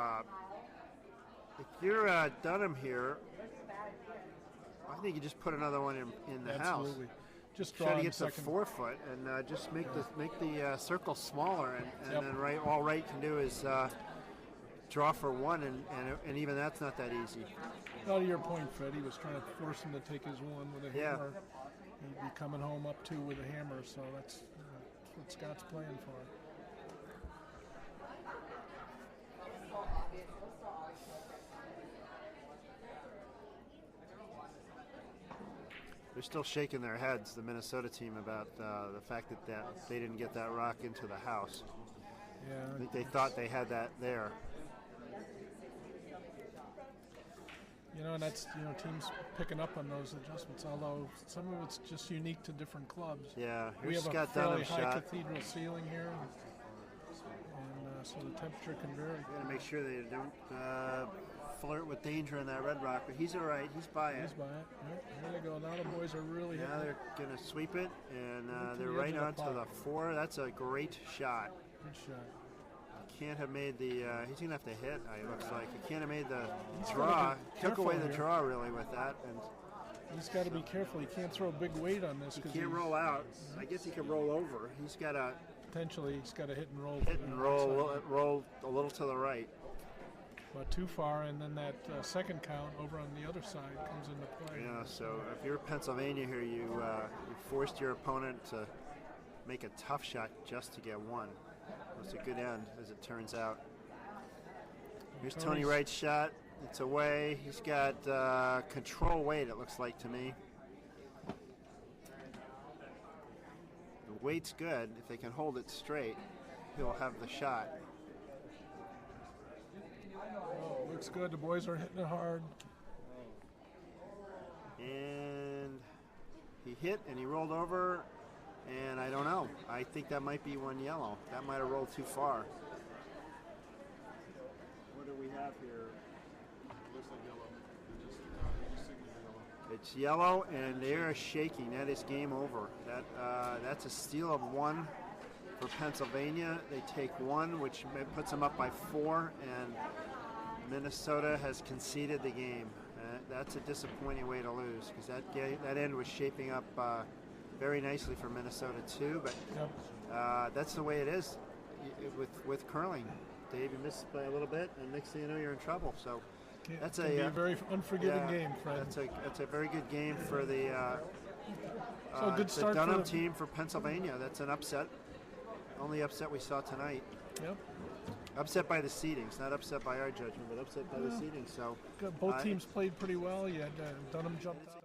if you're Dunham here, I think you just put another one in the house. Absolutely. Just draw Try to in get to second. 4 foot and just make the circle smaller, and Yep. then all Wright can do is draw for one, and even that's not that easy. Well, to your point, Fred, he was trying to force him to take his one with a Yeah. hammer. He'd be coming home up two with a hammer, so that's what Scott's playing for. They're still shaking their heads, the Minnesota team, about the fact that they didn't get that rock into the house. Yeah, I think they thought they had that there. you know, and that's teams picking up on those adjustments. Although some of it's just unique to different clubs. Yeah, We here's have Scott a fairly Dunham's high shot. cathedral ceiling here, and so the temperature can vary. Got to make sure they don't flirt with danger in that red rock, but he's all right. He's by it. He's by it. Yep, there they go. Now the boys are really Now hitting it. they're going to sweep it, and Right to they're the right edge of the onto the puck. 4. That's a great shot. Good shot. Can't have made the. He's going to have to hit, it looks like. He can't have made the He's draw. gotta be Took away careful the here. draw, really, with that. And He's got to be careful. He can't throw a big weight on this he because can't roll out. I guess he can roll over. He's got to potentially he's got to hit and roll. hit and roll a little to the right. But too far, and then that second count over on the other side comes into play. Yeah, so if you're Pennsylvania here, you forced your opponent to make a tough shot just to get one. It's a good end, as it turns out. Here's Tony Tony's- Wright's shot. It's away. He's got control weight, it looks like to me. The weight's good. If they can hold it straight, he'll have the shot. Oh, looks good. The boys are hitting it hard. And he hit and he rolled over, and I don't know. I think that might be one yellow. That might have rolled too far. What do we have here? Looks like yellow. Just signal yellow. It's yellow, and they're shaking. That is game over. That's a steal of 1 for Pennsylvania. They take 1, which puts them up by 4, and Minnesota has conceded the game. That's a disappointing way to lose, because that end was shaping up very nicely for Minnesota too. But Yep. that's the way it is with curling. Dave, you missed by a little bit, and next thing you know, you're in trouble. So that's Can be a very unforgiving game, Fred. That's a very good game for the So a good the start Dunham for the team for Pennsylvania. That's an upset. Only upset we saw tonight. Yep. Upset by the seedings, not upset by our judgment, but upset by the seedings. So Both teams played pretty well. You had Dunham jumped out.